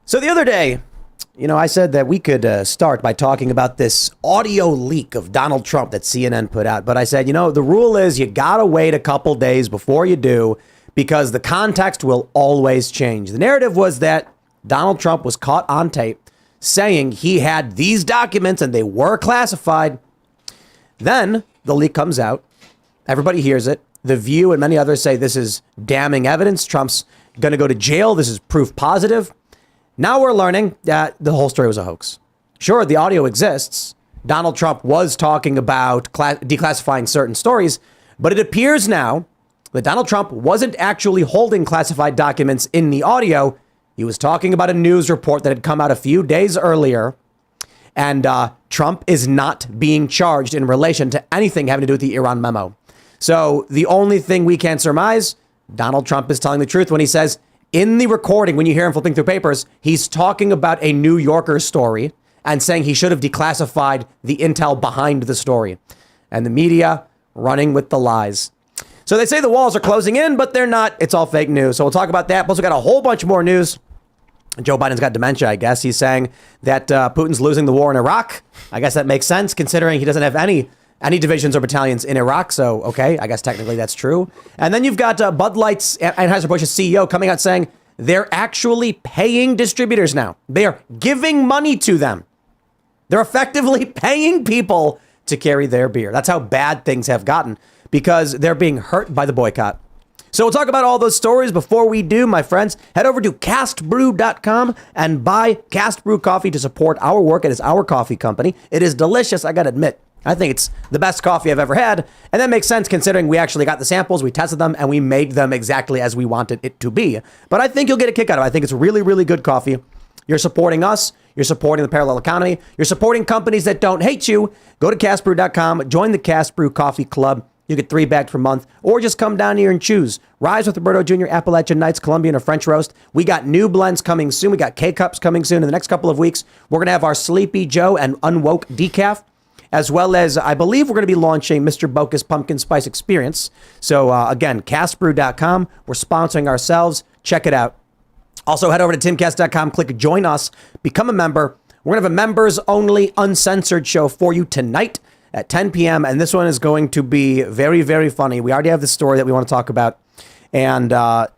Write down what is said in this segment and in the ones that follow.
So the other day, I said that we could start by talking about this audio leak of Donald Trump that CNN put out. But I said, the rule is you got to wait a couple days before you do, because the context will always change. The narrative was that Donald Trump was caught on tape saying he had these documents and they were classified. Then the leak comes out. Everybody hears it. The View and many others say this is damning evidence. Trump's going to go to jail. This is proof positive. Now we're learning that the whole story was a hoax. Sure, the audio exists. Donald Trump was talking about declassifying certain stories, but it appears now that Donald Trump wasn't actually holding classified documents in the audio. He was talking about a news report that had come out a few days earlier, and Trump is not being charged in relation to anything having to do with the Iran memo. So the only thing we can surmise, Donald Trump is telling the truth when he says in the recording, when you hear him flipping through papers, he's talking about a New Yorker story and saying he should have declassified the intel behind the story. And the media running with the lies. So they say the walls are closing in, but they're not. It's all fake news. So we'll talk about that. Plus, we got a whole bunch more news. Joe Biden's got dementia, I guess. He's saying that Putin's losing the war in Iraq. I guess that makes sense considering he doesn't have any divisions or battalions in Iraq. So, okay, I guess technically that's true. And then you've got Bud Light's Anheuser-Busch's CEO coming out saying they're actually paying distributors now. They are giving money to them. They're effectively paying people to carry their beer. That's how bad things have gotten because they're being hurt by the boycott. So we'll talk about all those stories. Before we do, my friends, head over to castbrew.com and buy Cast Brew coffee to support our work. It is our coffee company. It is delicious, I got to admit. I think it's the best coffee I've ever had. And that makes sense considering we actually got the samples, we tested them, and we made them exactly as we wanted it to be. But I think you'll get a kick out of it. I think it's really, really good coffee. You're supporting us. You're supporting the parallel economy. You're supporting companies that don't hate you. Go to castbrew.com. Join the Cast Brew Coffee Club. You get 3 bags per month, or just come down here and choose. Rise with Roberto Jr., Appalachian Nights, Colombian, or French Roast. We got new blends coming soon. We got K-Cups coming soon. In the next couple of weeks, we're going to have our Sleepy Joe and Unwoke Decaf, as well as I believe we're going to be launching Mr. Boca's Pumpkin Spice Experience. So again, castbrew.com. We're sponsoring ourselves. Check it out. Also, head over to timcast.com, click Join Us, become a member. We're going to have a members-only uncensored show for you tonight at 10 p.m. And this one is going to be very, very funny. We already have the story that we want to talk about. And I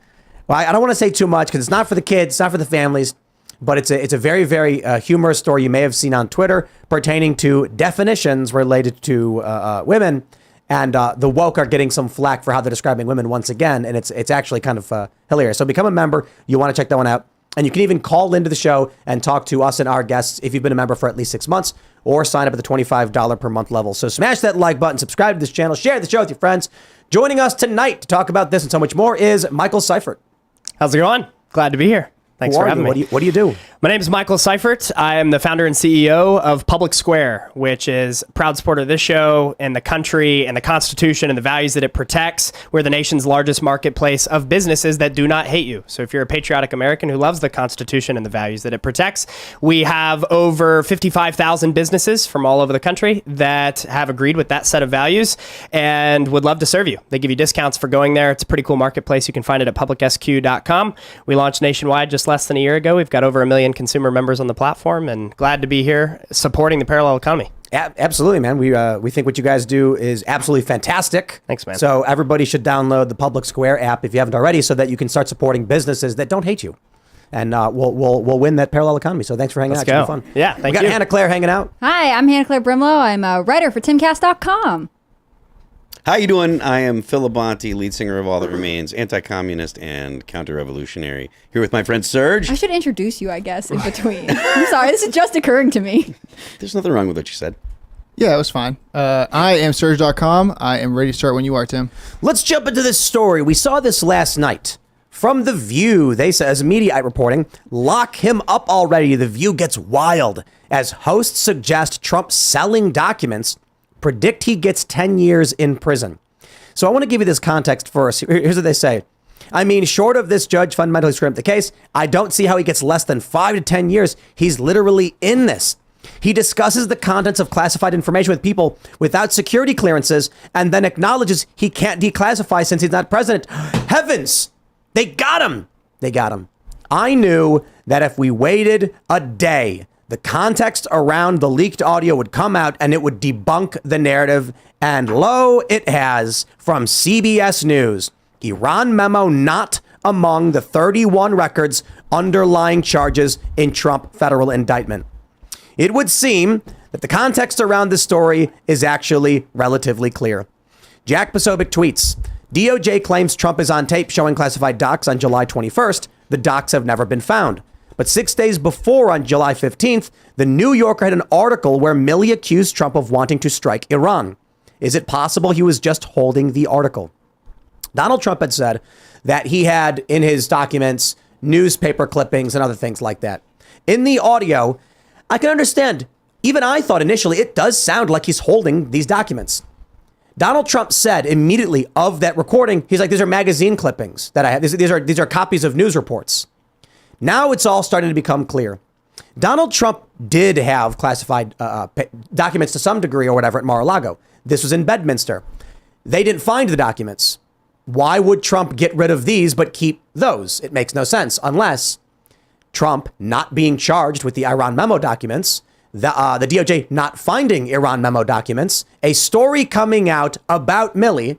don't want to say too much because it's not for the kids, it's not for the families. But it's a very, very humorous story you may have seen on Twitter pertaining to definitions related to women. And the woke are getting some flack for how they're describing women once again. And it's actually kind of hilarious. So become a member. You want to check that one out. And you can even call into the show and talk to us and our guests if you've been a member for at least 6 months or sign up at the $25 per month level. So smash that like button, subscribe to this channel, share the show with your friends. Joining us tonight to talk about this and so much more is Michael Seifert. How's it going? Glad to be here. Thanks for having me. What do you do? My name is Michael Seifert. I am the founder and CEO of Public Square, which is a proud supporter of this show and the country and the Constitution and the values that it protects. We're the nation's largest marketplace of businesses that do not hate you. So if you're a patriotic American who loves the Constitution and the values that it protects, we have over 55,000 businesses from all over the country that have agreed with that set of values and would love to serve you. They give you discounts for going there. It's a pretty cool marketplace. You can find it at publicsq.com. We launched nationwide just less than a year ago. We've got over 1 million consumer members on the platform and glad to be here supporting the parallel economy. Absolutely, man. We think what you guys do is absolutely fantastic. Thanks, man. So everybody should download the Public Square app if you haven't already so that you can start supporting businesses that don't hate you. And we'll win that parallel economy. So thanks for hanging out. It's been fun. Yeah, thank you. We got Hannah Claire hanging out. Hi, I'm Hannah Claire Brimlow. I'm a writer for Timcast.com. How you doing? I am Phil Labonte, lead singer of All That Remains, anti-communist and counter-revolutionary. Here with my friend Serge. I should introduce you, I guess, in between. I'm sorry, this is just occurring to me. There's nothing wrong with what you said. Yeah, it was fine. I am Serge.com. I am ready to start when you are, Tim. Let's jump into this story. We saw this last night. From The View, they say, as media reporting, lock him up already. The View gets wild as hosts suggest Trump selling documents, predict he gets 10 years in prison. So I want to give you this context first. Here's what they say. I mean, short of this judge fundamentally screwing up the case, I don't see how he gets less than 5 to 10 years. He's literally in this. He discusses the contents of classified information with people without security clearances and then acknowledges he can't declassify since he's not president. Heavens! They got him. They got him. I knew that if we waited a day, the context around the leaked audio would come out and it would debunk the narrative. And lo, it has, from CBS News. Iran memo not among the 31 records underlying charges in Trump federal indictment. It would seem that the context around this story is actually relatively clear. Jack Posobiec tweets, DOJ claims Trump is on tape showing classified docs on July 21st. The docs have never been found. But 6 days before, on July 15th, the New Yorker had an article where Milley accused Trump of wanting to strike Iran. Is it possible he was just holding the article? Donald Trump had said that he had in his documents newspaper clippings and other things like that. In the audio, I can understand. Even I thought initially it does sound like he's holding these documents. Donald Trump said immediately of that recording, he's like, these are magazine clippings that I have. These are copies of news reports. Now it's all starting to become clear. Donald Trump did have classified documents to some degree or whatever at Mar-a-Lago. This was in Bedminster. They didn't find the documents. Why would Trump get rid of these but keep those? It makes no sense unless Trump not being charged with the Iran memo documents, the DOJ not finding Iran memo documents, a story coming out about Milley,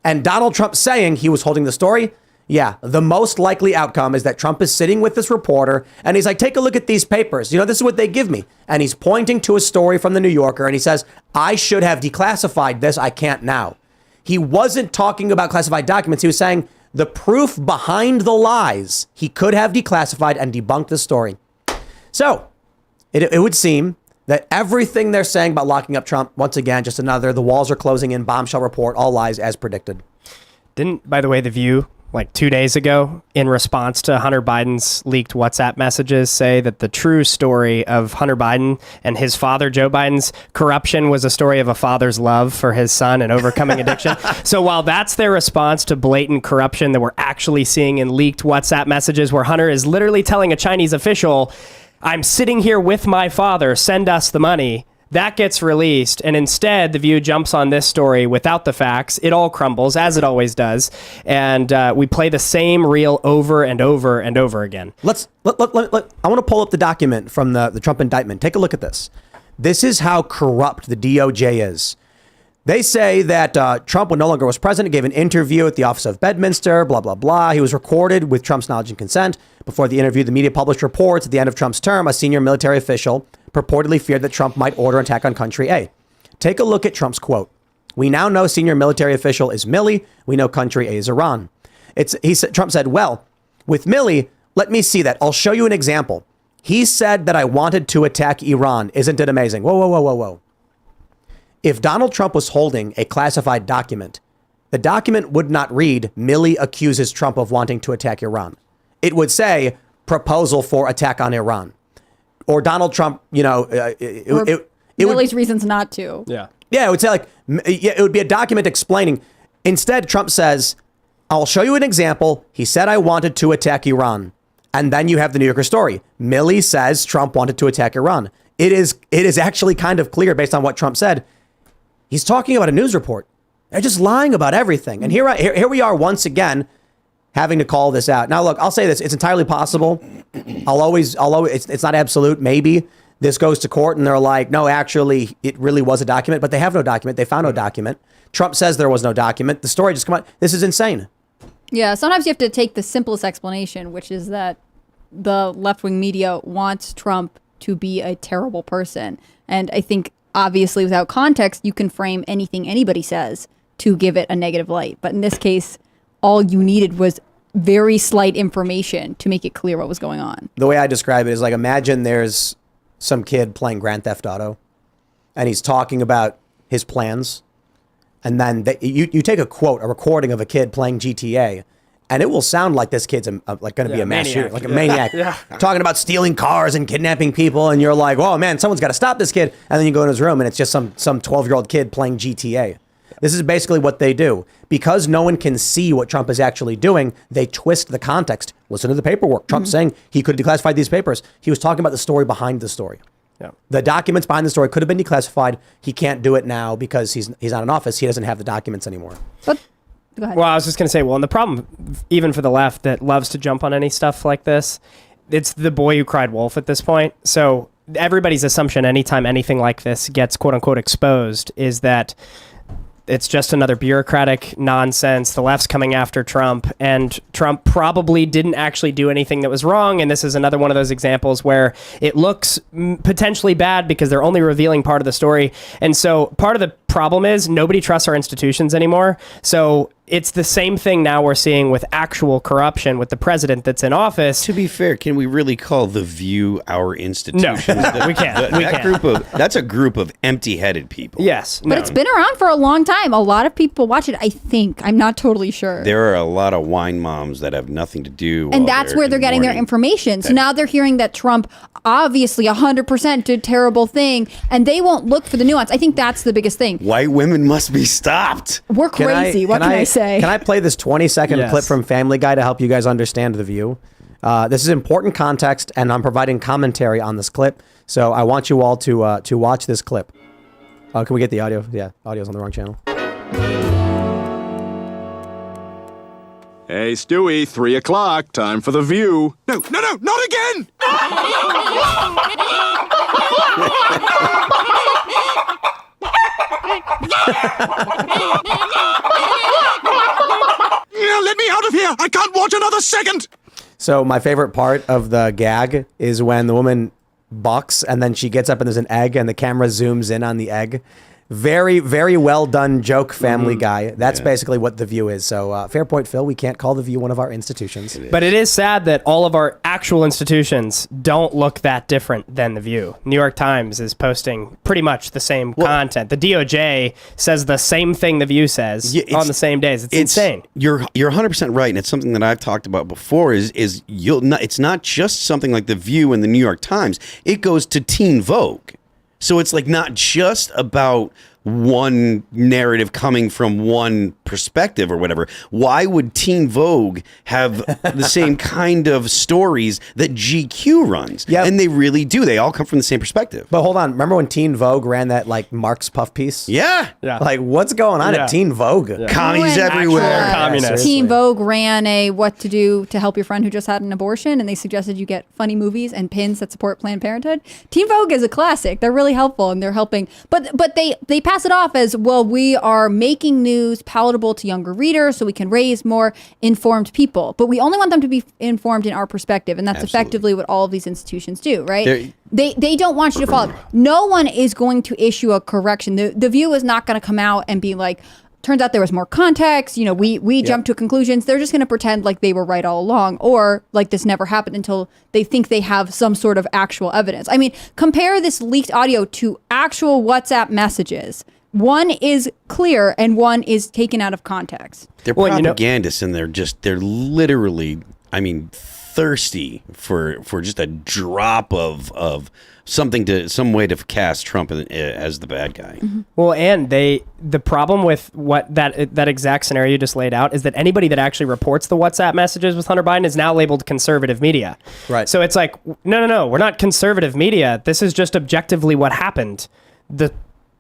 and Donald Trump saying he was holding the story. Yeah, the most likely outcome is that Trump is sitting with this reporter and he's like, take a look at these papers. You know, this is what they give me. And he's pointing to a story from the New Yorker and he says, I should have declassified this. I can't now. He wasn't talking about classified documents. He was saying the proof behind the lies. He could have declassified and debunked the story. So it would seem that everything they're saying about locking up Trump, once again, just another, the walls are closing in, bombshell report, all lies as predicted. Didn't, by the way, The View, like 2 days ago, in response to Hunter Biden's leaked WhatsApp messages, say that the true story of Hunter Biden and his father, Joe Biden's corruption was a story of a father's love for his son and overcoming addiction. So while that's their response to blatant corruption that we're actually seeing in leaked WhatsApp messages where Hunter is literally telling a Chinese official, I'm sitting here with my father, send us the money. That gets released, and instead, The View jumps on this story without the facts. It all crumbles, as it always does, and we play the same reel over and over and over again. I want to pull up the document from the Trump indictment. Take a look at this. This is how corrupt the DOJ is. They say that Trump, when no longer was president, gave an interview at the office of Bedminster, blah, blah, blah. He was recorded with Trump's knowledge and consent. Before the interview, the media published reports at the end of Trump's term. A senior military official purportedly feared that Trump might order an attack on country A. Take a look at Trump's quote. We now know senior military official is Milley. We know country A is Iran. Trump said, well, with Milley, let me see that. I'll show you an example. He said that I wanted to attack Iran. Isn't it amazing? Whoa, whoa, whoa, whoa, whoa. If Donald Trump was holding a classified document, the document would not read, Milley accuses Trump of wanting to attack Iran. It would say, proposal for attack on Iran. Or Donald Trump, you know, Milley's reasons not to. Yeah. Yeah, it would say like, it would be a document explaining. Instead, Trump says, I'll show you an example. He said I wanted to attack Iran. And then you have the New Yorker story. Milley says Trump wanted to attack Iran. It is actually kind of clear based on what Trump said. He's talking about a news report. They're just lying about everything. And here we are once again having to call this out. Now, look, I'll say this. It's entirely possible. It's not absolute. Maybe this goes to court and they're like, no, actually, it really was a document. But they have no document. They found no document. Trump says there was no document. The story just come out. This is insane. Yeah, sometimes you have to take the simplest explanation, which is that the left-wing media wants Trump to be a terrible person. And I think, obviously, without context, you can frame anything anybody says to give it a negative light. But in this case, all you needed was very slight information to make it clear what was going on. The way I describe it is like, imagine there's some kid playing Grand Theft Auto and he's talking about his plans. And then you take a recording of a kid playing GTA, and it will sound like this kid's going to be a mass shooter, like a maniac, talking about stealing cars and kidnapping people. And you're like, oh man, someone's got to stop this kid. And then you go in his room and it's just some 12-year-old kid playing GTA. This is basically what they do. Because no one can see what Trump is actually doing, they twist the context. Listen to the paperwork. Trump's saying he could declassify these papers. He was talking about the story behind the story. Yeah. The documents behind the story could have been declassified. He can't do it now because he's not in office. He doesn't have the documents anymore. But Go ahead. Well, I was just going to say, and the problem, even for the left that loves to jump on any stuff like this, it's the boy who cried wolf at this point. So everybody's assumption anytime anything like this gets quote unquote exposed is that it's just another bureaucratic nonsense. The left's coming after Trump, and Trump probably didn't actually do anything that was wrong. And this is another one of those examples where it looks potentially bad because they're only revealing part of the story. And so part of the problem is nobody trusts our institutions anymore. So it's the same thing now we're seeing with actual corruption with the president that's in office. To be fair, can we really call The View our institution? No, we can't. We can't. That's a group of empty-headed people. Yes. But it's been around for a long time. A lot of people watch it, I think. I'm not totally sure. There are a lot of wine moms that have nothing to do. And that's where they're getting their information. So now they're hearing that Trump obviously 100% did terrible thing, and they won't look for the nuance. I think that's the biggest thing. White women must be stopped. We're crazy. What can I say? Can I play this 20-second Yes. clip from Family Guy to help you guys understand The View? This is important context, and I'm providing commentary on this clip. So I want you all to watch this clip. Can we get the audio? Yeah, audio's on the wrong channel. Hey, Stewie, 3 o'clock. Time for The View. No, not again! Let me out of here! I can't watch another second! So my favorite part of the gag is when the woman bucks and then she gets up and there's an egg and the camera zooms in on the egg. Very, very well done joke, Family Guy. That's basically what The View is. So fair point, Phil. We can't call The View one of our institutions. But it is sad that all of our actual institutions don't look that different than The View. New York Times is posting pretty much the same content. The DOJ says the same thing The View says on the same days. It's insane. You're 100% right, and it's something that I've talked about before. It's not just something like The View and the New York Times. It goes to Teen Vogue. So it's like not just about one narrative coming from one perspective or whatever. Why would Teen Vogue have the same kind of stories that GQ runs? Yeah. And they really do. They all come from the same perspective. But hold on. Remember when Teen Vogue ran that like Marx Puff piece? Yeah. Like what's going on at Teen Vogue? Commies When everywhere. Communists. Teen Vogue ran a what to do to help your friend who just had an abortion, and they suggested you get funny movies and pins that support Planned Parenthood. Teen Vogue is a classic. They're really helpful and they're helping. But they pass it off as, well, we are making news palatable to younger readers so we can raise more informed people. But we only want them to be informed in our perspective, and that's effectively what all of these institutions do, right? They don't want you to follow. No one is going to issue a correction. The View is not going to come out and be like, turns out there was more context, we jumped to conclusions. They're just going to pretend like they were right all along, or like this never happened until they think they have some sort of actual evidence. I mean, compare this leaked audio to actual WhatsApp messages. One is clear and one is taken out of context. They're propagandists, and they're literally, thirsty for just a drop of some way to cast Trump as the bad guy. Mm-hmm. Well, and the problem with what that exact scenario you just laid out is that anybody that actually reports the WhatsApp messages with Hunter Biden is now labeled conservative media. Right. So it's like, no, we're not conservative media. This is just objectively what happened. The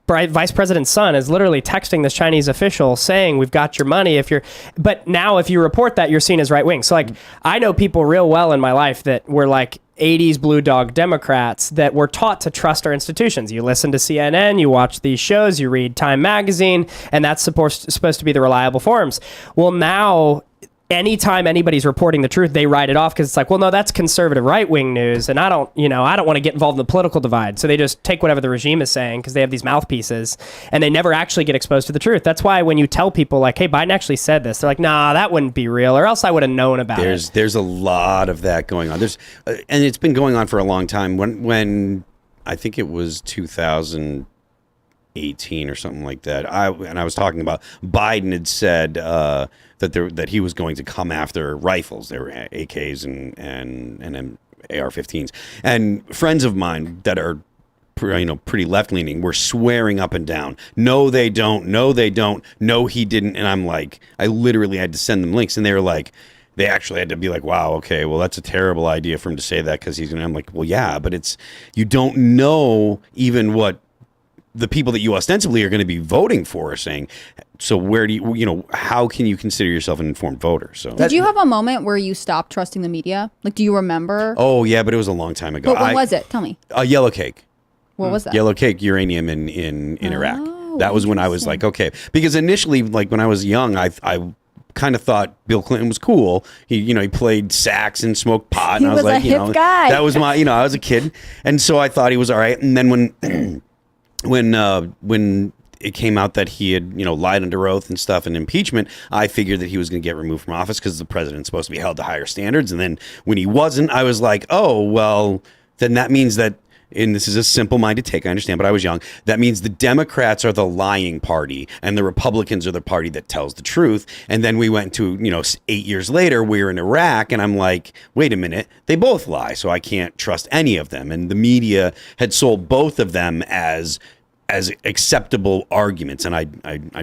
vice president's son is literally texting this Chinese official saying, we've got your money but now if you report that, you're seen as right wing. So like, I know people real well in my life that were like 80s blue dog Democrats that were taught to trust our institutions. You listen to CNN, you watch these shows, you read Time magazine, and that's supposed to be the reliable forums. Well, now anytime anybody's reporting the truth, they write it off because it's like, well, no, that's conservative right-wing news, and I don't want to get involved in the political divide. So they just take whatever the regime is saying because they have these mouthpieces, and they never actually get exposed to the truth. That's why when you tell people like, hey, Biden actually said this, they're like, nah, that wouldn't be real, or else I would have known about it. There's a lot of that going on. And it's been going on for a long time. When I think it was 2018 or something like that, I was talking about Biden had said that he was going to come after rifles. There were AKs and AR-15s, and friends of mine that are pretty left-leaning were swearing up and down, no they don't, no he didn't. And I'm like, I literally had to send them links, and they were like, they actually had to be like, wow, okay, well, that's a terrible idea for him to say that because he's gonna. I'm like, well, yeah, but you don't know even what the people that you ostensibly are going to be voting for are saying. So where do you how can you consider yourself an informed voter? So Did you have a moment where you stopped trusting the media? Like, do you remember? oh yeah, but it was a long time ago. But when was it? Tell me. Yellow cake. What was that? Yellow cake uranium in Iraq. Oh, That was when I was like, okay, because initially, like when I was young, I kind of thought Bill Clinton was cool. He played sax and smoked pot, and He I was was a like, hip guy. that was my, I was a kid, and so I thought he was all right. And then when it came out that he had, lied under oath and stuff and impeachment, I figured that he was going to get removed from office because the president's supposed to be held to higher standards. And then when he wasn't, I was like, oh, well, then that means that, and this is a simple-minded take, I understand, but I was young, that means the Democrats are the lying party and the Republicans are the party that tells the truth. And then we went to, 8 years later, we were in Iraq, and I'm like, wait a minute, they both lie, so I can't trust any of them. And the media had sold both of them as acceptable arguments, and I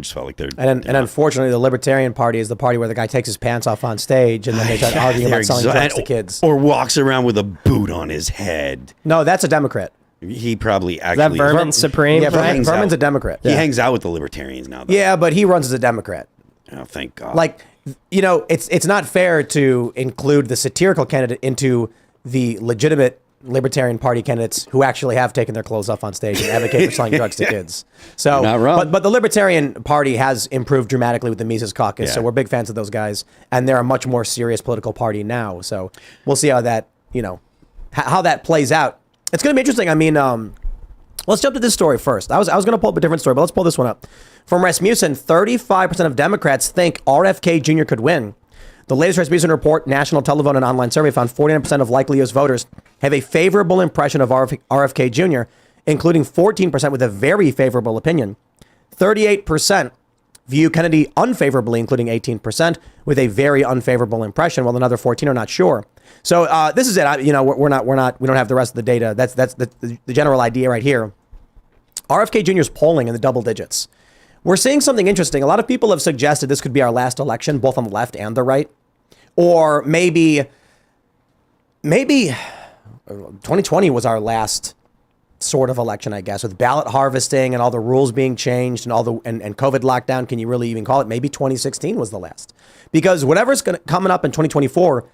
just felt like they're And unfortunately, the Libertarian Party is the party where the guy takes his pants off on stage and then they start arguing about selling drugs to kids. or walks around with a boot on his head. No, that's a Democrat. He probably Is that actually Vermin Supreme? Yeah, right? Vermin's a Democrat. He hangs out with the libertarians now, though. Yeah, but he runs as a Democrat. Oh, thank God. Like, it's not fair to include the satirical candidate into the legitimate Libertarian Party candidates who actually have taken their clothes off on stage and advocate for selling drugs to kids. So, Not wrong. But the Libertarian Party has improved dramatically with the Mises Caucus. Yeah. So we're big fans of those guys, and they're a much more serious political party now. So we'll see how that how that plays out. It's going to be interesting. I mean, let's jump to this story first. I was going to pull up a different story, but let's pull this one up. From Rasmussen, 35% of Democrats think RFK Jr. could win. The latest Rasmussen report, national televote and online survey found 49% of likely U.S. voters have a favorable impression of RFK Jr., including 14% with a very favorable opinion. 38% view Kennedy unfavorably, including 18% with a very unfavorable impression, while another 14 are not sure. So this is it. We don't have the rest of the data. That's the general idea right here. RFK Jr. is polling in the double digits. We're seeing something interesting. A lot of people have suggested this could be our last election, both on the left and the right. Or maybe 2020 was our last sort of election, I guess, with ballot harvesting and all the rules being changed and and COVID lockdown. Can you really even call it? Maybe 2016 was the last, because whatever's coming up in 2024,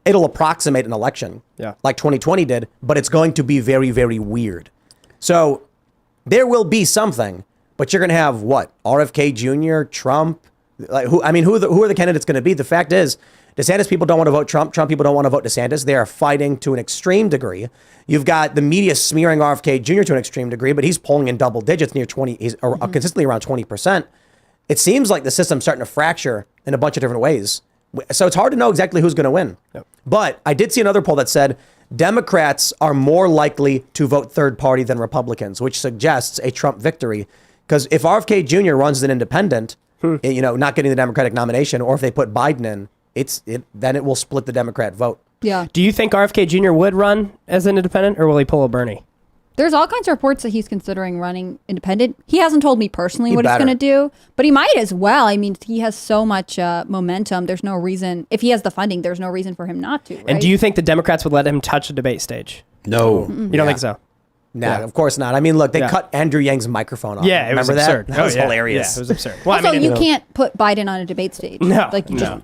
it'll approximate an election, like 2020 did, but it's going to be very, very weird. So there will be something, but you're going to have what? RFK Jr., Trump. Like who are the candidates going to be? The fact is, DeSantis people don't want to vote Trump. Trump people don't want to vote DeSantis. They are fighting to an extreme degree. You've got the media smearing RFK Jr. to an extreme degree, but he's polling in double digits, near 20. He's consistently around 20%. It seems like the system's starting to fracture in a bunch of different ways. So it's hard to know exactly who's going to win. Yep. But I did see another poll that said Democrats are more likely to vote third party than Republicans, which suggests a Trump victory. Because if RFK Jr. runs as an independent, not getting the Democratic nomination, or if they put Biden in, then it will split the Democrat vote. Yeah. Do you think RFK Jr. would run as an independent, or will he pull a Bernie? There's all kinds of reports that he's considering running independent. He hasn't told me personally what he's better. going to do, but he might as well. I mean, he has so much momentum. There's no reason, if he has the funding, there's no reason for him not to. Right? And do you think the Democrats would let him touch a debate stage? No. You don't think so? Nah, of course not. I mean, look, they cut Andrew Yang's microphone off. Yeah, it was Remember absurd. that? That was hilarious. Yeah, it was absurd. Well, Also, you can't put Biden on a debate stage. No,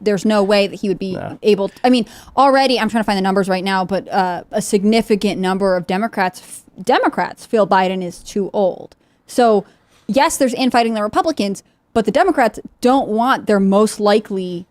There's no way that he would be able to. I mean, already, I'm trying to find the numbers right now, but a significant number of Democrats feel Biden is too old. So, yes, there's infighting the Republicans, but the Democrats don't want their most likely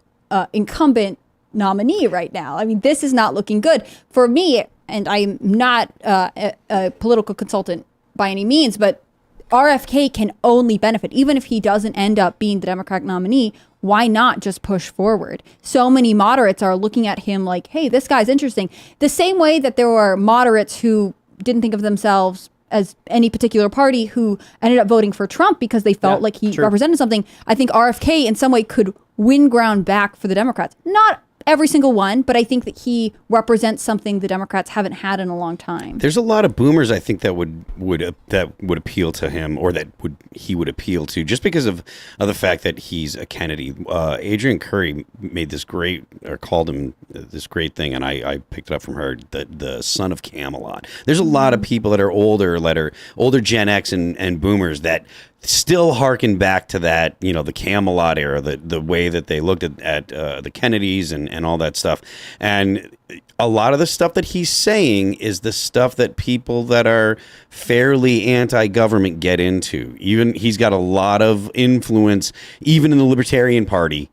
incumbent nominee right now. I mean, this is not looking good. For me, and I'm not a political consultant by any means, but RFK can only benefit. Even if he doesn't end up being the Democratic nominee, why not just push forward? So many moderates are looking at him like, hey, this guy's interesting. The same way that there were moderates who didn't think of themselves as any particular party who ended up voting for Trump because they felt like he represented something. I think RFK in some way could win ground back for the Democrats. Not every single one, but I think that he represents something the Democrats haven't had in a long time. There's a lot of boomers I think that would appeal to him, or he would appeal to, just because of the fact that he's a Kennedy. Adrian Curry made this great, or called him this great thing, and I picked it up from her, the son of Camelot. There's a lot of people that are older Gen X and boomers that still harken back to that, the Camelot era, the way that they looked at the Kennedys and all that stuff. And a lot of the stuff that he's saying is the stuff that people that are fairly anti-government get into. Even he's got a lot of influence, even in the Libertarian Party,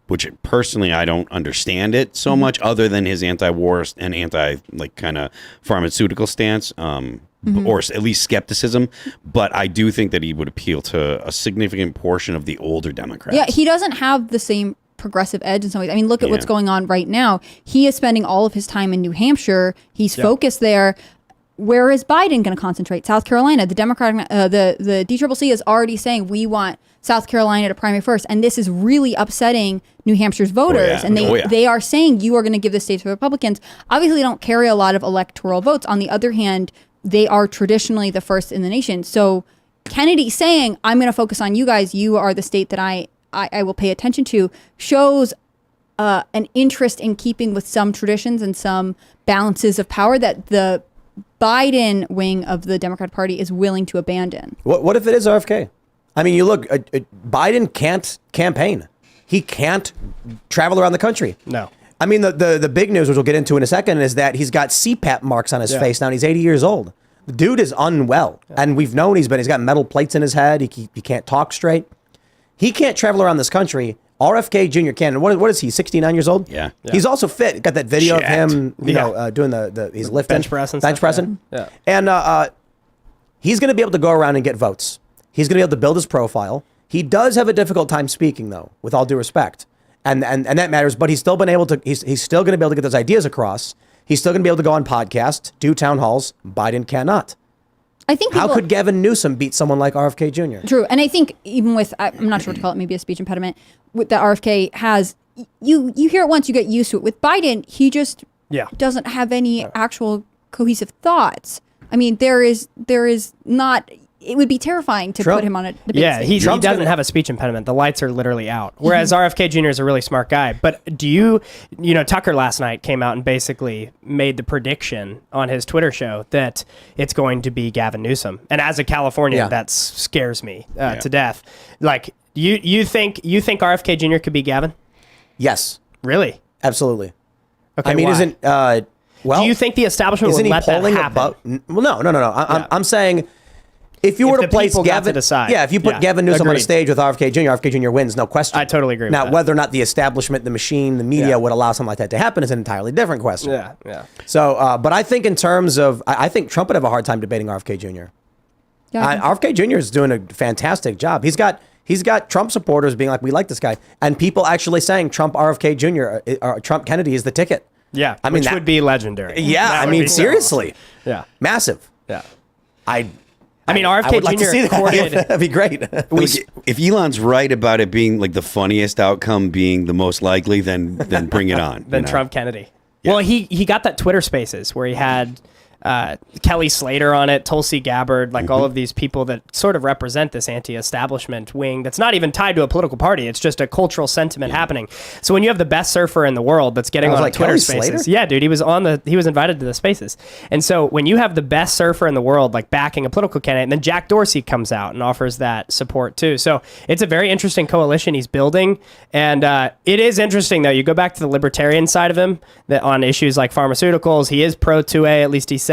which personally I don't understand it so much, other than his anti-war and kind of pharmaceutical stance. Or at least skepticism, but I do think that he would appeal to a significant portion of the older Democrats. Yeah, he doesn't have the same progressive edge in some ways. I mean, look at what's going on right now. He is spending all of his time in New Hampshire. He's focused there. Where is Biden going to concentrate? South Carolina. The Democratic, the DCCC is already saying we want South Carolina to primary first, and this is really upsetting New Hampshire's voters. And they are saying you are going to give the state to Republicans. Obviously, they don't carry a lot of electoral votes. On the other hand, they are traditionally the first in the nation. So Kennedy saying, I'm going to focus on you guys, you are the state that I will pay attention to, shows an interest in keeping with some traditions and some balances of power that the Biden wing of the Democratic Party is willing to abandon. What if it is RFK? I mean, you look, Biden can't campaign. He can't travel around the country. No. I mean, the big news, which we'll get into in a second, is that he's got CPAP marks on his face now, and he's 80 years old. The dude is unwell, and we've known he's got metal plates in his head. He can't talk straight. He can't travel around this country. RFK Jr. can. What is he, 69 years old? Yeah. He's also fit. Got that video of him, doing he's lifting. Bench pressing. Yeah. And he's going to be able to go around and get votes. He's going to be able to build his profile. He does have a difficult time speaking, though, with all due respect. And that matters, but he's still been able to, he's still going to be able to get those ideas across. He's still going to be able to go on podcasts, do town halls. Biden cannot. I think how could Gavin Newsom beat someone like RFK Jr.? True. And I think even with, I'm not sure what to call it, maybe a speech impediment that RFK has, you hear it once, you get used to it. With Biden, he just doesn't have any actual cohesive thoughts. I mean, there is not, it would be terrifying to put him on a debate stage. He doesn't have a speech impediment. The lights are literally out. Whereas RFK Jr. is a really smart guy. But Tucker last night came out and basically made the prediction on his Twitter show that it's going to be Gavin Newsom. And as a Californian, that scares me to death. Like, you think RFK Jr. could be Gavin? Yes. Really? Absolutely. Okay, I mean, why? Well, do you think the establishment would let that happen? Well, no. I'm saying, if you were to place Gavin, if you put Gavin Newsom on a stage with RFK Jr. wins, no question. I totally agree with that. Now, whether or not the establishment, the machine, the media would allow something like that to happen is an entirely different question. Yeah. So, but I think in terms of, I think Trump would have a hard time debating RFK Jr. RFK Jr. is doing a fantastic job. He's got Trump supporters being like, we like this guy, and people actually saying Trump RFK Jr. or Trump Kennedy is the ticket. Yeah, I mean, which would be legendary. Yeah, seriously. Yeah, massive. Yeah, I mean, RFK I would like Jr. to see that. courted. That'd be great. If Elon's right about it being like the funniest outcome being the most likely, then bring it on. Then Trump Kennedy. Yeah. Well, he got that Twitter Spaces where he had Kelly Slater on it, Tulsi Gabbard, like all of these people that sort of represent this anti-establishment wing that's not even tied to a political party. It's just a cultural sentiment happening. So when you have the best surfer in the world that's getting on Twitter Spaces, dude, he was invited to the Spaces. And so when you have the best surfer in the world like backing a political candidate, and then Jack Dorsey comes out and offers that support too. So it's a very interesting coalition he's building. And it is interesting though. You go back to the libertarian side of him that on issues like pharmaceuticals, he is pro 2A, at least he says,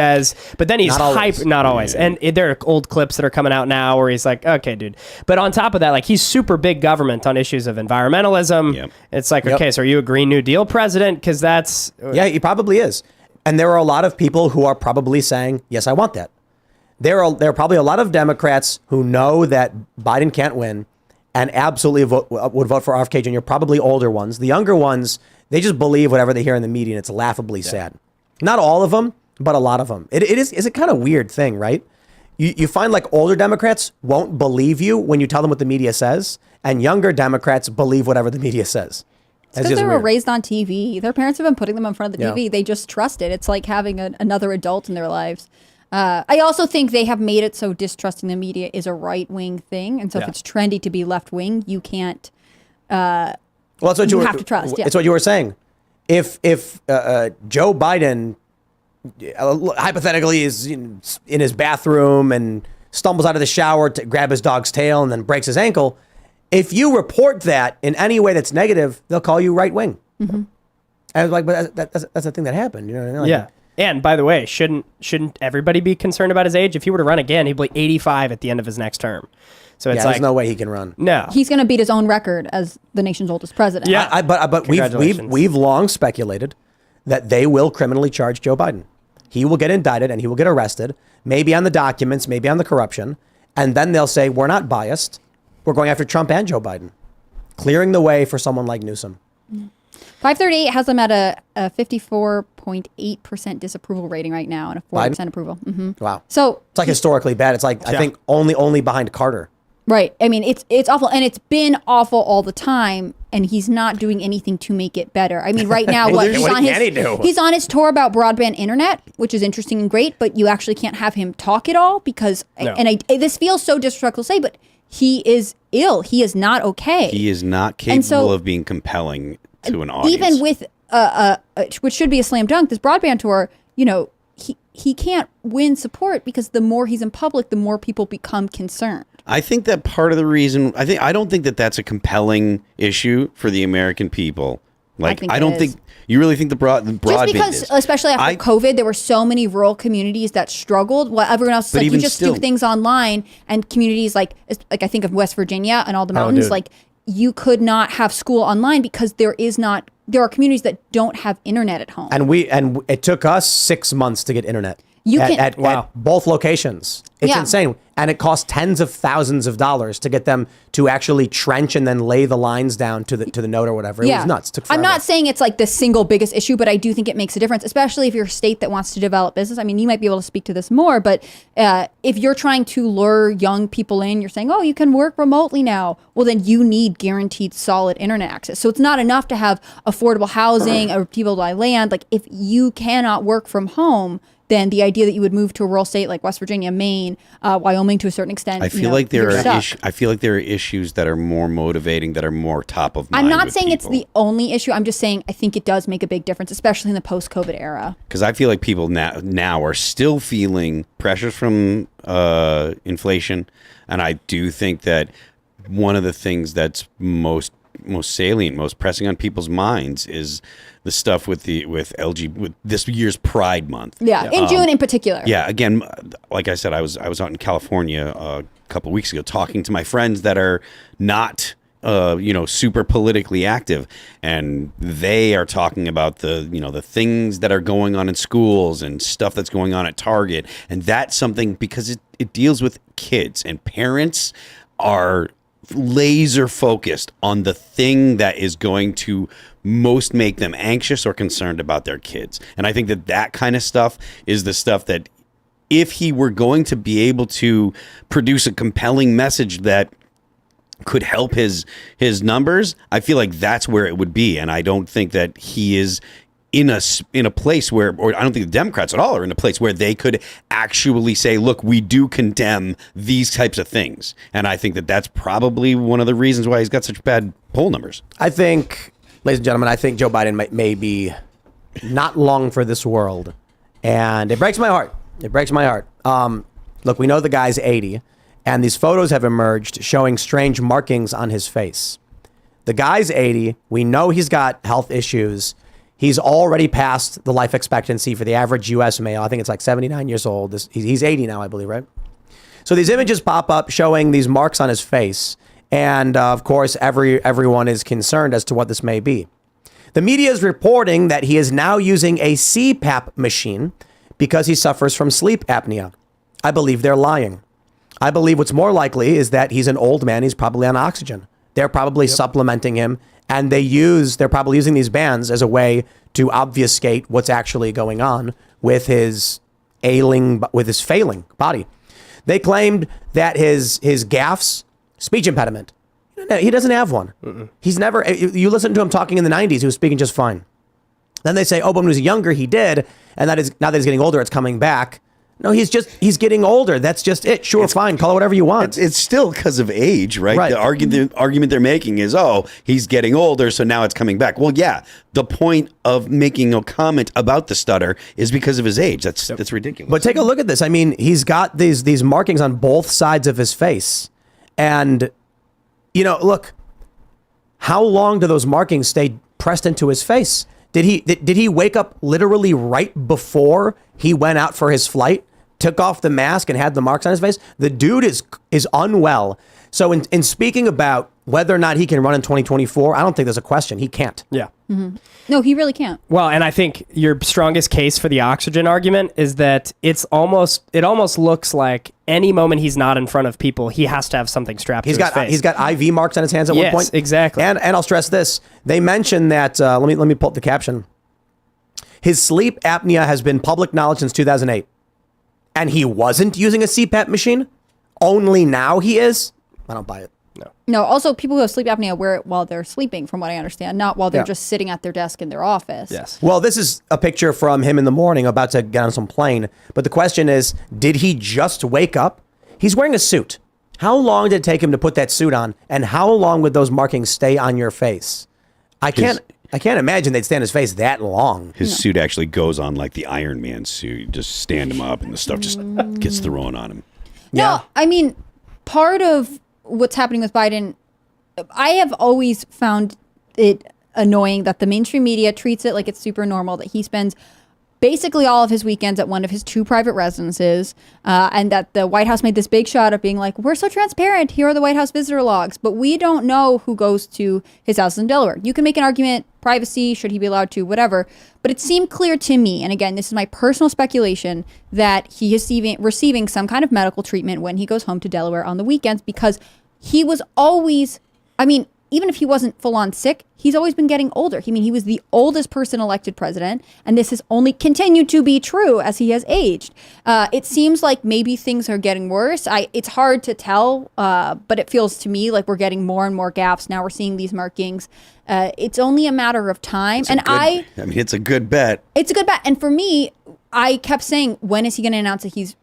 but then he's not always. And there are old clips that are coming out now where he's like, okay, dude. But on top of that, like he's super big government on issues of environmentalism. Yep. It's like, okay, so are you a Green New Deal president? Because that's... Yeah, he probably is. And there are a lot of people who are probably saying, yes, I want that. There are probably a lot of Democrats who know that Biden can't win and absolutely would vote for RFK Jr., probably older ones. The younger ones, they just believe whatever they hear in the media, and it's laughably sad. Not all of them, but a lot of them. It is a kind of weird thing, right? You find like older Democrats won't believe you when you tell them what the media says, and younger Democrats believe whatever the media says. Because just they were weird. raised on TV. Their parents have been putting them in front of the Yeah. TV. They just trust it. It's like having another adult in their lives. I also think they have made it so distrusting the media is a right-wing thing. And so if Yeah. it's trendy to be left-wing, you can't... Well, that's what You were, have to trust, yeah. It's what you were saying. If Joe Biden hypothetically is in his bathroom and stumbles out of the shower to grab his dog's tail and then breaks his ankle, if you report that in any way that's negative, they'll call you right wing. Mm-hmm. And I was like, but that's the thing that happened. You know what I mean? Like, Yeah. And by the way, shouldn't everybody be concerned about his age? If he were to run again, he'd be 85 at the end of his next term. So it's yeah, like there's no way he can run. no. He's going to beat his own record as the nation's oldest president. Yeah. But Congratulations. we've long speculated that they will criminally charge Joe Biden. He will get indicted and he will get arrested, maybe on the documents, maybe on the corruption, and then they'll say we're not biased. We're going after Trump and Joe Biden, clearing the way for someone like Newsom. 538 has them at a 54.8% disapproval rating right now and a 40% Biden? approval. Hmm. Wow. So It's like historically bad. It's like, I Yeah. think only behind Carter. right. I mean, it's awful, and it's been awful all the time, and he's not doing anything to make it better. I mean, right now, What he's on can he do? he's on his tour about broadband internet, which is interesting and great, but you actually can't have him talk at all because, No. this feels so disrespectful to say, but he is ill. He is not okay. He is not And so- capable of being compelling to an audience. Even with which should be a slam dunk, this broadband tour, he can't win support because the more he's in public, the more people become concerned. I think that part of the reason I don't think that that's a compelling issue for the American people. Like think I it don't is. think you really think the broadband Just because, is. especially after COVID, there were so many rural communities that struggled. While everyone else is But like, you even just still- do things online, and communities like I think of West Virginia and all the mountains, dude. like you could not have school online because there are communities that don't have internet at home. And it took us 6 months to get internet. You at, can- at, Wow. at both locations. It's Yeah. insane. And it cost tens of thousands of dollars to get them to actually trench and then lay the lines down to the node or whatever. It was nuts. It took I'm forever. not saying it's like the single biggest issue, but I do think it makes a difference, especially if you're a state that wants to develop business. I mean, you might be able to speak to this more, but if you're trying to lure young people in, you're saying, oh, you can work remotely now. Well, then you need guaranteed solid internet access. So it's not enough to have affordable housing or people to buy land. Like if you cannot work from home, then the idea that you would move to a rural state like West Virginia, Maine, Wyoming to a certain extent. I feel like there you're are stuck. I feel like there are issues that are more motivating, that are more top of mind. I'm not with saying it's people. the only issue. I'm just saying I think it does make a big difference, especially in the post-COVID era. Because I feel like people now are still feeling pressures from inflation, and I do think that one of the things that's most salient, most pressing on people's minds is the stuff with with this year's Pride Month. Yeah, in June in particular. Yeah, again, like I said, I was out in California a couple of weeks ago talking to my friends that are not super politically active, and they are talking about the things that are going on in schools and stuff that's going on at Target, and that's something because it deals with kids, and parents are laser focused on the thing that is going to most make them anxious or concerned about their kids. And I think that kind of stuff is the stuff that if he were going to be able to produce a compelling message that could help his numbers, I feel like that's where it would be. And I don't think that he is in a place where, or I don't think the Democrats at all are in a place where they could actually say, look, we do condemn these types of things. And I think that that's probably one of the reasons why he's got such bad poll numbers. I think, ladies and gentlemen, I think Joe Biden may be not long for this world. And it breaks my heart. It breaks my heart. Look, we know the guy's 80, and these photos have emerged showing strange markings on his face. The guy's 80. We know he's got health issues. He's already past the life expectancy for the average U.S. male. I think it's like 79 years old. He's 80 now, I believe, right? So these images pop up showing these marks on his face. And of course, everyone is concerned as to what this may be. The media is reporting that he is now using a CPAP machine because he suffers from sleep apnea. I believe they're lying. I believe what's more likely is that he's an old man. He's probably on oxygen. They're probably supplementing him, and they're probably using these bands as a way to obfuscate what's actually going on with his failing body. They claimed that his gaffes, speech impediment, No, he doesn't have one. He's never. You listen to him talking in the 90s, he was speaking just fine. Then they say, oh, but when he was younger, he did. And that is, now that he's getting older, it's coming back. No, he's getting older. That's just it. Sure, fine. Call it whatever you want. It's still because of age, right? Right. The argument they're making is, oh, he's getting older, so now it's coming back. Well, yeah, the point of making a comment about the stutter is because of his age. That's ridiculous. But take a look at this. I mean, he's got these markings on both sides of his face. And, look, how long do those markings stay pressed into his face? Did he wake up literally right before he went out for his flight, took off the mask and had the marks on his face? The dude is unwell. So in speaking about whether or not he can run in 2024, I don't think there's a question. He can't. Yeah. No, he really can't. Well, and I think your strongest case for the oxygen argument is that it almost looks like any moment he's not in front of people, he has to have something strapped to his face. He's got IV marks on his hands at one point. Yes, exactly. And I'll stress this. They mentioned that, let me pull up the caption. His sleep apnea has been public knowledge since 2008. And he wasn't using a CPAP machine? Only now he is? I don't buy it. No, also people who have sleep apnea wear it while they're sleeping, from what I understand, not while they're Yeah. just sitting at their desk in their office. Yes. Well, this is a picture from him in the morning about to get on some plane. But the question is, did he just wake up? He's wearing a suit. How long did it take him to put that suit on? And how long would those markings stay on your face? I can't imagine they'd stay on his face that long. His suit actually goes on like the Iron Man suit. You just stand him up and the stuff just gets thrown on him. No, I mean, part of what's happening with Biden, I have always found it annoying that the mainstream media treats it like it's super normal, that he spends basically all of his weekends at one of his 2 private residences, and that the White House made this big shot of being like, we're so transparent, here are the White House visitor logs, but we don't know who goes to his house in Delaware. You can make an argument, privacy, should he be allowed to, whatever, but it seemed clear to me, and again, this is my personal speculation, that he is receiving some kind of medical treatment when he goes home to Delaware on the weekends, because he was always, even if he wasn't full on sick, he's always been getting older. He was the oldest person elected president, and this has only continued to be true as he has aged. It seems like maybe things are getting worse. It's hard to tell, but it feels to me like we're getting more and more gaps. Now we're seeing these markings. It's only a matter of time. It's a good bet. It's a good bet. And for me, I kept saying, when is he going to announce that he's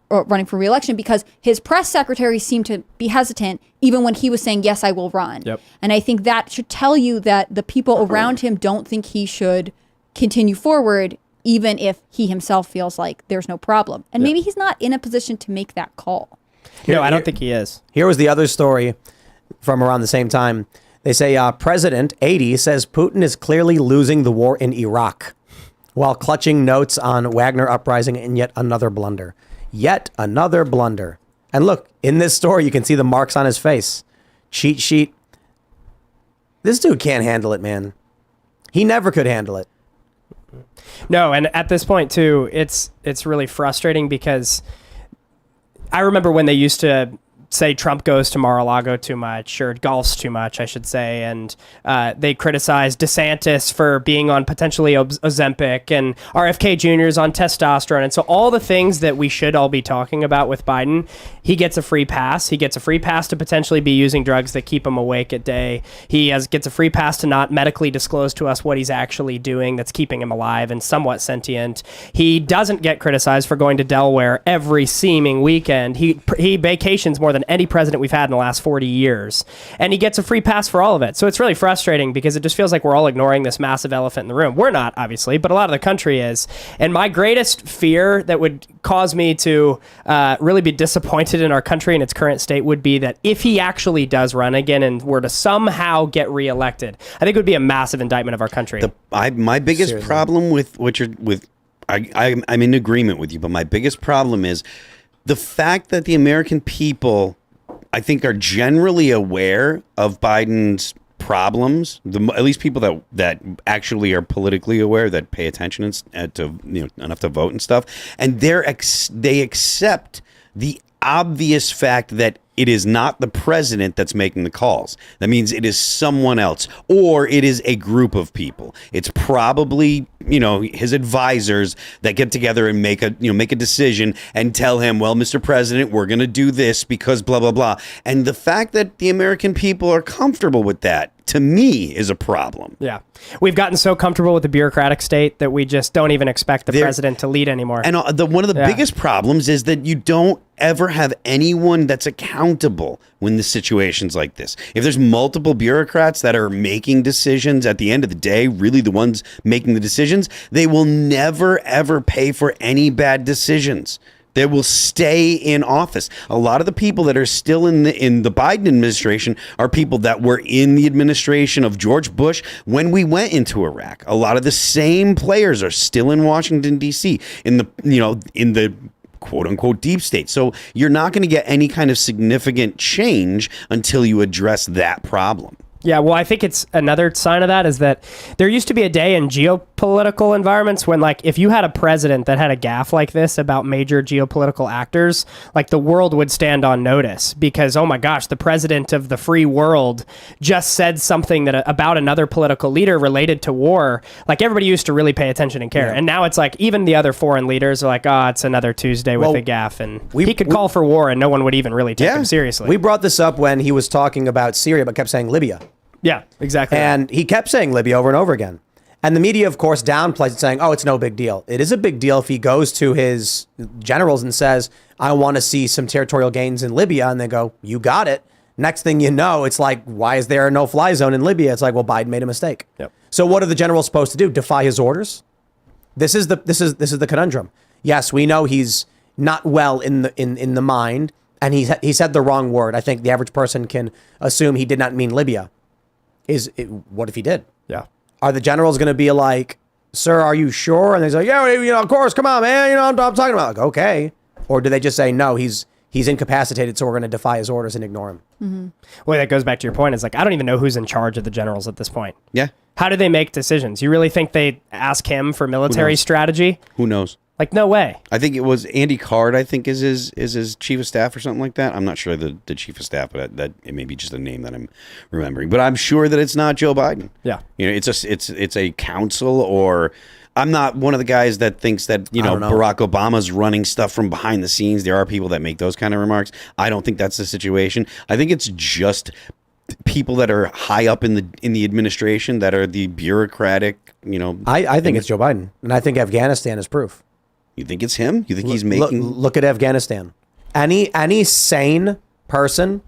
running for re-election, because his press secretary seemed to be hesitant even when he was saying, yes, I will run. Yep. And I think that should tell you that the people around him don't think he should continue forward, even if he himself feels like there's no problem. And maybe he's not in a position to make that call. No, I don't think he is. Here was the other story from around the same time. They say President 80 says Putin is clearly losing the war in Iraq while clutching notes on Wagner uprising and yet another blunder. Yet another blunder. And look, in this story, you can see the marks on his face. Cheat sheet. This dude can't handle it, man. He never could handle it. No, and at this point, too, it's really frustrating because I remember when they used to say Trump goes to Mar-a-Lago too much, or golfs too much, I should say, and they criticized DeSantis for being on potentially Ozempic, and RFK Jr. is on testosterone, and so all the things that we should all be talking about with Biden, he gets a free pass. He gets a free pass to potentially be using drugs that keep him awake at day. He gets a free pass to not medically disclose to us what he's actually doing that's keeping him alive and somewhat sentient. He doesn't get criticized for going to Delaware every seeming weekend. He vacations more than any president we've had in the last 40 years. And he gets a free pass for all of it. So it's really frustrating because it just feels like we're all ignoring this massive elephant in the room. We're not, obviously, but a lot of the country is. And my greatest fear that would cause me to really be disappointed in our country in its current state would be that if he actually does run again and were to somehow get reelected, I think it would be a massive indictment of our country. My biggest problem with what you're with, I'm in agreement with you, but my biggest problem is the fact that the American people, I think, are generally aware of Biden's problems. At least people that actually are politically aware, that pay attention to enough to vote and stuff, and they accept the obvious fact that it is not the president that's making the calls. That means it is someone else, or it is a group of people. It's probably, his advisors that get together and make a decision and tell him, well, Mr. President, we're going to do this because blah, blah, blah. And the fact that the American people are comfortable with that, to me, is a problem. Yeah. We've gotten so comfortable with the bureaucratic state that we just don't even expect the president to lead anymore. And one of the biggest problems is that you don't ever have anyone that's accountable when the situation's like this. If there's multiple bureaucrats that are making decisions, at the end of the day, really the ones making the decisions, they will never, ever pay for any bad decisions. They will stay in office. A lot of the people that are still in the Biden administration are people that were in the administration of George Bush when we went into Iraq. A lot of the same players are still in Washington, D.C. in the quote unquote deep state. So you're not going to get any kind of significant change until you address that problem. Yeah, well, I think it's another sign of that is that there used to be a day in geopolitical environments when, like, if you had a president that had a gaffe like this about major geopolitical actors, like, the world would stand on notice because, oh my gosh, the president of the free world just said something about another political leader related to war. Like, everybody used to really pay attention and care. Yeah. And now it's like even the other foreign leaders are like, oh, it's another Tuesday with a gaffe. And he could call for war and no one would even really take him seriously. We brought this up when he was talking about Syria, but kept saying Libya. Yeah, exactly. And he kept saying Libya over and over again. And the media, of course, downplays it, saying, oh, it's no big deal. It is a big deal if he goes to his generals and says, I want to see some territorial gains in Libya. And they go, you got it. Next thing you know, it's like, why is there a no-fly zone in Libya? It's like, well, Biden made a mistake. Yep. So what are the generals supposed to do? Defy his orders? This is the conundrum. Yes, we know he's not well in the mind, and he said the wrong word. I think the average person can assume he did not mean Libya. What if he did? Yeah. Are the generals going to be like, sir, are you sure? And they say, yeah, of course, come on, man. I'm talking about, like, okay. Or do they just say, no, he's incapacitated, so we're going to defy his orders and ignore him? Mm-hmm. Well, that goes back to your point. Is like, I don't even know who's in charge of the generals at this point. Yeah. How do they make decisions? You really think they ask him for military strategy? Who knows? Like, no way. I think it was Andy Card, I think, is his chief of staff or something like that. I'm not sure the chief of staff, but that it may be just a name that I'm remembering. But I'm sure that it's not Joe Biden. Yeah. It's a council, or I'm not one of the guys that thinks that, Barack Obama's running stuff from behind the scenes. There are people that make those kind of remarks. I don't think that's the situation. I think it's just people that are high up in the administration that are the bureaucratic, I think it's Joe Biden, and I think Afghanistan is proof. You think it's him? You think he's making... Look at Afghanistan. Any sane person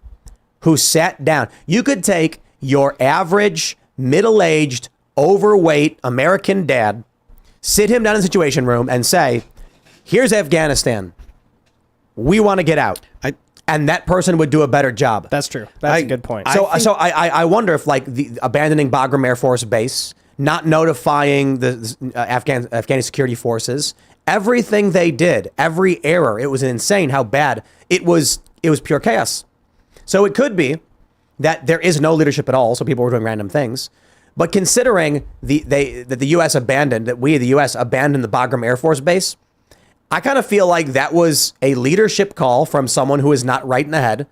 who sat down... You could take your average, middle-aged, overweight American dad, sit him down in the Situation Room and say, here's Afghanistan. We want to get out. And that person would do a better job. That's true. That's a good point. So I wonder if, like, the abandoning Bagram Air Force Base, not notifying the Afghan security forces... Everything they did, every error, it was insane how bad it was. It was pure chaos. So it could be that there is no leadership at all. So people were doing random things. But considering that the U.S. abandoned the Bagram Air Force Base, I kind of feel like that was a leadership call from someone who is not right in the head,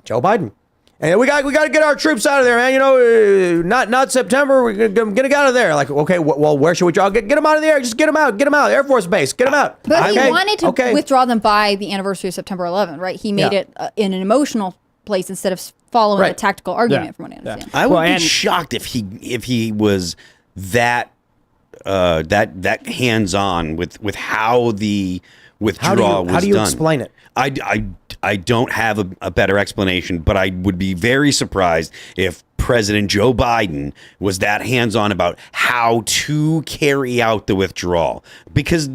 Joe Biden. And we got to get our troops out of there, man. Not September. We're gonna get out of there. Like, okay, well, where should we draw? Get them out of the air. Just get them out. Air Force Base. Get them out. But he wanted to withdraw them by the anniversary of September 11th, right? He made it in an emotional place instead of following a tactical argument, from what I understand. I would be shocked if he was that hands-on with how the withdrawal was done. How do you explain it? I don't have a better explanation, but I would be very surprised if President Joe Biden was that hands-on about how to carry out the withdrawal, because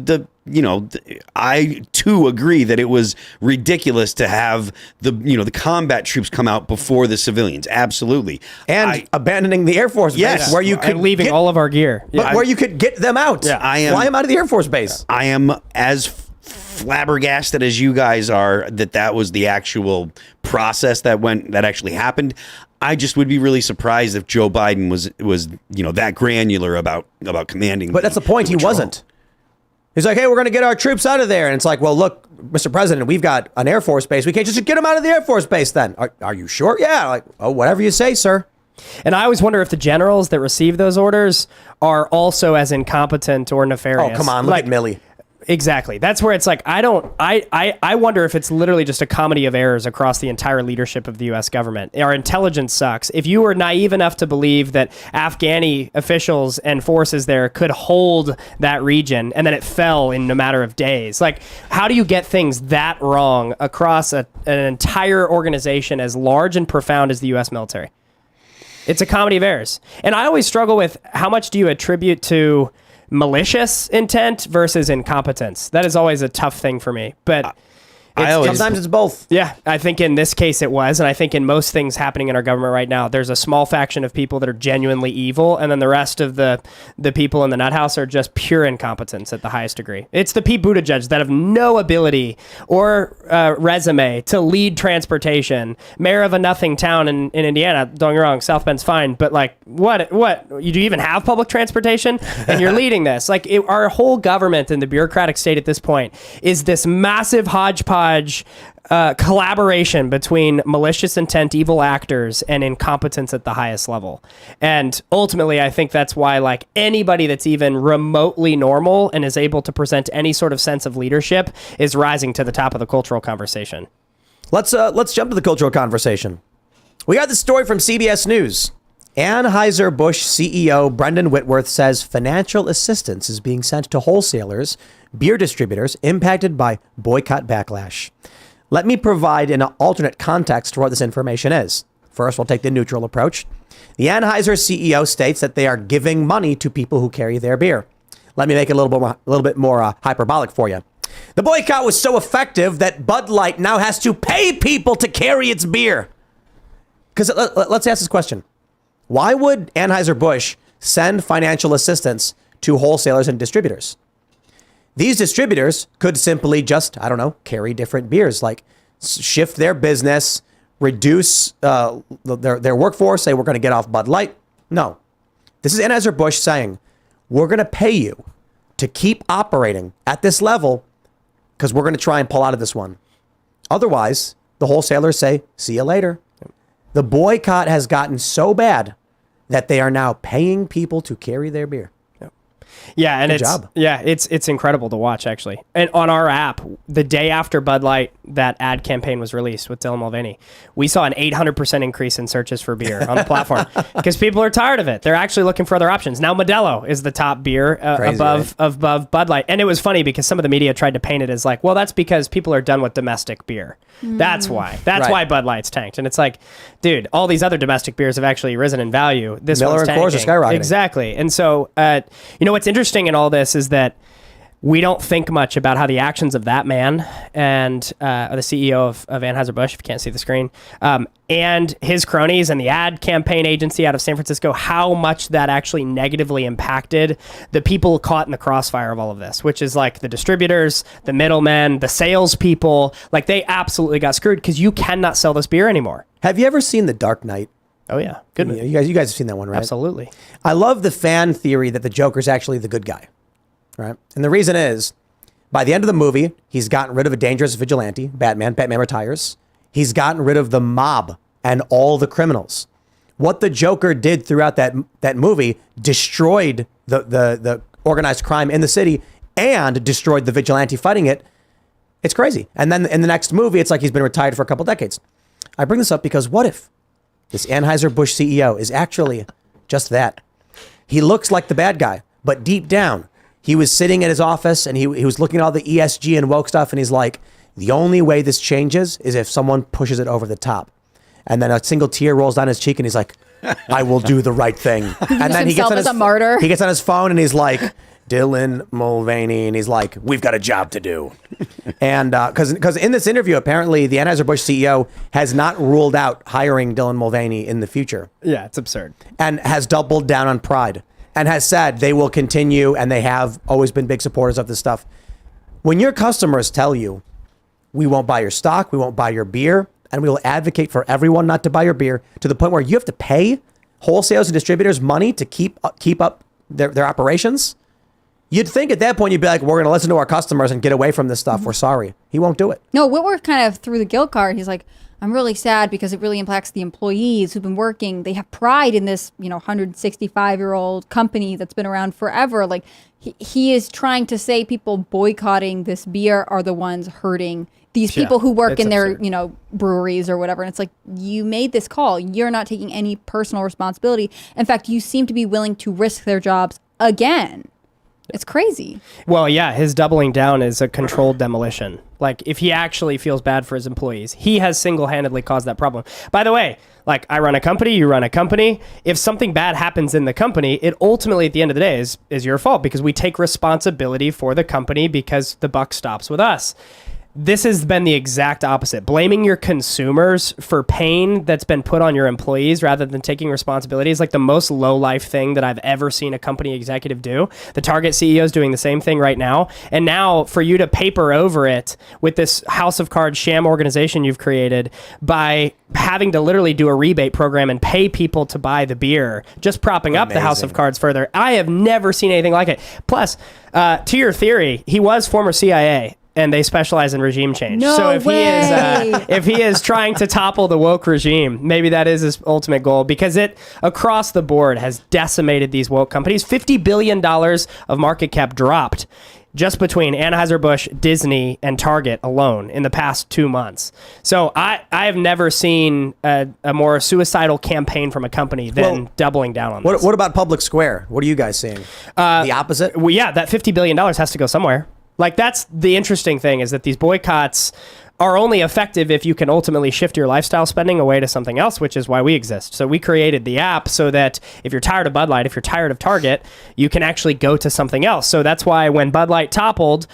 I too agree that it was ridiculous to have the combat troops come out before the civilians. Absolutely. And abandoning the Air Force base where you could leaving all of our gear. But where you could get them out. Yeah. Fly them out of the Air Force base. I am as flabbergasted as you guys are that was the actual process that actually happened. I just would be really surprised if Joe Biden was that granular about commanding. But that's the point. He wasn't. He's like, hey, we're going to get our troops out of there. And it's like, well, look, Mr. President, we've got an Air Force base. We can't just get them out of the Air Force base then. Are you sure? Yeah. Like, oh, whatever you say, sir. And I always wonder if the generals that receive those orders are also as incompetent or nefarious. Oh, come on. Look at Milley. Exactly. That's where it's like, I wonder if it's literally just a comedy of errors across the entire leadership of the U.S. government. Our intelligence sucks. If you were naive enough to believe that Afghani officials and forces there could hold that region and then it fell in a matter of days, like, how do you get things that wrong across an entire organization as large and profound as the U.S. military? It's a comedy of errors. And I always struggle with how much do you attribute to malicious intent versus incompetence. That is always a tough thing for me. But sometimes it's both. Yeah, I think in this case it was, and I think in most things happening in our government right now, there's a small faction of people that are genuinely evil, and then the rest of the people in the nut house are just pure incompetence at the highest degree. It's the Pete Buttigieg that have no ability or resume to lead transportation, mayor of a nothing town in Indiana. Don't get me wrong, South Bend's fine, but like, what? You do even have public transportation, and you're leading this? Like, our whole government in the bureaucratic state at this point is this massive hodgepodge collaboration between malicious intent, evil actors, and incompetence at the highest level. And ultimately, I think that's why, like, anybody that's even remotely normal and is able to present any sort of sense of leadership is rising to the top of the cultural conversation. Let's jump to the cultural conversation. We got this story from CBS News. Anheuser-Busch CEO Brendan Whitworth says financial assistance is being sent to wholesalers, beer distributors impacted by boycott backlash. Let me provide an alternate context for what this information is. First, we'll take the neutral approach. The Anheuser CEO states that they are giving money to people who carry their beer. Let me make it a little bit more hyperbolic for you. The boycott was so effective that Bud Light now has to pay people to carry its beer. Because let's ask this question. Why would Anheuser-Busch send financial assistance to wholesalers and distributors? These distributors could simply just, I don't know, carry different beers, like shift their business, reduce their workforce, say we're going to get off Bud Light. No. This is Anheuser-Busch saying, we're going to pay you to keep operating at this level because we're going to try and pull out of this one. Otherwise, the wholesalers say, see you later. The boycott has gotten so bad that they are now paying people to carry their beer. Yeah, and Good job. It's incredible to watch, actually. And on our app, the day after Bud Light, that ad campaign was released with Dylan Mulvaney, we saw an 800% increase in searches for beer on the platform because people are tired of it. They're actually looking for other options. Now Modelo is the top beer above Bud Light. And it was funny because some of the media tried to paint it as like, well, that's because people are done with domestic beer. That's why. That's why Bud Light's tanked. And it's like, dude, all these other domestic beers have actually risen in value. This Miller one's and Coors are tanking. skyrocketing. Exactly. And so, what's interesting in all this is that we don't think much about how the actions of that man and the CEO of Anheuser-Busch, if you can't see the screen, and his cronies and the ad campaign agency out of San Francisco, how much that actually negatively impacted the people caught in the crossfire of all of this, which is like the distributors, the middlemen, the salespeople. Like, they absolutely got screwed because you cannot sell this beer anymore. Have you ever seen The Dark Knight? Oh, yeah. Good movie. You guys have seen that one, right? Absolutely. I love the fan theory that the Joker's actually the good guy, right? And the reason is, by the end of the movie, he's gotten rid of a dangerous vigilante, Batman. Batman retires. He's gotten rid of the mob and all the criminals. What the Joker did throughout that movie destroyed the organized crime in the city and destroyed the vigilante fighting it. It's crazy. And then in the next movie, it's like he's been retired for a couple decades. I bring this up because what if this Anheuser-Busch CEO is actually just that? He looks like the bad guy, but deep down, he was sitting at his office and he was looking at all the ESG and woke stuff, and he's like, the only way this changes is if someone pushes it over the top. And then a single tear rolls down his cheek and he's like, I will do the right thing. And then he gets on as a martyr. He gets on his phone and he's like, Dylan Mulvaney, and he's like, we've got a job to do. And because in this interview, apparently the Anheuser-Busch CEO has not ruled out hiring Dylan Mulvaney in the future. Yeah, it's absurd. And has doubled down on pride and has said they will continue, and they have always been big supporters of this stuff. When your customers tell you, we won't buy your stock, we won't buy your beer, and we will advocate for everyone not to buy your beer, to the point where you have to pay wholesalers and distributors money to keep up their operations, You'd think at that point you'd be like, we're going to listen to our customers and get away from this stuff. We're sorry. He won't do it. No, Whitworth kind of threw the guilt card. He's like, I'm really sad because it really impacts the employees who've been working. They have pride in this, 165-year-old company that's been around forever. Like he is trying to say people boycotting this beer are the ones hurting these people who work in their, absurd. breweries or whatever. And it's like, you made this call. You're not taking any personal responsibility. In fact, you seem to be willing to risk their jobs again. It's crazy. Well, yeah, his doubling down is a controlled demolition. Like, if he actually feels bad for his employees, he has single-handedly caused that problem. By the way, like, I run a company, you run a company. If something bad happens in the company, it ultimately, at the end of the day, is your fault because we take responsibility for the company because the buck stops with us. This has been the exact opposite. Blaming your consumers for pain that's been put on your employees rather than taking responsibility is like the most low-life thing that I've ever seen a company executive do. The Target CEO is doing the same thing right now. And now for you to paper over it with this house of cards sham organization you've created by having to literally do a rebate program and pay people to buy the beer, just propping up the house of cards further. I have never seen anything like it. Plus, to your theory, he was former CIA. And they specialize in regime change. No so if way. if he is trying to topple the woke regime, maybe that is his ultimate goal because it across the board has decimated these woke companies. $50 billion of market cap dropped just between Anheuser-Busch, Disney, and Target alone in the past 2 months. So I have never seen a more suicidal campaign from a company than doubling down on this. What about Public Square? What are you guys seeing? The opposite? Well, yeah, that $50 billion has to go somewhere. Like, that's the interesting thing is that these boycotts are only effective if you can ultimately shift your lifestyle spending away to something else, which is why we exist. So we created the app so that if you're tired of Bud Light, if you're tired of Target, you can actually go to something else. So that's why when Bud Light toppled,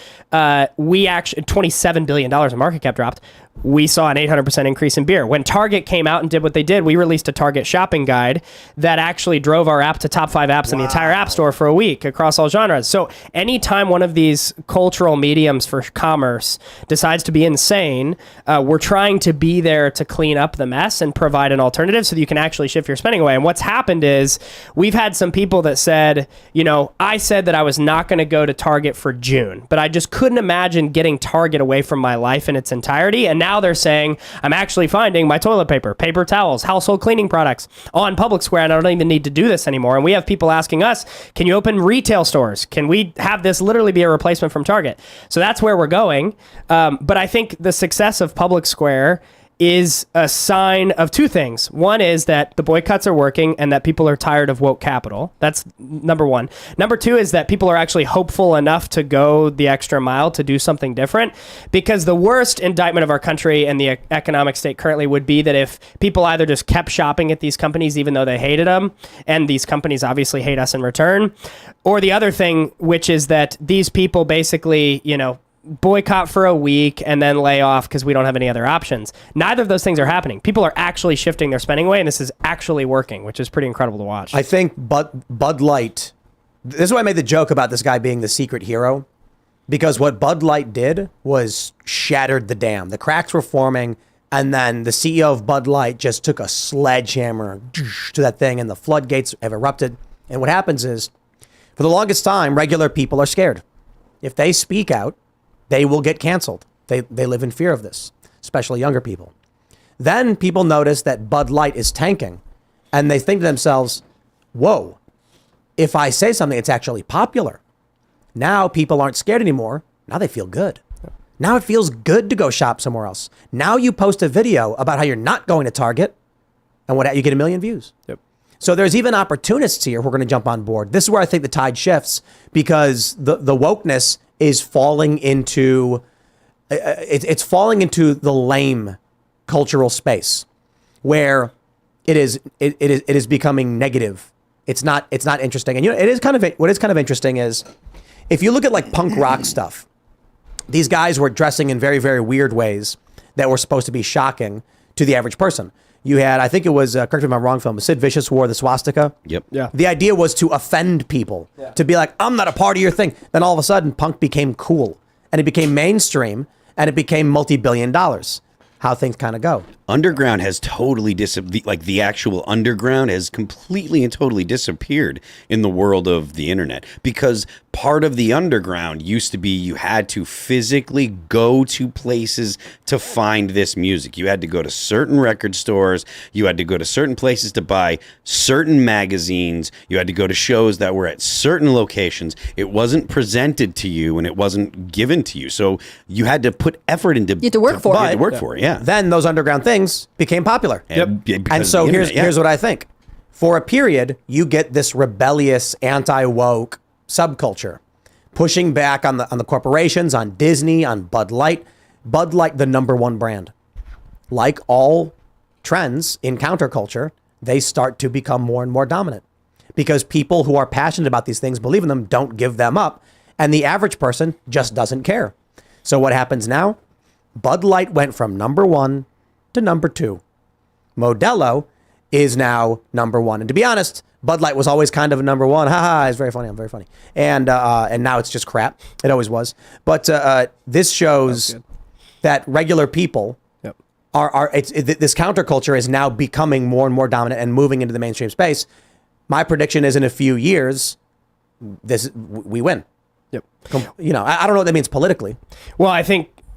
we actually, $27 billion in market cap dropped. We saw an 800% increase in beer. When Target came out and did what they did, we released a Target shopping guide that actually drove our app to top 5 apps in the entire app store for a week across all genres. So anytime one of these cultural mediums for commerce decides to be insane, we're trying to be there to clean up the mess and provide an alternative so that you can actually shift your spending away. And what's happened is we've had some people that said, I said that I was not going to go to Target for June, but I just couldn't imagine getting Target away from my life in its entirety. And now they're saying, I'm actually finding my toilet paper, paper towels, household cleaning products on Public Square, and I don't even need to do this anymore. And we have people asking us, can you open retail stores? Can we have this literally be a replacement from Target? So that's where we're going. But I think the success of Public Square is a sign of two things. One is that the boycotts are working and that people are tired of woke capital. That's number one. Number two is that people are actually hopeful enough to go the extra mile to do something different, because the worst indictment of our country and the economic state currently would be that if people either just kept shopping at these companies even though they hated them, and these companies obviously hate us in return, or the other thing, which is that these people basically, boycott for a week and then lay off because we don't have any other options. Neither of those things are happening. People are actually shifting their spending away, and this is actually working, which is pretty incredible to watch. I think Bud Light, this is why I made the joke about this guy being the secret hero, because what Bud Light did was shattered the dam. The cracks were forming, and then the CEO of Bud Light just took a sledgehammer to that thing, and the floodgates have erupted. And what happens is, for the longest time, regular people are scared. If they speak out, they will get canceled. They live in fear of this, especially younger people. Then people notice that Bud Light is tanking, and they think to themselves, whoa, if I say something, it's actually popular. Now people aren't scared anymore. Now they feel good. Now it feels good to go shop somewhere else. Now you post a video about how you're not going to Target, and you get 1 million views. Yep. So there's even opportunists here who are going to jump on board. This is where I think the tide shifts, because the wokeness is falling into it's falling into the lame cultural space where it is becoming negative. It's not interesting. And what is kind of interesting is if you look at like punk rock stuff, these guys were dressing in very, very weird ways that were supposed to be shocking to the average person. You had, I think it was, correct me if I'm wrong, film, Sid Vicious wore the swastika. Yep. Yeah. The idea was to offend people, to be like, I'm not a part of your thing. Then all of a sudden, punk became cool, and it became mainstream, and it became multi-billion dollars. how things kind of go. Underground has totally like the actual underground has completely and totally disappeared in the world of the internet, because part of the underground used to be you had to physically go to places to find this music. You had to go to certain record stores, you had to go to certain places to buy certain magazines, you had to go to shows that were at certain locations. It wasn't presented to you and it wasn't given to you. So you had to put effort into You had to work for it. You had to work for it, yeah. Then those underground things became popular. And so here's what I think. For a period, you get this rebellious, anti-woke subculture pushing back on the corporations, on Disney, on Bud Light. Bud Light, the number one brand. Like all trends in counterculture, they start to become more and more dominant because people who are passionate about these things, believe in them, don't give them up. And the average person just doesn't care. So what happens now? Bud Light went from number one to number two. Modelo is now number one. And to be honest, Bud Light was always kind of a number one. It's very funny. I'm very funny. And now it's just crap. It always was. But this shows that regular people this counterculture is now becoming more and more dominant and moving into the mainstream space. My prediction is in a few years, we win. Yep. You know, I don't know what that means politically. Well,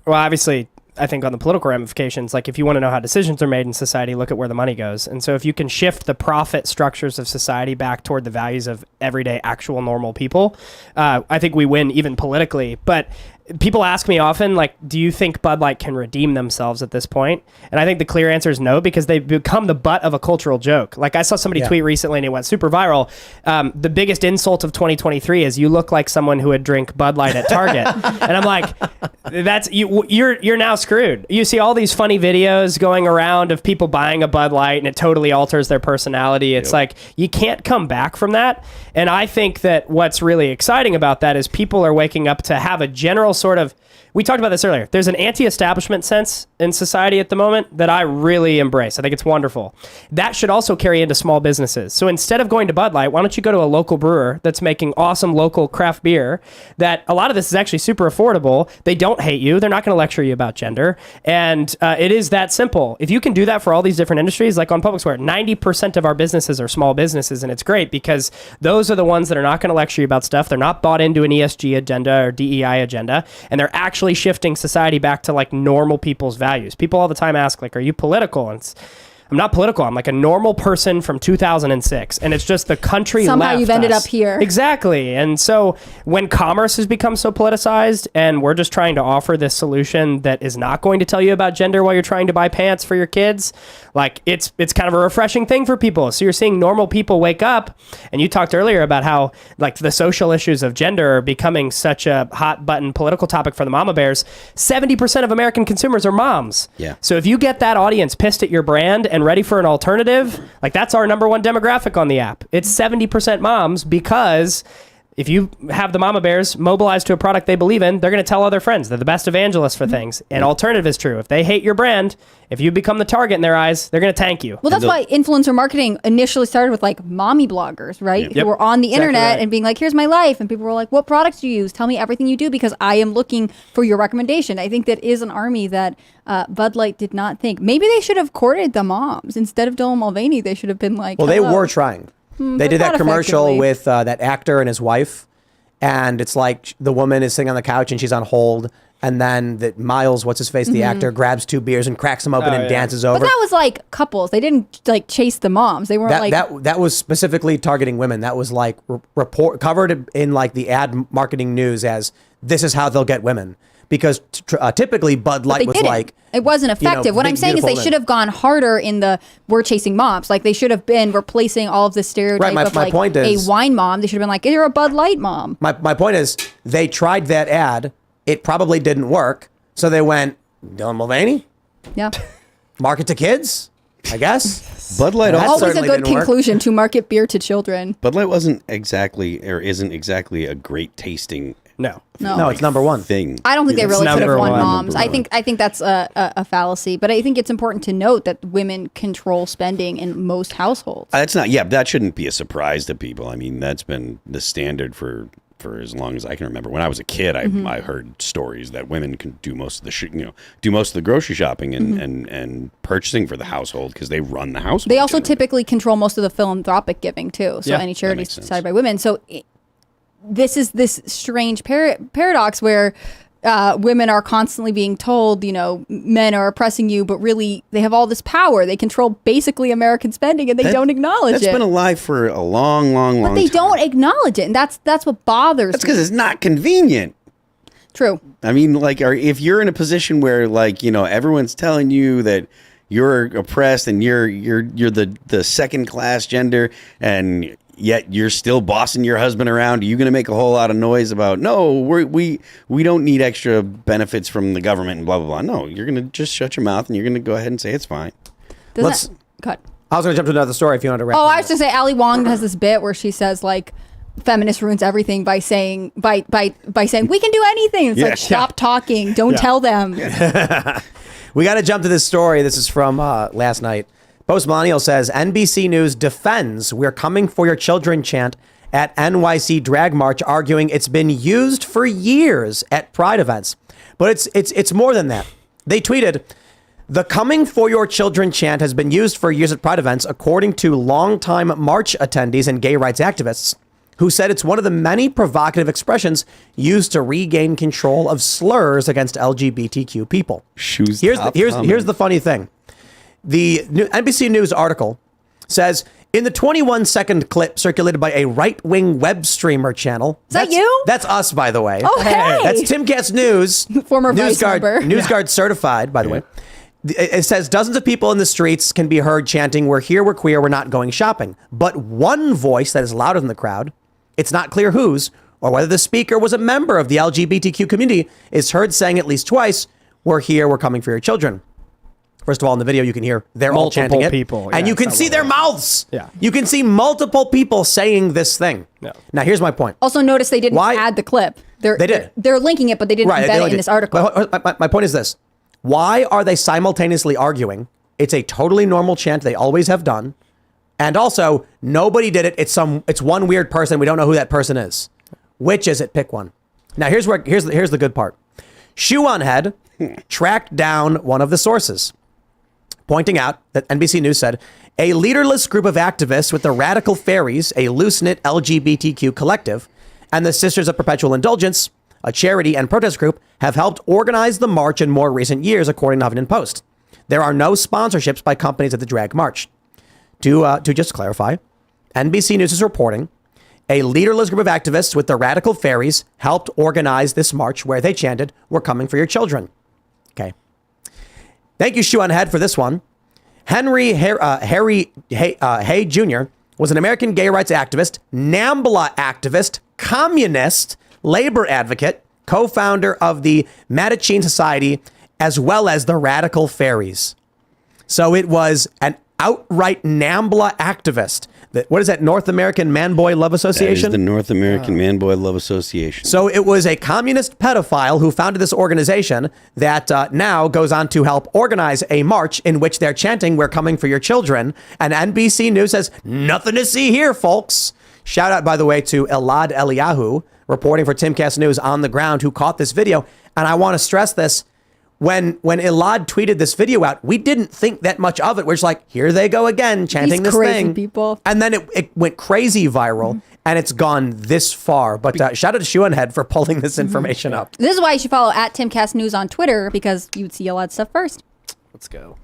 obviously, I think on the political ramifications, like if you want to know how decisions are made in society, look at where the money goes. And so if you can shift the profit structures of society back toward the values of everyday, actual, normal people, I think we win even politically. But people ask me often, like, do you think Bud Light can redeem themselves at this point? And I think the clear answer is no, because they've become the butt of a cultural joke. Like I saw somebody tweet recently and it went super viral. The biggest insult of 2023 is you look like someone who would drink Bud Light at Target. And I'm like, you're now screwed. You see all these funny videos going around of people buying a Bud Light and it totally alters their personality. It's like, you can't come back from that. And I think that what's really exciting about that is people are waking up to have a general sort of, we talked about this earlier, there's an anti-establishment sense in society at the moment that I really embrace. I think it's wonderful. That should also carry into small businesses. So instead of going to Bud Light, why don't you go to a local brewer that's making awesome local craft beer that a lot of this is actually super affordable. They don't hate you. They're not going to lecture you about gender. And it is that simple. If you can do that for all these different industries, like on Public Square, 90% of our businesses are small businesses. And it's great because those are the ones that are not going to lecture you about stuff. They're not bought into an ESG agenda or DEI agenda. And they're actually shifting society back to like normal people's values. People all the time ask, like, are you political? And I'm not political. I'm like a normal person from 2006. And it's just the country somehow left you've ended us. up here. Exactly. And so when commerce has become so politicized and we're just trying to offer this solution that is not going to tell you about gender while you're trying to buy pants for your kids, like it's kind of a refreshing thing for people. So you're seeing normal people wake up. And you talked earlier about how like the social issues of gender are becoming such a hot button political topic for the mama bears. 70% of American consumers are moms. Yeah. So if you get that audience pissed at your brand and ready for an alternative, like that's our number one demographic on the app. It's 70% moms, because if you have the mama bears mobilized to a product they believe in, they're going to tell other friends. They're the best evangelists for things. And alternative is true. If they hate your brand, if you become the target in their eyes, they're going to tank you. Well, that's why influencer marketing initially started with like mommy bloggers, right? Who were on the internet and being like, here's my life. And people were like, what products do you use? Tell me everything you do because I am looking for your recommendation. I think that is an army that Bud Light did not think. Maybe they should have courted the moms. Instead of Dylan Mulvaney, they should have been like, well, they were trying. They did that commercial effectively. with that actor and his wife. And it's like the woman is sitting on the couch and she's on hold. And then Miles, what's his face, the actor, grabs 2 beers and cracks them open and dances over. But that was like couples. They didn't like chase the moms. They weren't that was specifically targeting women. That was like covered in like the ad marketing news as this is how they'll get women. Because typically Bud Light was like... It wasn't effective. What I'm saying is they should have gone harder in the we're chasing moms. Like they should have been replacing all of the stereotype of like point is, a wine mom. They should have been like, you're a Bud Light mom. My point is they tried that ad. It probably didn't work. So they went, Dylan Mulvaney? Yeah. Market to kids, I guess. Bud Light Always a certainly good didn't work. conclusion to market beer to children. Bud Light wasn't exactly, or isn't exactly a great tasting No, it's number one thing. I don't think they really could have number won one. moms. I think that's a fallacy. But I think it's important to note that women control spending in most households. That's not, that shouldn't be a surprise to people. I mean, that's been the standard for for as long as I can remember. When I was a kid, I heard stories that women can do most of the do most of the grocery shopping and purchasing for the household because they run the household. They also generally. typically control most of the philanthropic giving too. So Yeah, any that charities makes sense. decided by women. So this is this strange paradox where women are constantly being told, men are oppressing you, but really they have all this power. They control basically American spending, and they don't acknowledge That's it. been alive for a long but they time. don't acknowledge it, and that's what bothers That's me. because it's not convenient. True. I mean, if you're in a position where everyone's telling you that you're oppressed and you're the second class gender, and yet you're still bossing your husband around, are you going to make a whole lot of noise about we don't need extra benefits from the government and blah blah blah? No, you're going to just shut your mouth and you're going to go ahead and say it's fine. Let's- Cut. I was going to jump to another story if you want to wrap. Oh, it I up. was going to say Ali Wong has this bit where she says feminist ruins everything by saying by saying we can do anything. It's Yeah. like stop talking, don't tell them. We got to jump to this story. This is from last night. Post Millennial says NBC News defends "We're coming for your children" chant at NYC drag march, arguing it's been used for years at Pride events. But it's more than that. They tweeted, "The coming for your children chant has been used for years at Pride events, according to longtime march attendees and gay rights activists, who said it's one of the many provocative expressions used to regain control of slurs against LGBTQ people." Shoes. Here's the funny thing. The NBC News article says, in the 21-second clip circulated by a right-wing web streamer channel. Is that you? That's us, by the way. Oh, hey. That's Timcast News. Former Vice member. NewsGuard certified, by the way. It says dozens of people in the streets can be heard chanting, "We're here, we're queer, we're not going shopping." But one voice that is louder than the crowd, it's not clear whose, or whether the speaker was a member of the LGBTQ community, is heard saying at least twice, "We're here, we're coming for your children." First of all, in the video, you can hear they're all Multiple chanting it. people. And Yeah, you can it's see not their one. mouths. Yeah. You can see multiple people saying this thing. Yeah. Now, here's my point. Also, notice they didn't Why- add the clip. They did. They're linking it, but they didn't They embed only it in did- this article. But my point is this. Why are they simultaneously arguing? It's a totally normal chant they always have done. And also, nobody did it. It's one weird person. We don't know who that person is. Which is it? Pick one. Now, here's the good part. Shoe on Head tracked down one of the sources, pointing out that NBC News said a leaderless group of activists with the Radical Fairies, a loose-knit LGBTQ collective, and the Sisters of Perpetual Indulgence, a charity and protest group, have helped organize the march in more recent years, according to Huffington Post. There are no sponsorships by companies at the drag march. To just clarify, NBC News is reporting a leaderless group of activists with the Radical Fairies helped organize this march where they chanted, "We're coming for your children." Okay. Thank you, Shoe on Head, for this one. Henry Hay Jr. was an American gay rights activist, NAMBLA activist, communist, labor advocate, co-founder of the Mattachine Society, as well as the Radical Fairies. So it was an outright NAMBLA activist. What is that? North American Man-Boy Love That is Association? the North American Man-Boy Love Association. So it was a communist pedophile who founded this organization that now goes on to help organize a march in which they're chanting, "We're coming for your children." And NBC News says, nothing to see here, folks. Shout out, by the way, to Elad Eliyahu, reporting for Timcast News on the ground, who caught this video. And I want to stress this. When Elad tweeted this video out, we didn't think that much of it. We're just like, here they go again, chanting These this crazy thing. people. And then it went crazy viral, and it's gone this far. But shout out to Shoe on Head for pulling this information up. This is why you should follow at Timcast News on Twitter, because you would see a lot of stuff first. Let's go.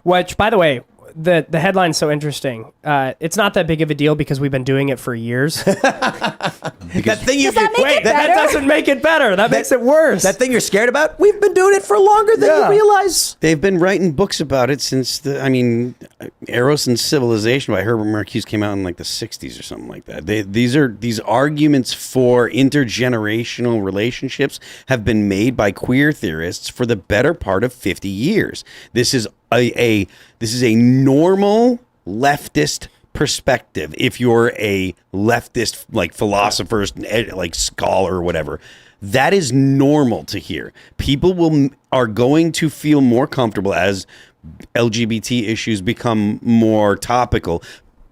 Which, by the way, the headline's so interesting. It's not that big of a deal because we've been doing it for years. That thing you Does that make Wait, it that better? doesn't make it better. That makes it worse. that thing you're scared about, we've been doing it for longer than Yeah. you realize. They've been writing books about it since Eros and Civilization by Herbert Marcuse came out in like the 60s or something like that. These arguments for intergenerational relationships have been made by queer theorists for the better part of 50 years. This is a normal leftist perspective. If you're a leftist, like philosopher, like scholar or whatever, that is normal to hear. People are going to feel more comfortable as LGBT issues become more topical.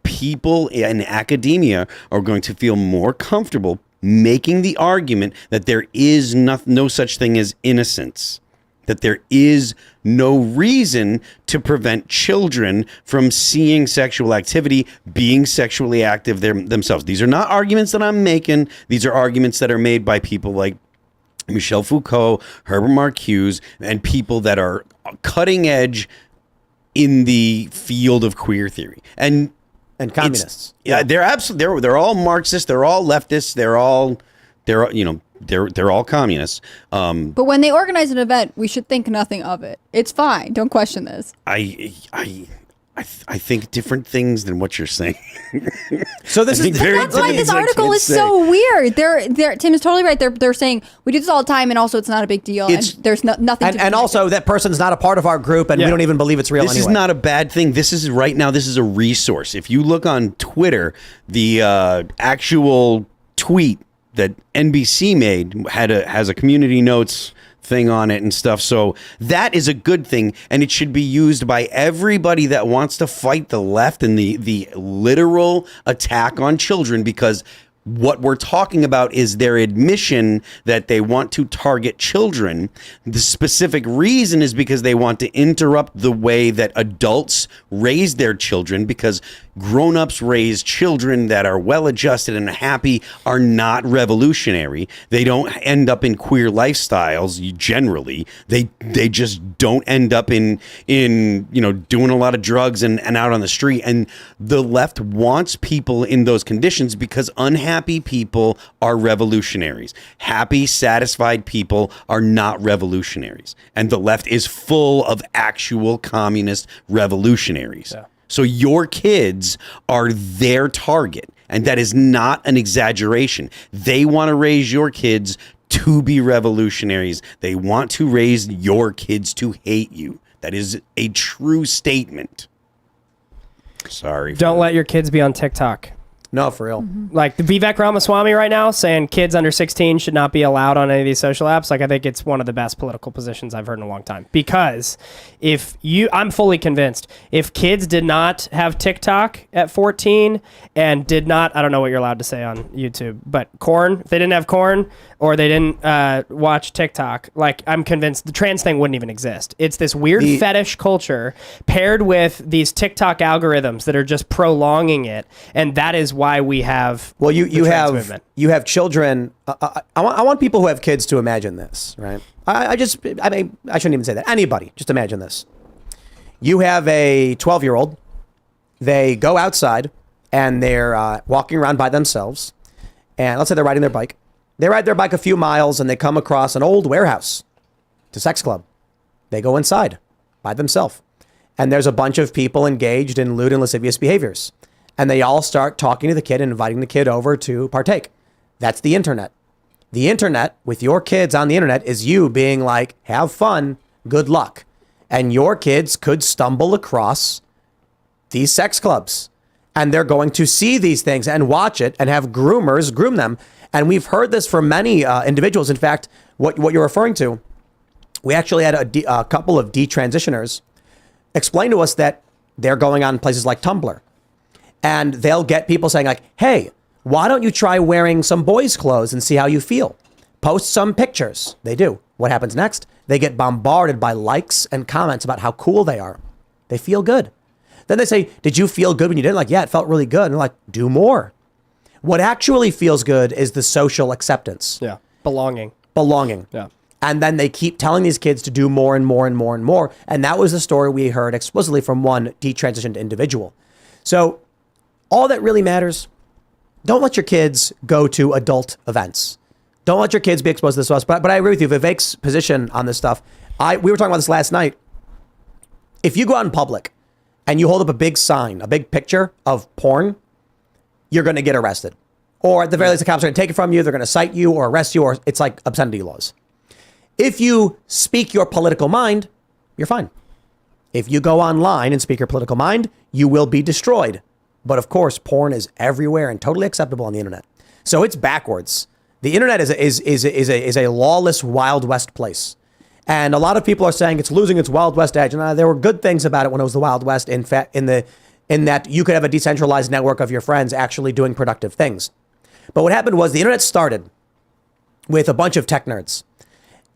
People in academia are going to feel more comfortable making the argument that there is no such thing as innocence, that there is no reason to prevent children from seeing sexual activity, being sexually active themselves. These are not arguments that I'm making. These are arguments that are made by people like Michel Foucault, Herbert Marcuse, and people that are cutting edge in the field of queer theory. And communists. Yeah, they're absolutely, they're all Marxists, they're all leftists, they're all communists. But when they organize an event, we should think nothing of it. It's fine. Don't question this. I think different things than what you're saying. So this is very That's why different this things I article can't is say. so weird. Tim is totally right. They're saying we do this all the time, and also it's not a big deal. It's- And there's nothing. and also that person's not a part of our group, and we don't even believe it's real. This anyway. is not a bad thing. This is right now. This is a resource. If you look on Twitter, the actual tweet that NBC made has a community notes thing on it and stuff. So that is a good thing, and it should be used by everybody that wants to fight the left and the literal attack on children, because what we're talking about is their admission that they want to target children. The specific reason is because they want to interrupt the way that adults raise their children, because grown-ups raise children that are well-adjusted and happy are not revolutionary. They don't end up in queer lifestyles generally. They just don't end up in doing a lot of drugs and out on the street. And the left wants people in those conditions because unhappy people are revolutionaries. Happy, satisfied people are not revolutionaries. And the left is full of actual communist revolutionaries. Yeah. So your kids are their target, and that is not an exaggeration. They want to raise your kids to be revolutionaries. They want to raise your kids to hate you. That is a true statement. Sorry. Don't let your kids be on TikTok. No, for real. Like the Vivek Ramaswamy right now saying kids under 16 should not be allowed on any of these social apps. Like I think it's one of the best political positions I've heard in a long time, because I'm fully convinced if kids did not have TikTok at 14 and did not, I don't know what you're allowed to say on YouTube, but if they didn't have corn or they didn't watch TikTok, like I'm convinced the trans thing wouldn't even exist. It's this weird fetish culture paired with these TikTok algorithms that are just prolonging it. And that is why we have you movement. have children. I want people who have kids to imagine this, right? I shouldn't even say that. Anybody, just imagine this. You have a 12-year-old. They go outside and they're walking around by themselves. And let's say they're riding their bike. They ride their bike a few miles and they come across an old warehouse. It's a sex club. They go inside by themselves. And there's a bunch of people engaged in lewd and lascivious behaviors. And they all start talking to the kid and inviting the kid over to partake. That's the internet. The internet with your kids on the internet is you being like, have fun, good luck. And your kids could stumble across these sex clubs. And they're going to see these things and watch it and have groomers groom them. And we've heard this from many individuals. In fact, what you're referring to, we actually had a couple of detransitioners explain to us that they're going on places like Tumblr. And they'll get people saying like, hey, why don't you try wearing some boys' clothes and see how you feel? Post some pictures. They do. What happens next? They get bombarded by likes and comments about how cool they are. They feel good. Then they say, did you feel good when you did it? Like, yeah, it felt really good. And they're like, do more. What actually feels good is the social acceptance. Yeah. Belonging. Yeah. And then they keep telling these kids to do more and more and more and more. And that was the story we heard explicitly from one detransitioned individual. So all that really matters, don't let your kids go to adult events. Don't let your kids be exposed to this stuff. But I agree with you. Vivek's position on this stuff, we were talking about this last night. If you go out in public and you hold up a big sign, a big picture of porn, you're going to get arrested. Or at the very least, the cops are going to take it from you. They're going to cite you or arrest you, or it's like obscenity laws. If you speak your political mind, you're fine. If you go online and speak your political mind, you will be destroyed. But of course, porn is everywhere and totally acceptable on the internet. So it's backwards. The internet is a lawless Wild West place. And a lot of people are saying it's losing its Wild West edge. And there were good things about it when it was the Wild West, in that you could have a decentralized network of your friends actually doing productive things. But what happened was the internet started with a bunch of tech nerds.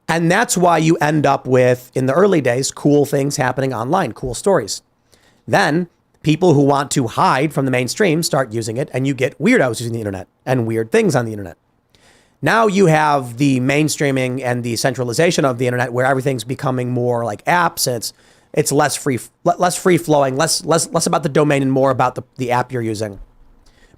And that's why you end up with, in the early days, cool things happening online, cool stories. Then people who want to hide from the mainstream start using it, and you get weirdos using the internet and weird things on the internet. Now you have the mainstreaming and the centralization of the internet where everything's becoming more like apps, and it's less free flowing, less about the domain and more about the app you're using.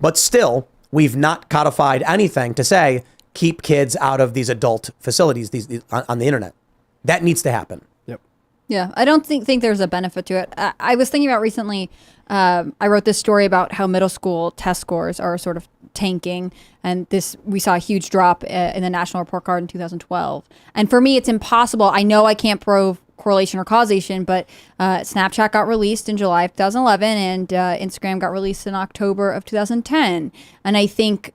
But still, we've not codified anything to say keep kids out of these adult facilities these on the internet. That needs to happen. Yep. Yeah, I don't think there's a benefit to it. I was thinking about recently, I wrote this story about how middle school test scores are sort of tanking, and we saw a huge drop in the National Report Card in 2012. And for me, it's impossible. I know I can't prove correlation or causation, but Snapchat got released in July of 2011, and Instagram got released in October of 2010. And I think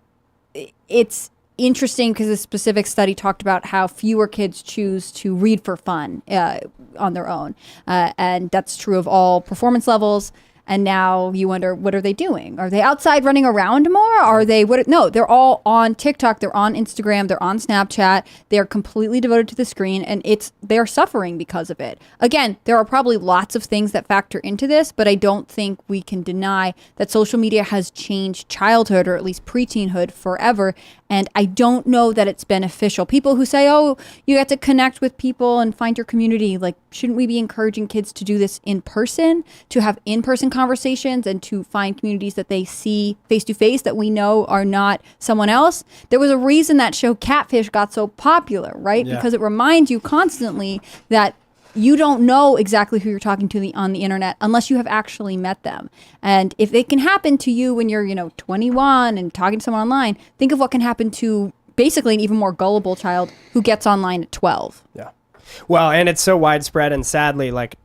it's interesting because a specific study talked about how fewer kids choose to read for fun on their own. And that's true of all performance levels. And now you wonder, what are they doing? Are they outside running around more? Are they No, they're all on TikTok. They're on Instagram. They're on Snapchat. They're completely devoted to the screen, and they're suffering because of it. Again, there are probably lots of things that factor into this, but I don't think we can deny that social media has changed childhood, or at least preteenhood, forever. And I don't know that it's beneficial. People who say, oh, you get to connect with people and find your community. Like, shouldn't we be encouraging kids to do this in person, to have in-person conversations, and to find communities that they see face to face that we know are not someone else? There was a reason that show Catfish got so popular, right? Yeah. Because it reminds you constantly that you don't know exactly who you're talking to on the internet unless you have actually met them. And if it can happen to you when you're, 21 and talking to someone online, think of what can happen to basically an even more gullible child who gets online at 12. Yeah. Well, and it's so widespread, and sadly, like,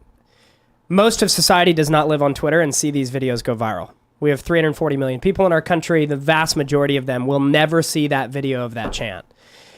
most of society does not live on Twitter and see these videos go viral. We have 340 million people in our country. The vast majority of them will never see that video of that chant.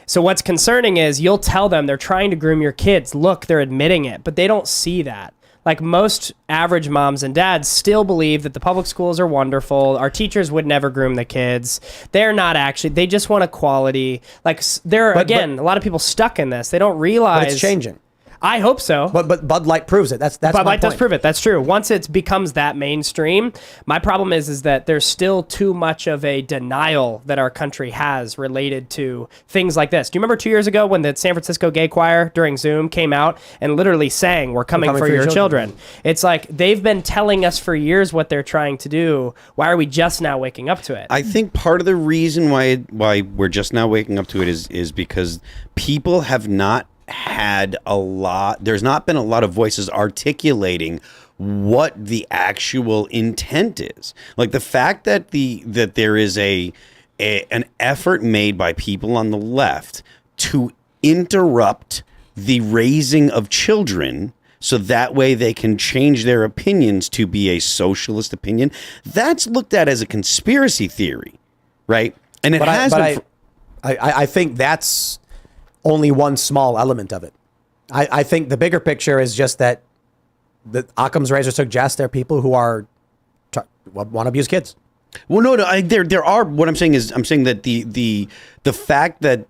So what's concerning is you'll tell them they're trying to groom your kids. Look, they're admitting it, but they don't see that. Like, most average moms and dads still believe that the public schools are wonderful. Our teachers would never groom the kids. They're not actually. They just want equality. Like, a lot of people stuck in this. They don't realize. But it's changing. I hope so. But Bud Light proves it. That's Bud my Light does point. prove it. That's true. Once it becomes that mainstream, my problem is that there's still too much of a denial that our country has related to things like this. Do you remember 2 years ago when the San Francisco Gay Choir during Zoom came out and literally sang, "We're coming for your children"? It's like they've been telling us for years what they're trying to do. Why are we just now waking up to it? I think part of the reason why we're just now waking up to it is because people have not had there's not been a lot of voices articulating what the actual intent is. Like, the fact that there is an effort made by people on the left to interrupt the raising of children so that way they can change their opinions to be a socialist opinion, that's looked at as a conspiracy theory, right? And I think that's only one small element of it. I think the bigger picture is just that the Occam's razor suggests there are people who want to abuse kids. Well, no, there are. What I'm saying is, that the fact that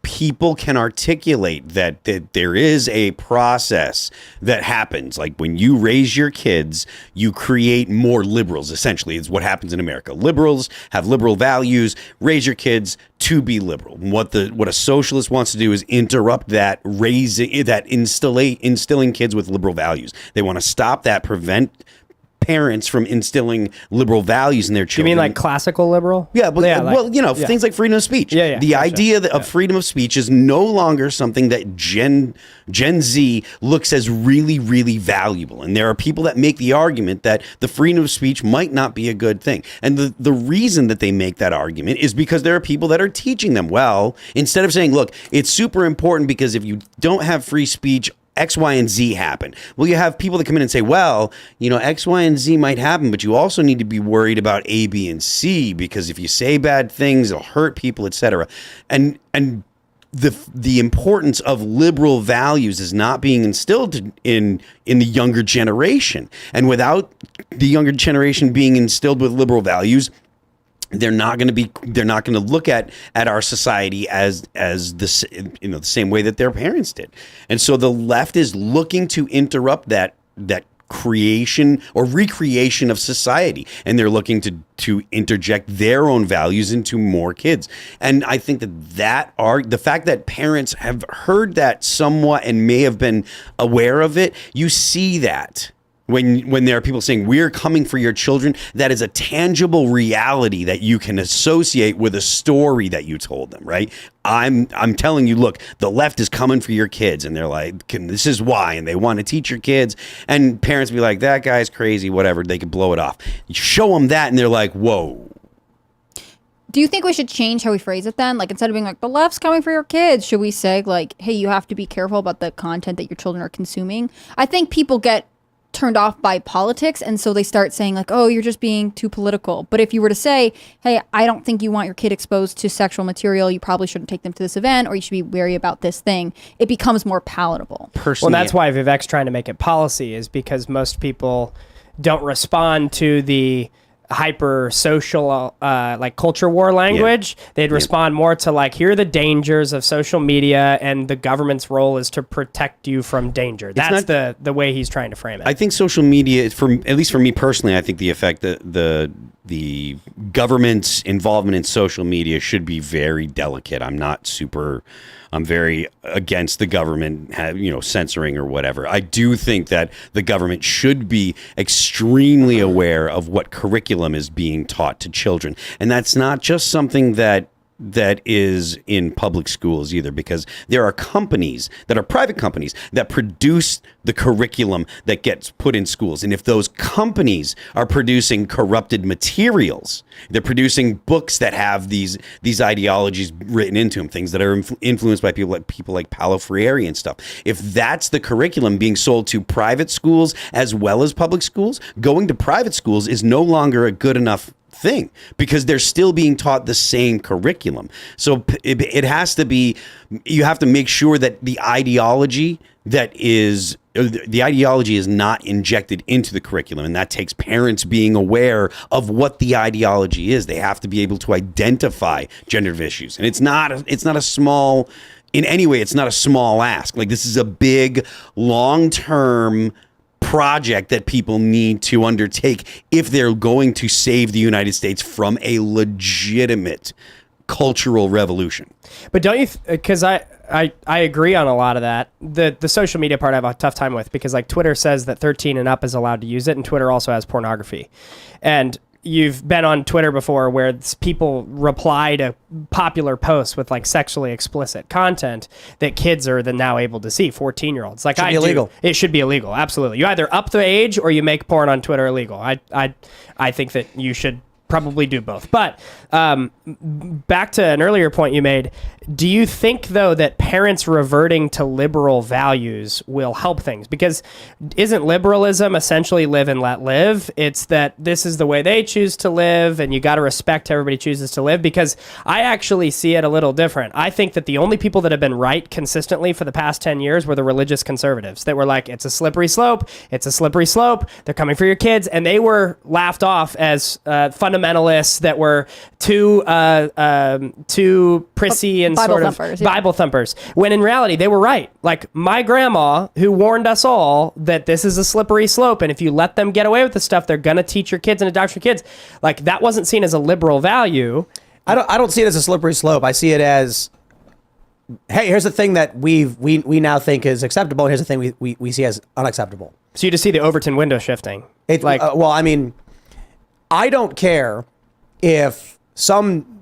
people can articulate that there is a process that happens. Like, when you raise your kids, you create more liberals. Essentially, is what happens in America. Liberals have liberal values. Raise your kids to be liberal. What a socialist wants to do is interrupt that instilling kids with liberal values. They want to stop that, prevent parents from instilling liberal values in their children. You mean like classical liberal? Yeah, things like freedom of speech. Yeah, the idea of freedom of speech is no longer something that Gen Z looks as really, really valuable. And there are people that make the argument that the freedom of speech might not be a good thing. And the reason that they make that argument is because there are people that are teaching them, well, instead of saying, look, it's super important because if you don't have free speech, X, Y, and Z happen. Well, you have people that come in and say, well, X, Y, and Z might happen, but you also need to be worried about A, B, and C, because if you say bad things, it'll hurt people, etc. And the importance of liberal values is not being instilled in the younger generation. And without the younger generation being instilled with liberal values, they're not going to look at our society as the same way that their parents did. And so the left is looking to interrupt that creation or recreation of society, and they're looking to interject their own values into more kids. And I think the fact that parents have heard that somewhat and may have been aware of it, you see that when there are people saying we're coming for your children, that is a tangible reality that you can associate with a story that you told them, right? I'm telling you, look, the left is coming for your kids, and they're like, this is why, and they want to teach your kids, and parents be like, that guy's crazy, whatever, they could blow it off. You show them that, and they're like, whoa. Do you think we should change how we phrase it then? Like, instead of being like, the left's coming for your kids, should we say, like, hey, you have to be careful about the content that your children are consuming? I think people get turned off by politics, and so they start saying like, oh, you're just being too political. But if you were to say, hey, I don't think you want your kid exposed to sexual material, you probably shouldn't take them to this event, or you should be wary about this thing, it becomes more palatable. Well, that's why Vivek's trying to make it policy, is because most people don't respond to the hyper social like culture war language. They'd respond more to like, here are the dangers of social media, and the government's role is to protect you from danger. That's the way he's trying to frame it. I think social media, at least for me personally, I think the effect that the government's involvement in social media should be very delicate. I'm very against the government, censoring or whatever. I do think that the government should be extremely aware of what curriculum is being taught to children. And that's not just something that is in public schools either, because there are companies that are private companies that produce the curriculum that gets put in schools. And if those companies are producing corrupted materials, they're producing books that have these ideologies written into them, things that are influenced by people like Paulo Freire and stuff. If that's the curriculum being sold to private schools as well as public schools, going to private schools is no longer a good enough thing, because they're still being taught the same curriculum. So it has to be, you have to make sure that the ideology is not injected into the curriculum, and that takes parents being aware of what the ideology is. They have to be able to identify gender issues, and it's not a small, in any way, it's not a small ask. Like, this is a big, long-term project that people need to undertake if they're going to save the United States from a legitimate cultural revolution. But don't you, because I agree on a lot of that. The social media part I have a tough time with, because like Twitter says that 13 and up is allowed to use it, and Twitter also has pornography. And you've been on Twitter before where people reply to popular posts with like sexually explicit content that kids are then now able to see, 14-year-olds. Like, should be illegal. It should be illegal. Absolutely. You either up the age or you make porn on Twitter illegal. I think that you should probably do both. But back to an earlier point you made, do you think, though, that parents reverting to liberal values will help things? Because isn't liberalism essentially live and let live? It's that this is the way they choose to live, and you got to respect how everybody chooses to live. Because I actually see it a little different. I think that the only people that have been right consistently for the past 10 years were the religious conservatives that were like, it's a slippery slope. It's a slippery slope. They're coming for your kids. And they were laughed off as fundamentalists that were too prissy and Bible sort of thumpers, yeah. Bible thumpers, when in reality they were right. Like my grandma, who warned us all that this is a slippery slope, and if you let them get away with the stuff, they're gonna teach your kids and indoctrinate your kids. Like, that wasn't seen as a liberal value. I don't see it as a slippery slope. I see it as, hey, here's the thing that we now think is acceptable, and here's the thing we see as unacceptable. So you just see the Overton window shifting. It's like, well, I mean, I don't care if some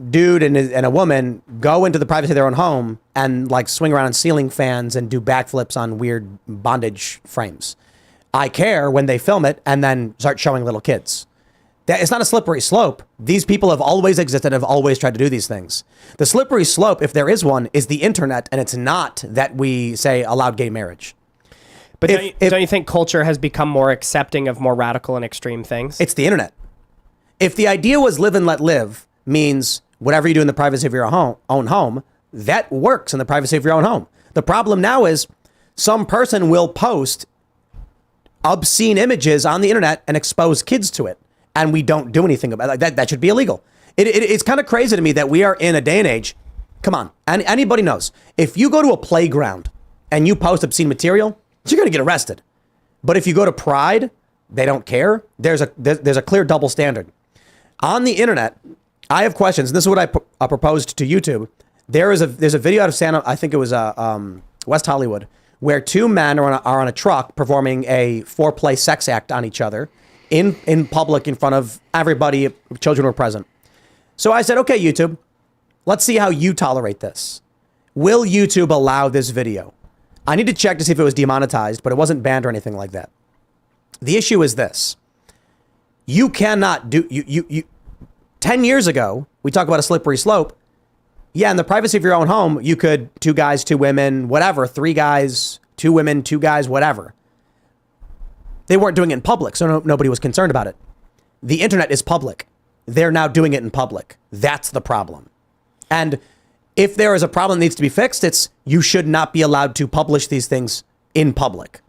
dude and a woman go into the privacy of their own home and like swing around on ceiling fans and do backflips on weird bondage frames. I care when they film it and then start showing little kids. It's not a slippery slope. These people have always existed, have always tried to do these things. The slippery slope, if there is one, is the internet, and it's not that we say allowed gay marriage. But don't you think culture has become more accepting of more radical and extreme things? It's the internet. If the idea was live and let live means whatever you do in the privacy of your own home, that works in the privacy of your own home. The problem now is some person will post obscene images on the internet and expose kids to it, and we don't do anything about it. That should be illegal. It's kind of crazy to me that we are in a day and age. Come on, anybody knows. If you go to a playground and you post obscene material, you're going to get arrested. But if you go to Pride, they don't care. There's a clear double standard. On the internet, I have questions. And this is what I proposed to YouTube. There's a video out of I think it was West Hollywood, where two men are on a truck performing a foreplay sex act on each other in public in front of everybody. Children were present. So I said, okay, YouTube, let's see how you tolerate this. Will YouTube allow this video? I need to check to see if it was demonetized, but it wasn't banned or anything like that. The issue is this. You cannot do, 10 years ago, we talk about a slippery slope. Yeah, in the privacy of your own home, you could 2 guys, 2 women, whatever, 3 guys, 2 women, 2 guys, whatever. They weren't doing it in public, so nobody was concerned about it. The internet is public. They're now doing it in public. That's the problem. And if there is a problem that needs to be fixed, it's you should not be allowed to publish these things in public.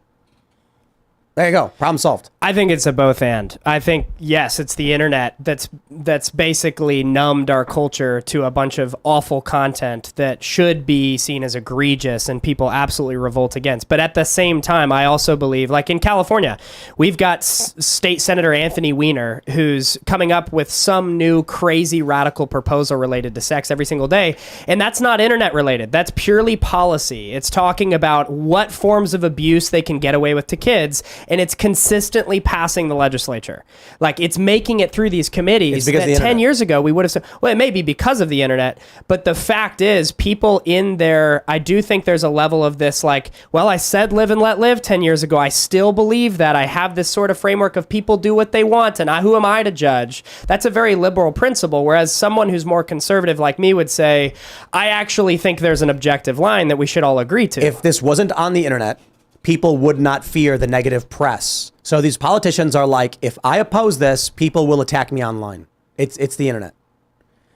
There you go. Problem solved. I think it's a both and. I think, yes, it's the internet that's basically numbed our culture to a bunch of awful content that should be seen as egregious and people absolutely revolt against. But at the same time, I also believe, like in California, we've got State Senator Anthony Weiner, who's coming up with some new crazy radical proposal related to sex every single day. And that's not internet related. That's purely policy. It's talking about what forms of abuse they can get away with to kids. And it's consistently passing the legislature. Like, it's making it through these committees that 10 years ago we would have said, well, it may be because of the internet, but the fact is people in there, I do think there's a level of this, like, well, I said live and let live 10 years ago. I still believe that. I have this sort of framework of people do what they want, and who am I to judge? That's a very liberal principle, whereas someone who's more conservative like me would say, I actually think there's an objective line that we should all agree to. If this wasn't on the internet, people would not fear the negative press. So these politicians are like, if I oppose this, people will attack me online. It's the internet.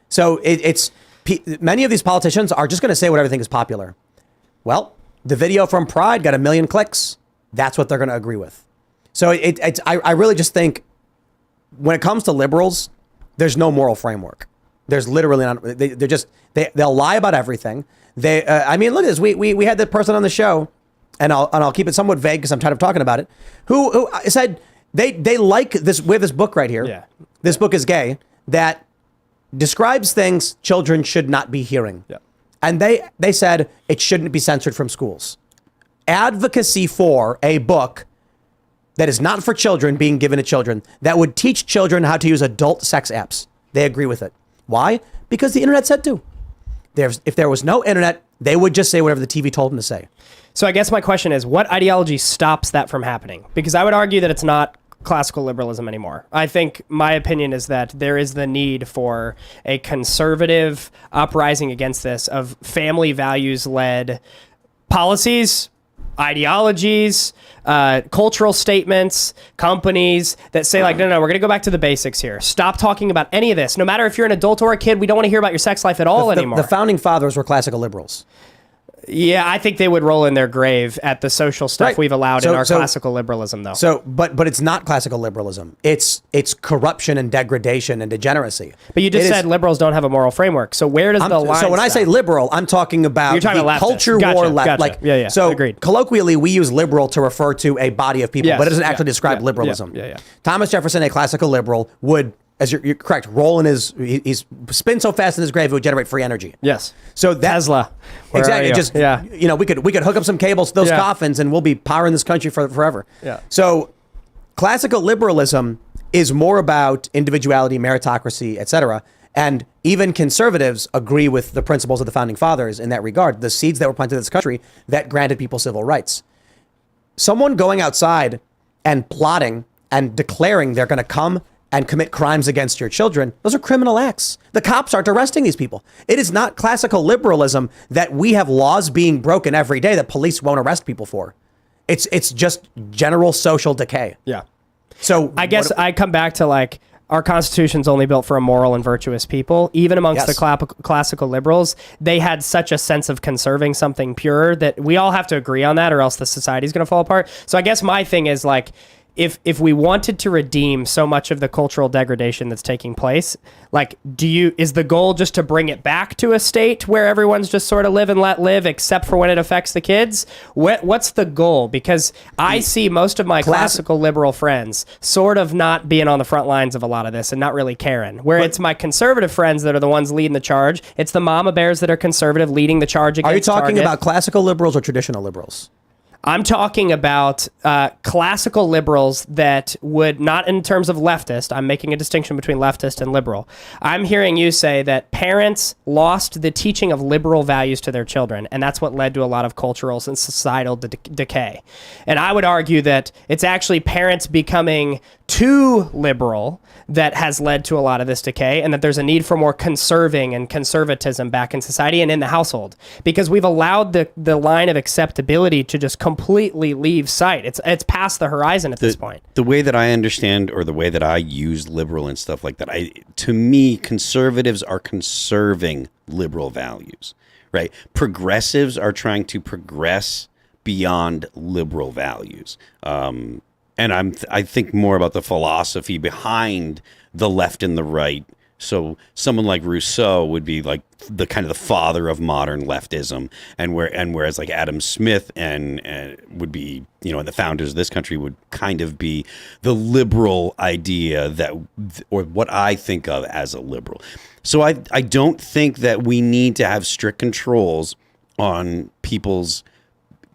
So many of these politicians are just going to say what everything is popular. Well, the video from Pride got 1 million clicks. That's what they're going to agree with. So I really just think when it comes to liberals, there's no moral framework. There's literally not. They'll lie about everything. I mean, look at this. We had that person on the show. And I'll keep it somewhat vague because I'm tired of talking about it. Who said they like this? We have this book right here. Yeah. This book is gay that describes things children should not be hearing. Yeah. And they said it shouldn't be censored from schools. Advocacy for a book that is not for children being given to children that would teach children how to use adult sex apps. They agree with it. Why? Because the internet said to. If there was no internet, they would just say whatever the TV told them to say. So I guess my question is, what ideology stops that from happening? Because I would argue that it's not classical liberalism anymore. I think my opinion is that there is the need for a conservative uprising against this of family values-led policies, ideologies, cultural statements, companies that say like, no, we're going to go back to the basics here. Stop talking about any of this. No matter if you're an adult or a kid, we don't want to hear about your sex life at all anymore. The founding fathers were classical liberals. Yeah, I think they would roll in their grave at the social stuff we've allowed in our classical liberalism, though. So, but it's not classical liberalism. It's corruption and degradation and degeneracy. But you just said liberals don't have a moral framework. So where does the line? So when I say liberal, I'm talking about You're talking the culture war left. Gotcha. Like, yeah. So agreed. Colloquially, we use liberal to refer to a body of people, Yes. but it doesn't actually describe liberalism. Yeah. Thomas Jefferson, a classical liberal, would, as you're correct, roll in he's spin so fast in his grave it would generate free energy. Yes. So that Tesla. Where exactly. are you? Just yeah. We could hook up some cables to those coffins and we'll be powering this country forever. Yeah. So classical liberalism is more about individuality, meritocracy, etc. And even conservatives agree with the principles of the founding fathers in that regard. The seeds that were planted in this country that granted people civil rights. Someone going outside and plotting and declaring they're going to come and commit crimes against your children, those are criminal acts. The cops aren't arresting these people. It is not classical liberalism that we have laws being broken every day that police won't arrest people for. It's just general social decay. Yeah. So I guess I come back to like, our Constitution's only built for a moral and virtuous people. Even amongst the classical liberals, they had such a sense of conserving something pure that we all have to agree on that or else the society's going to fall apart. So I guess my thing is like, if we wanted to redeem so much of the cultural degradation that's taking place, like, is the goal just to bring it back to a state where everyone's just sort of live and let live, except for when it affects the kids? What's the goal? Because I see most of my classical liberal friends sort of not being on the front lines of a lot of this and not really caring. Where it's my conservative friends that are the ones leading the charge. It's the mama bears that are conservative leading the charge against Are you talking Target. about classical liberals or traditional liberals? I'm talking about classical liberals that would, not in terms of leftist, I'm making a distinction between leftist and liberal. I'm hearing you say that parents lost the teaching of liberal values to their children, and that's what led to a lot of cultural and societal decay. And I would argue that it's actually parents becoming too liberal that has led to a lot of this decay, and that there's a need for more conserving and conservatism back in society and in the household, because we've allowed the line of acceptability to just completely leave sight. It's past the horizon at this point. The way that I understand, or the way that I use liberal and stuff like that, to me, conservatives are conserving liberal values, right? Progressives are trying to progress beyond liberal values. And I think more about the philosophy behind the left and the right. So someone like Rousseau would be like the kind of the father of modern leftism, and whereas like Adam Smith and would be, and the founders of this country would kind of be the liberal idea that, or what I think of as a liberal. So I don't think that we need to have strict controls on people's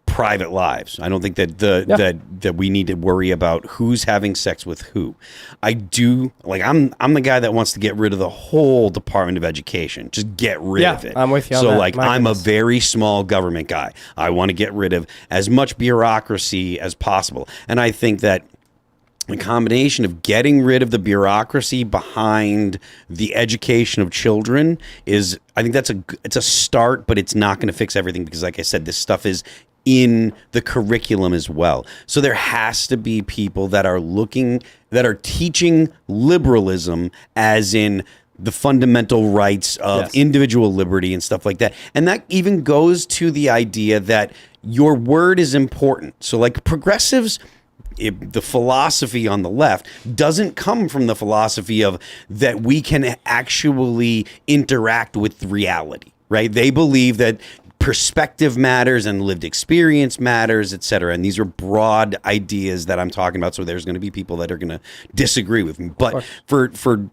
private lives. I don't think that that we need to worry about who's having sex with who. I do, like, I'm the guy that wants to get rid of the whole Department of Education. Just get rid of it. I'm with you on so that. like, I'm a very small government guy. I want to get rid of as much bureaucracy as possible. And I think that a combination of getting rid of the bureaucracy behind the education of children is, I think it's a start, but it's not going to fix everything, because like I said, this stuff is in the curriculum as well. So there has to be people that are teaching liberalism as in the fundamental rights of individual liberty and stuff like that. And that even goes to the idea that your word is important. So like progressives, the philosophy on the left doesn't come from the philosophy of that we can actually interact with reality, right? They believe that perspective matters and lived experience matters, et cetera. And these are broad ideas that I'm talking about. So there's going to be people that are going to disagree with me. But for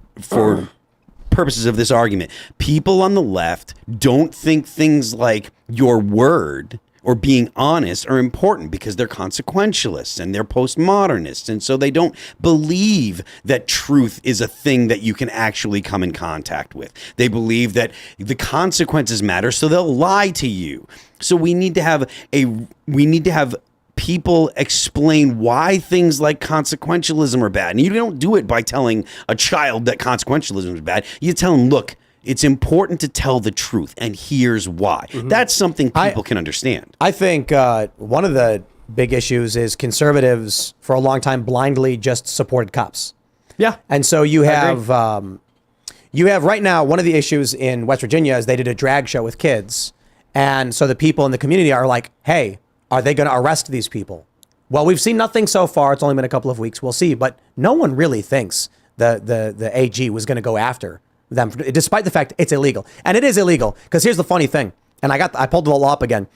purposes of this argument, people on the left don't think things like your word or being honest are important, because they're consequentialists and they're postmodernists. And so they don't believe that truth is a thing that you can actually come in contact with. They believe that the consequences matter, so they'll lie to you. So we need to have people explain why things like consequentialism are bad. And you don't do it by telling a child that consequentialism is bad. You tell them, look, it's important to tell the truth, and here's why. Mm-hmm. That's something people can understand. I think one of the big issues is conservatives for a long time blindly just supported cops. Yeah. And so you have right now, one of the issues in West Virginia is they did a drag show with kids. And so the people in the community are like, hey, are they going to arrest these people? Well, we've seen nothing so far. It's only been a couple of weeks. We'll see. But no one really thinks the AG was going to go after them, despite the fact it's illegal. And it is illegal, because here's the funny thing. And I pulled the law up again.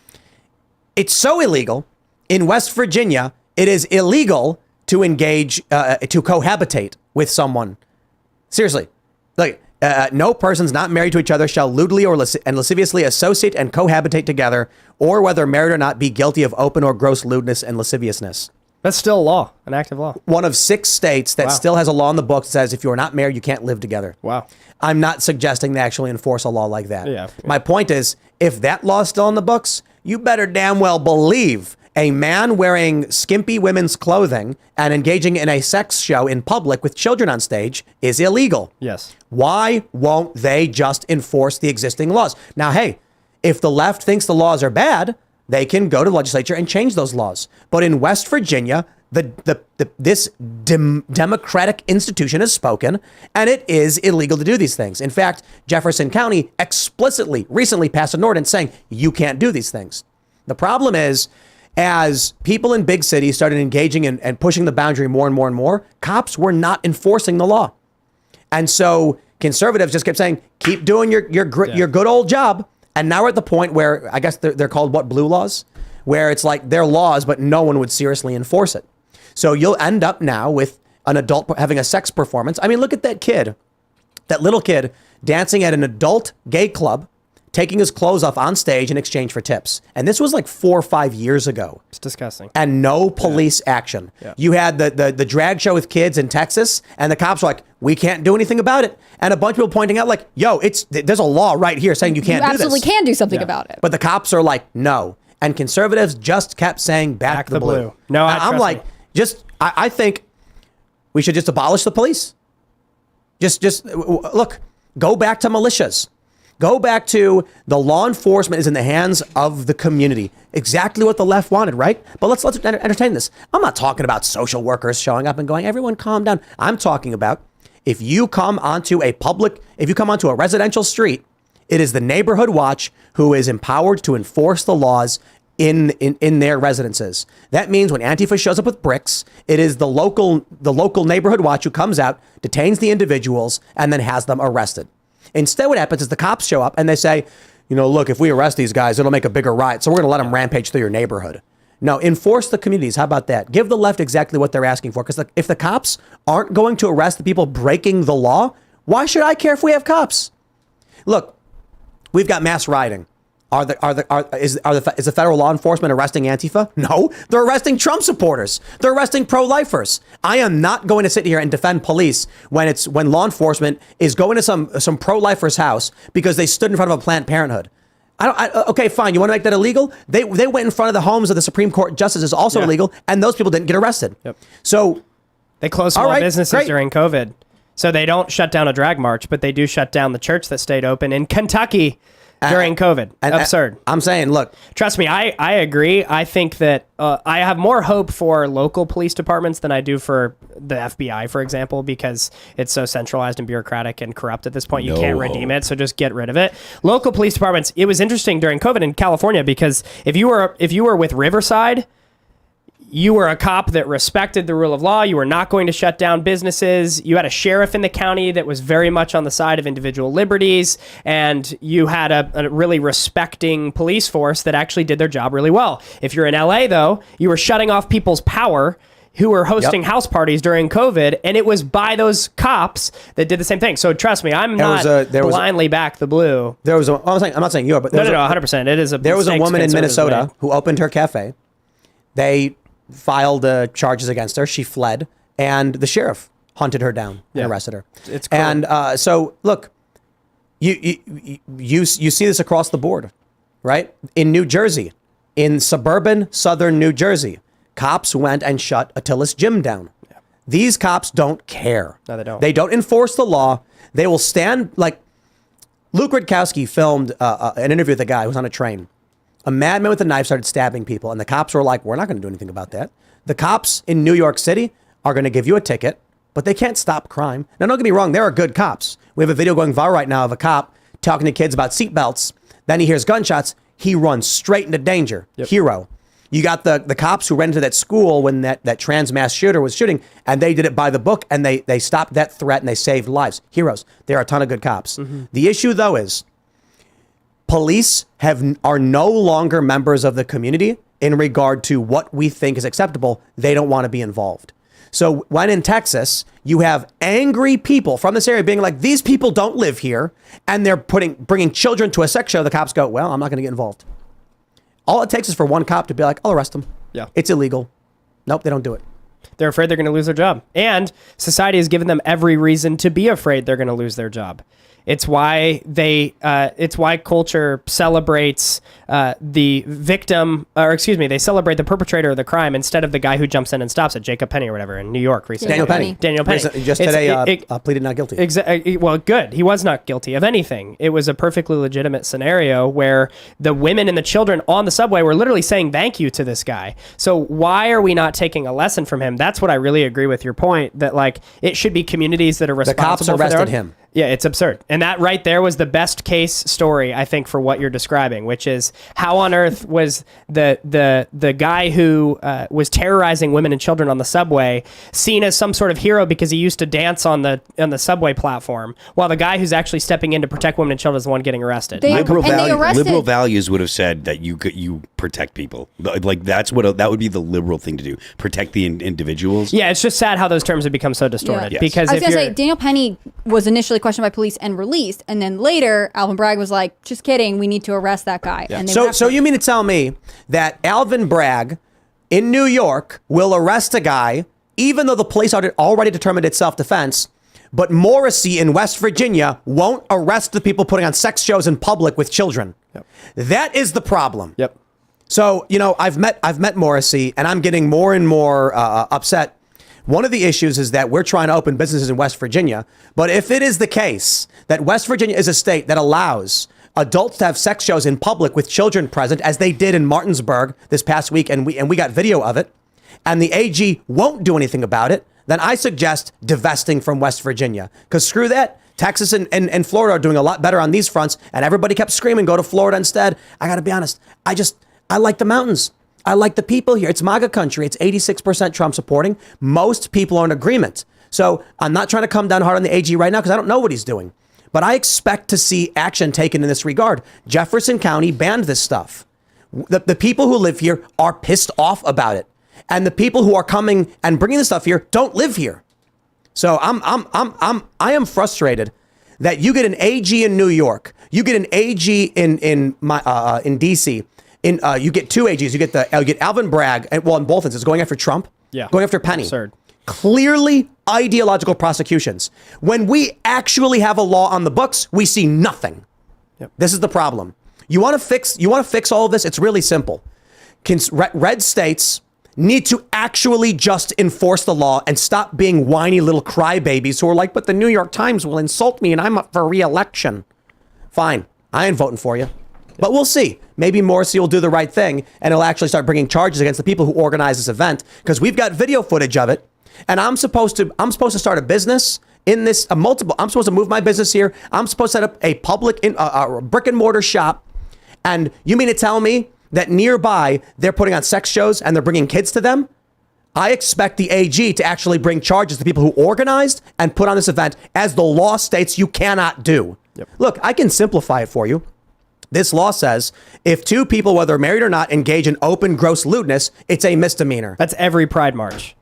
It's so illegal in West Virginia, it is illegal to engage, to cohabitate with someone. Seriously. Like, no persons not married to each other shall lewdly or and lasciviously associate and cohabitate together, or whether married or not, be guilty of open or gross lewdness and lasciviousness. That's still a law, an active law. One of 6 states that still has a law in the books that says if you're not married, you can't live together. Wow. I'm not suggesting they actually enforce a law like that. Yeah. My point is, if that law's still in the books, you better damn well believe a man wearing skimpy women's clothing and engaging in a sex show in public with children on stage is illegal. Yes. Why won't they just enforce the existing laws? Now, hey, if the left thinks the laws are bad, they can go to the legislature and change those laws. But in West Virginia, this democratic institution has spoken, and it is illegal to do these things. In fact, Jefferson County explicitly recently passed an ordinance saying you can't do these things. The problem is as people in big cities started engaging in, and pushing the boundary more and more and more, cops were not enforcing the law. And so conservatives just kept saying, keep doing your good old job. And now we're at the point where I guess they're called blue laws, where it's like they're laws, but no one would seriously enforce it. So you'll end up now with an adult having a sex performance. I mean, look at that little kid dancing at an adult gay club, taking his clothes off on stage in exchange for tips. And this was like 4 or 5 years ago. It's disgusting. And no police action. Yeah. You had the drag show with kids in Texas, and the cops were like, we can't do anything about it. And a bunch of people pointing out like, yo, there's a law right here saying you can't do this. You absolutely can do something about it. But the cops are like, no. And conservatives just kept saying back the blue. No, I'm like, I think we should just abolish the police. Just look, go back to militias. Go back to the law enforcement is in the hands of the community. Exactly what the left wanted, right? But let's entertain this. I'm not talking about social workers showing up and going, everyone calm down. I'm talking about if you come onto a residential street, it is the neighborhood watch who is empowered to enforce the laws in their residences. That means when Antifa shows up with bricks, it is the local neighborhood watch who comes out, detains the individuals, and then has them arrested. Instead, what happens is the cops show up and they say, look, if we arrest these guys, it'll make a bigger riot. So we're going to let them rampage through your neighborhood. No, enforce the communities. How about that? Give the left exactly what they're asking for. Because if the cops aren't going to arrest the people breaking the law, why should I care if we have cops? Look, we've got mass rioting. Is the federal law enforcement arresting Antifa? No, they're arresting Trump supporters. They're arresting pro-lifers. I am not going to sit here and defend police when law enforcement is going to some pro-lifer's house because they stood in front of a Planned Parenthood. Okay, fine. You want to make that illegal? They went in front of the homes of the Supreme Court justices, also illegal, and those people didn't get arrested. Yep. So they closed small businesses during COVID. So they don't shut down a drag march, but they do shut down the church that stayed open in Kentucky during COVID. Absurd. I'm saying, look. Trust me, I agree. I think that I have more hope for local police departments than I do for the FBI, for example, because it's so centralized and bureaucratic and corrupt at this point. You can't redeem it, so just get rid of it. Local police departments, it was interesting during COVID in California because if you were with Riverside, you were a cop that respected the rule of law. You were not going to shut down businesses. You had a sheriff in the county that was very much on the side of individual liberties. And you had a really respecting police force that actually did their job really well. If you're in LA, though, you were shutting off people's power who were hosting house parties during COVID. And it was by those cops that did the same thing. So trust me, I'm not blindly back the blue. I'm not saying you are, but no, 100%. It is a There was a woman in Minnesota who opened her cafe. They filed charges against her. She fled, and the sheriff hunted her down and arrested her. It's cool. And so, look, you see this across the board, right? In New Jersey, in suburban southern New Jersey, cops went and shut Attila's gym down. Yeah. These cops don't care. No, they don't. They don't enforce the law. They will stand like Luke Rudkowski filmed an interview with a guy who was on a train. A madman with a knife started stabbing people, and the cops were like, we're not going to do anything about that. The cops in New York City are going to give you a ticket, but they can't stop crime. Now, don't get me wrong. There are good cops. We have a video going viral right now of a cop talking to kids about seatbelts. Then he hears gunshots. He runs straight into danger. Yep. Hero. You got the cops who ran into that school when that trans mass shooter was shooting, and they did it by the book, and they stopped that threat, and they saved lives. Heroes. There are a ton of good cops. Mm-hmm. The issue, though, is police are no longer members of the community in regard to what we think is acceptable. They don't want to be involved. So when in Texas, you have angry people from this area being like, these people don't live here, and they're bringing children to a sex show, the cops go, well, I'm not going to get involved. All it takes is for one cop to be like, I'll arrest them. Yeah. It's illegal. Nope, they don't do it. They're afraid they're going to lose their job. And society has given them every reason to be afraid they're going to lose their job. It's why it's why culture celebrates the victim, they celebrate the perpetrator of the crime instead of the guy who jumps in and stops it. Jacob Penny or whatever in New York recently. Daniel Penny. Just today pleaded not guilty. Exactly. Well, good. He was not guilty of anything. It was a perfectly legitimate scenario where the women and the children on the subway were literally saying thank you to this guy. So why are we not taking a lesson from him? That's what I really agree with your point, that like it should be communities that are responsible. The cops arrested him. Yeah, it's absurd. And that right there was the best case story, I think, for what you're describing, which is how on earth was the guy who was terrorizing women and children on the subway seen as some sort of hero because he used to dance on the subway platform, while the guy who's actually stepping in to protect women and children is the one getting arrested. Liberal values would have said that you protect people. Like that would be the liberal thing to do. Protect the individuals. Yeah, it's just sad how those terms have become so distorted. Yeah. Yes. Because I was if gonna you're say Daniel Penny was initially questioned by police and released, and then later Alvin Bragg was like, "Just kidding, we need to arrest that guy." Yeah. And they So you mean to tell me that Alvin Bragg in New York will arrest a guy even though the police already determined it's self-defense, but Morrissey in West Virginia won't arrest the people putting on sex shows in public with children? Yep. That is the problem. Yep. So, I've met Morrissey, and I'm getting more and more upset. One of the issues is that we're trying to open businesses in West Virginia. But if it is the case that West Virginia is a state that allows adults to have sex shows in public with children present, as they did in Martinsburg this past week, and we got video of it, and the AG won't do anything about it, then I suggest divesting from West Virginia. Because screw that. Texas and Florida are doing a lot better on these fronts, and everybody kept screaming, go to Florida instead. I got to be honest. I like the mountains. I like the people here. It's MAGA country. It's 86% Trump supporting. Most people are in agreement. So I'm not trying to come down hard on the AG right now because I don't know what he's doing. But I expect to see action taken in this regard. Jefferson County banned this stuff. The people who live here are pissed off about it. And the people who are coming and bringing this stuff here don't live here. So I am frustrated that you get an AG in New York. You get an AG in DC. You get two AGs. You get Alvin Bragg, and in both instances, going after Trump, going after Penny. Absurd. Clearly ideological prosecutions. When we actually have a law on the books, we see nothing. Yep. This is the problem. You want to fix all of this? It's really simple. Red states need to actually just enforce the law and stop being whiny little crybabies who are like, but the New York Times will insult me and I'm up for re-election. Fine. I ain't voting for you. But we'll see. Maybe Morrissey will do the right thing and he'll actually start bringing charges against the people who organized this event, because we've got video footage of it. And I'm supposed to start a business in this I'm supposed to move my business here. I'm supposed to set up a public brick and mortar shop. And you mean to tell me that nearby they're putting on sex shows and they're bringing kids to them? I expect the AG to actually bring charges to people who organized and put on this event, as the law states you cannot do. Yep. Look, I can simplify it for you. This law says if two people, whether married or not, engage in open gross lewdness, it's a misdemeanor. That's every Pride March.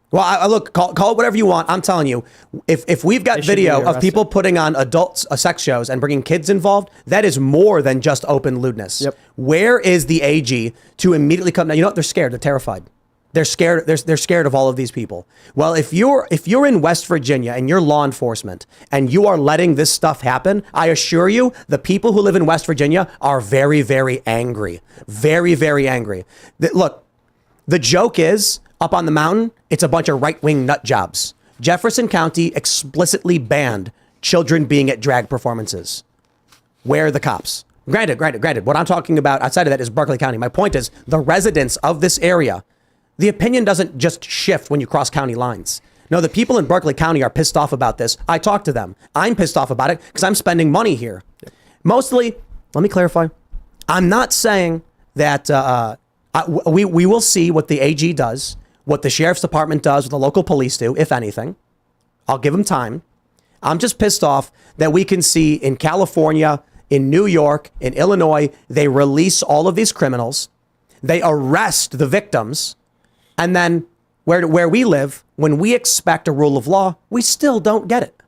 Well, look, call it whatever you want. I'm telling you, if we've got video of people putting on adult sex shows and bringing kids involved, that is more than just open lewdness. Yep. Where is the AG to immediately come? Now, you know what? They're scared. They're terrified. They're scared. They're scared of all of these people. Well, if you're in West Virginia and you're law enforcement and you are letting this stuff happen, I assure you, the people who live in West Virginia are very, very angry. Very, very angry. Look, the joke is, up on the mountain, it's a bunch of right-wing nut jobs. Jefferson County explicitly banned children being at drag performances. Where are the cops? Granted. What I'm talking about outside of that is Berkeley County. My point is, the residents of this area, the opinion doesn't just shift when you cross county lines. No, the people in Berkeley County are pissed off about this. I talked to them. I'm pissed off about it because I'm spending money here. Mostly, let me clarify. I'm not saying that we will see what the AG does, what the sheriff's department does, what the local police do, if anything. I'll give them time. I'm just pissed off that we can see in California, in New York, in Illinois, they release all of these criminals. They arrest the victims. And then where we live, when we expect a rule of law, we still don't get it.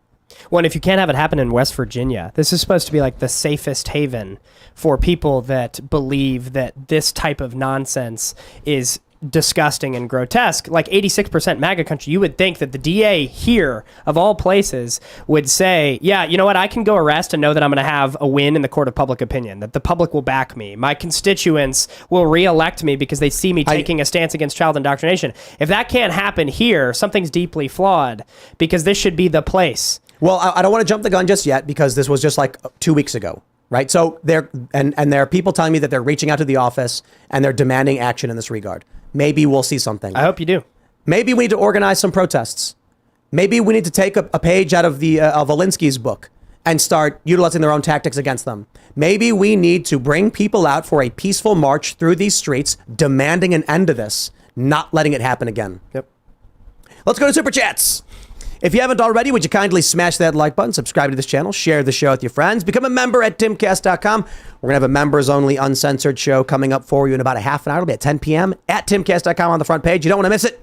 Well, and if you can't have it happen in West Virginia, this is supposed to be like the safest haven for people that believe that this type of nonsense is disgusting and grotesque. Like 86% MAGA country, you would think that the DA here, of all places, would say, yeah, you know what, I can go arrest and know that I'm going to have a win in the court of public opinion, that the public will back me. My constituents will re-elect me because they see me taking a stance against child indoctrination. If that can't happen here, something's deeply flawed, because this should be the place. Well, I don't want to jump the gun just yet, because this was just like 2 weeks ago, right? So there are people telling me that they're reaching out to the office and they're demanding action in this regard. Maybe we'll see something. I hope you do. Maybe we need to organize some protests. Maybe we need to take a page out of the of Alinsky's book and start utilizing their own tactics against them. Maybe we need to bring people out for a peaceful march through these streets, demanding an end to this, not letting it happen again. Yep. Let's go to Super Chats. If you haven't already, would you kindly smash that like button, subscribe to this channel, share the show with your friends, become a member at timcast.com. We're going to have a members-only uncensored show coming up for you in about a half an hour. It'll be at 10 p.m. at timcast.com on the front page. You don't want to miss it.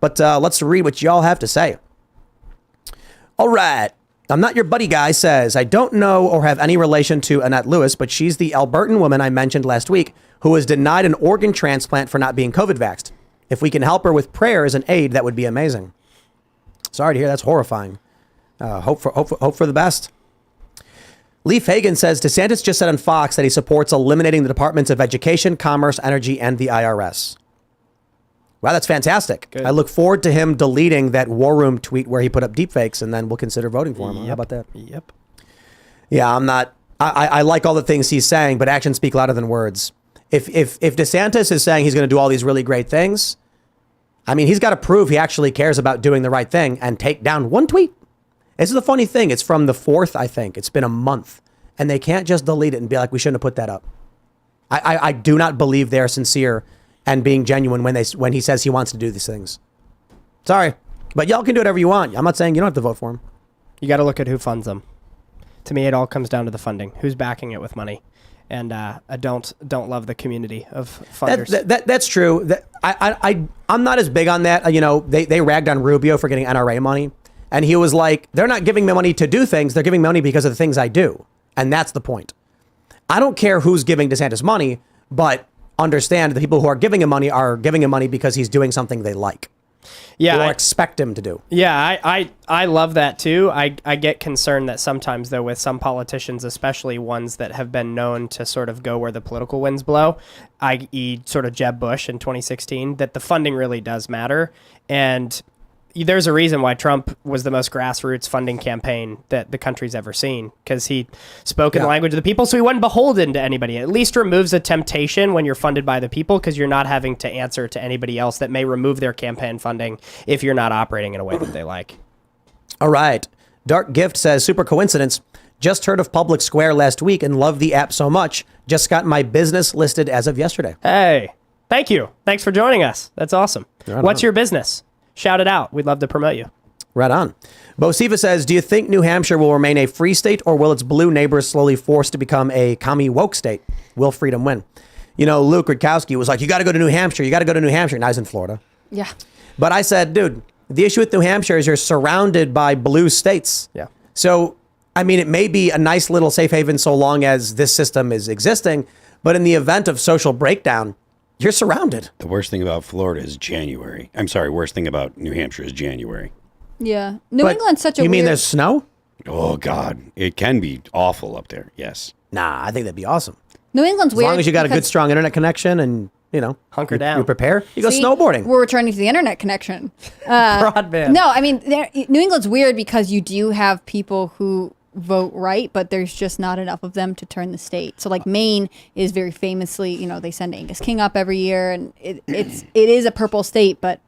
But let's read what y'all have to say. All right. I'm Not Your Buddy Guy says, I don't know or have any relation to Annette Lewis, but she's the Albertan woman I mentioned last week who was denied an organ transplant for not being COVID vaxxed. If we can help her with prayers and aid, that would be amazing. Sorry to hear. That's horrifying. Hope for the best. Leif Hagen says, DeSantis just said on Fox that he supports eliminating the Departments of Education, Commerce, Energy, and the IRS. Wow, that's fantastic. Good. I look forward to him deleting that War Room tweet where he put up deepfakes, and then we'll consider voting for him. Yep. How about that? Yep. Yeah, I'm not. I like all the things he's saying, but actions speak louder than words. If DeSantis is saying he's going to do all these really great things, I mean, he's got to prove he actually cares about doing the right thing and take down one tweet. This is the funny thing. It's from the 4th, I think. It's been a month, and they can't just delete it and be like, we shouldn't have put that up. I do not believe they're sincere and being genuine when he says he wants to do these things. Sorry, but y'all can do whatever you want. I'm not saying you don't have to vote for him. You got to look at who funds them. To me, it all comes down to the funding. Who's backing it with money? And I don't love the community of funders. That's true. I'm not as big on that. You know, they ragged on Rubio for getting NRA money. And he was like, they're not giving me money to do things. They're giving me money because of the things I do. And that's the point. I don't care who's giving DeSantis money, but understand the people who are giving him money because he's doing something they like. Yeah, or expect him to do. Yeah, I love that too. I get concerned that sometimes, though, with some politicians, especially ones that have been known to sort of go where the political winds blow, i.e. sort of Jeb Bush in 2016, that the funding really does matter. And there's a reason why Trump was the most grassroots funding campaign that the country's ever seen, because he spoke in the language of the people, so he wasn't beholden to anybody. It at least removes a temptation when you're funded by the people, because you're not having to answer to anybody else that may remove their campaign funding if you're not operating in a way that they like. All right. Dark Gift says, super coincidence. Just heard of Public Square last week and love the app so much. Just got my business listed as of yesterday. Hey, thank you. Thanks for joining us. That's awesome. What's your business? Shout it out. We'd love to promote you. Right on. Bosiva says, do you think New Hampshire will remain a free state, or will its blue neighbors slowly forced to become a commie woke state? Will freedom win? You know, Luke Rutkowski was like, you got to go to New Hampshire. You got to go to New Hampshire. Now he's in Florida. Yeah. But I said, dude, the issue with New Hampshire is you're surrounded by blue states. Yeah. So, I mean, it may be a nice little safe haven so long as this system is existing, but in the event of social breakdown, you're surrounded. The worst thing about Florida is January. I'm sorry, worst thing about New Hampshire is January. Yeah. New But England's such a You mean weird... there's snow? Oh, God. It can be awful up there, yes. Nah, I think that'd be awesome. New England's As weird. long as you got a good, because- strong internet connection and, you know, Hunker you down. You prepare. You go See, snowboarding. We're returning to the internet connection. Broadband. No, I mean, New England's weird because you do have people who vote right, but there's just not enough of them to turn the state. So like Maine is very famously, you know, they send Angus King up every year, and it is a purple state, but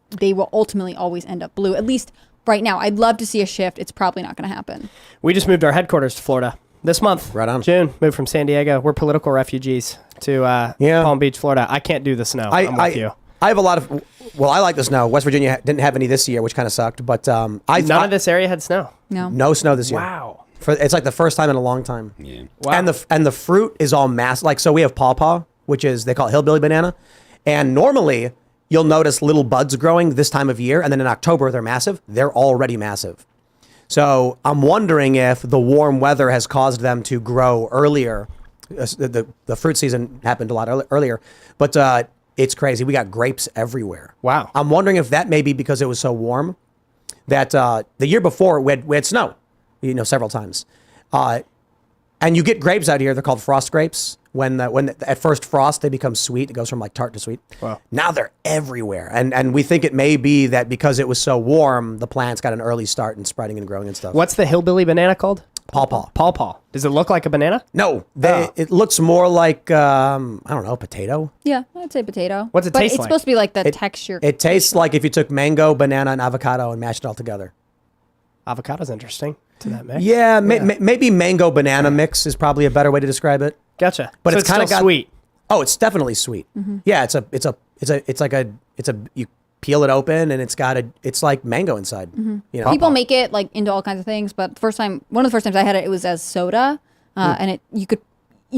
they will ultimately always end up blue, at least right now. I'd love to see a shift. It's probably not going to happen. We just moved our headquarters to Florida this month. Right on. June. Moved from San Diego. We're political refugees to Palm Beach, Florida. I can't do the snow. I'm with you. I have a lot of, well, I like the snow. West Virginia didn't have any this year, which kind of sucked, but None of this area had snow. no snow this year. Wow. It's like the first time in a long time. Yeah. Wow. And the fruit is all mass. Like, so we have pawpaw, which is, they call it hillbilly banana. And normally you'll notice little buds growing this time of year. And then in October, they're massive. They're already massive. So I'm wondering if the warm weather has caused them to grow earlier. The fruit season happened a lot earlier, but it's crazy. We got grapes everywhere. Wow. I'm wondering if that may be because it was so warm that the year before we had snow, you know, several times. And you get grapes out here. They're called frost grapes. When at first frost, they become sweet. It goes from like tart to sweet. Wow. Now they're everywhere. And we think it may be that because it was so warm, the plants got an early start in spreading and growing and stuff. What's the hillbilly banana called? Paw. Does it look like a banana? No, it looks more like I don't know, potato. Yeah, I'd say potato. What's it but taste it's like? supposed to be like the texture. It tastes like if you took mango, banana, and avocado and mashed it all together. Avocado's interesting to that mix. Yeah, maybe mango banana mix is probably a better way to describe it. Gotcha. But So it's kind of still sweet. Oh, it's definitely sweet. Yeah, you peel it open and it's like mango inside. You know, People make it like into all kinds of things, but one of the first times I had it, it was as soda, and you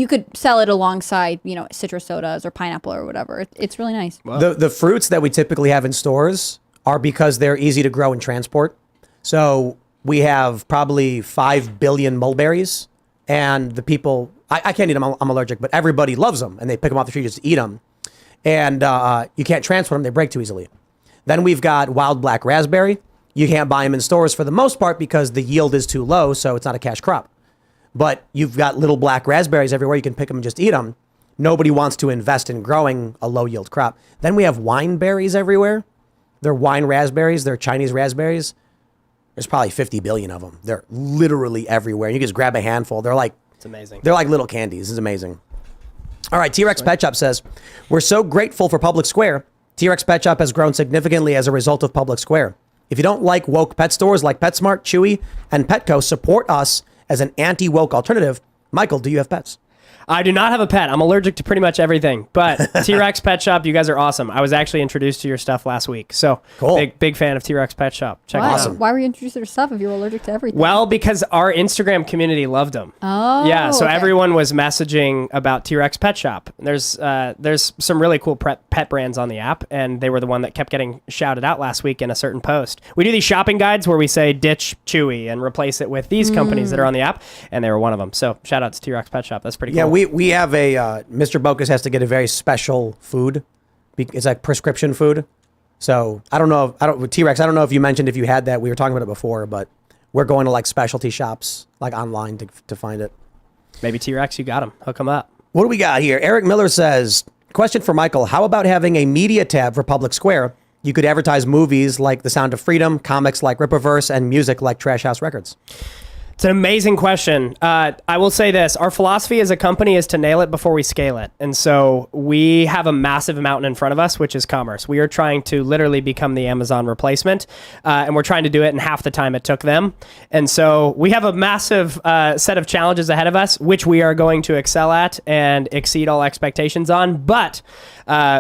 could sell it alongside citrus sodas or pineapple or whatever. It's really nice. The fruits that we typically have in stores are because they're easy to grow and transport. So we have probably 5 billion mulberries, and the people, I can't eat them, I'm allergic, but everybody loves them, and they pick them off the tree just to eat them. And you can't transport them, they break too easily. Then we've got wild black raspberry. You can't buy them in stores for the most part because the yield is too low, so it's not a cash crop. But you've got little black raspberries everywhere. You can pick them and just eat them. Nobody wants to invest in growing a low yield crop. Then we have wine berries everywhere. They're wine raspberries. They're Chinese raspberries. There's probably 50 billion of them. They're literally everywhere. You just grab a handful. It's amazing. They're like little candies. It's amazing. All right, T-Rex Pet Shop says, we're so grateful for Public Square. T-Rex Pet Shop has grown significantly as a result of Public Square. If you don't like woke pet stores like PetSmart, Chewy, and Petco, support us as an anti-woke alternative. Michael, do you have pets? I do not have a pet. I'm allergic to pretty much everything. But T-Rex Pet Shop, you guys are awesome. I was actually introduced to your stuff last week. So Cool. big fan of T-Rex Pet Shop. Check it out. Why were you introduced to their stuff if you were allergic to everything? Well, because our Instagram community loved them. Oh, yeah. So okay. everyone was messaging about T-Rex Pet Shop. There's some really cool pet brands on the app, and they were the one that kept getting shouted out last week in a certain post. We do these shopping guides where we say ditch Chewy and replace it with these companies that are on the app, and they were one of them. So shout out to T-Rex Pet Shop. That's pretty cool. Yeah, we have Mr. Bokus has to get a very special food. It's like prescription food. So T-Rex, I don't know if you mentioned if you had that. We were talking about it before, but we're going to like specialty shops, like online to find it. Maybe T-Rex, you got them. Hook them up. What do we got here? Eric Miller says, question for Michael. How about having a media tab for Public Square? You could advertise movies like The Sound of Freedom, comics like Rippaverse, and music like Trash House Records. It's an amazing question. I will say this. Our philosophy as a company is to nail it before we scale it. And so we have a massive mountain in front of us, which is commerce. We are trying to literally become the Amazon replacement, and we're trying to do it in half the time it took them. And so we have a massive set of challenges ahead of us, which we are going to excel at and exceed all expectations on. But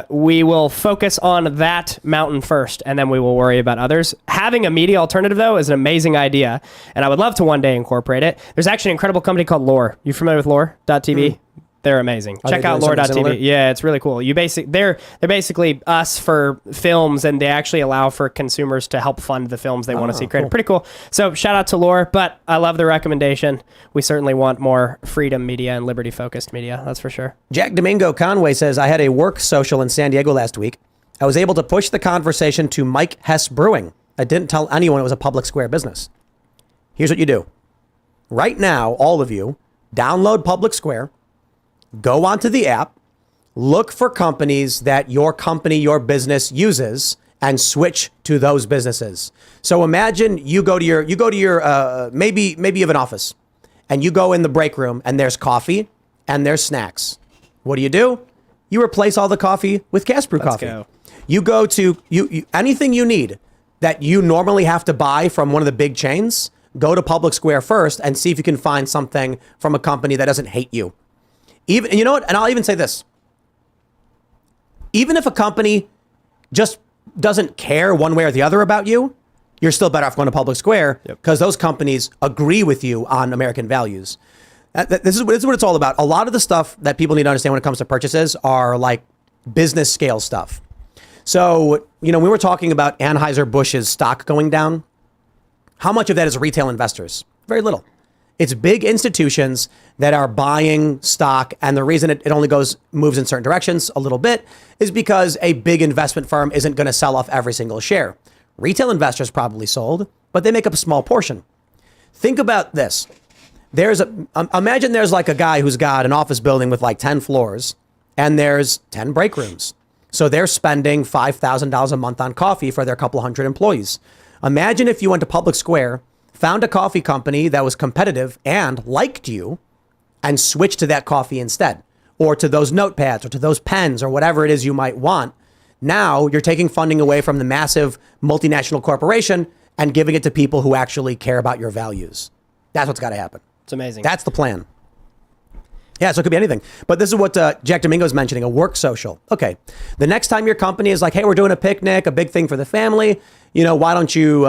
we will focus on that mountain first, and then we will worry about others. Having a media alternative, though, is an amazing idea, and I would love to one day incorporate it. There's actually an incredible company called Lore. You familiar with Lore.tv? They're amazing. Are Check they out doing something similar? Lore.tv. Yeah, it's really cool. They're basically us for films, and they actually allow for consumers to help fund the films they want to see created. Cool. Pretty cool. So shout out to Lore, but I love the recommendation. We certainly want more freedom media and liberty focused media. That's for sure. Jack Domingo Conway says, I had a work social in San Diego last week. I was able to push the conversation to Mike Hess Brewing. I didn't tell anyone it was a Public Square business. Here's what you do. Right now, all of you, download Public Square, go onto the app, look for companies that your company, your business uses, and switch to those businesses. So imagine you go to your maybe you have an office, and you go in the break room, and there's coffee and there's snacks. What do? You replace all the coffee with Cast Brew coffee. go. You go to anything you need that you normally have to buy from one of the big chains. Go to Public Square first and see if you can find something from a company that doesn't hate you. Even, you know what? And I'll even say this. Even if a company just doesn't care one way or the other about you, you're still better off going to Public Square because those companies agree with you on American values. This is what it's all about. A lot of the stuff that people need to understand when it comes to purchases are like business scale stuff. So, we were talking about Anheuser-Busch's stock going down. How much of that is retail investors? Very little. It's big institutions that are buying stock, and the reason it only moves in certain directions a little bit is because a big investment firm isn't going to sell off every single share. Retail investors probably sold, but they make up a small portion. Think about this. Imagine there's like a guy who's got an office building with like 10 floors, and there's 10 break rooms. So they're spending $5,000 a month on coffee for their couple hundred employees. Imagine if you went to Public Square found a coffee company that was competitive and liked you and switched to that coffee instead, or to those notepads or to those pens or whatever it is you might want. Now you're taking funding away from the massive multinational corporation and giving it to people who actually care about your values. That's what's got to happen. It's amazing. That's the plan. Yeah, so it could be anything. But this is what Jack Domingo's mentioning, a work social. Okay, the next time your company is like, hey, we're doing a picnic, a big thing for the family, why don't you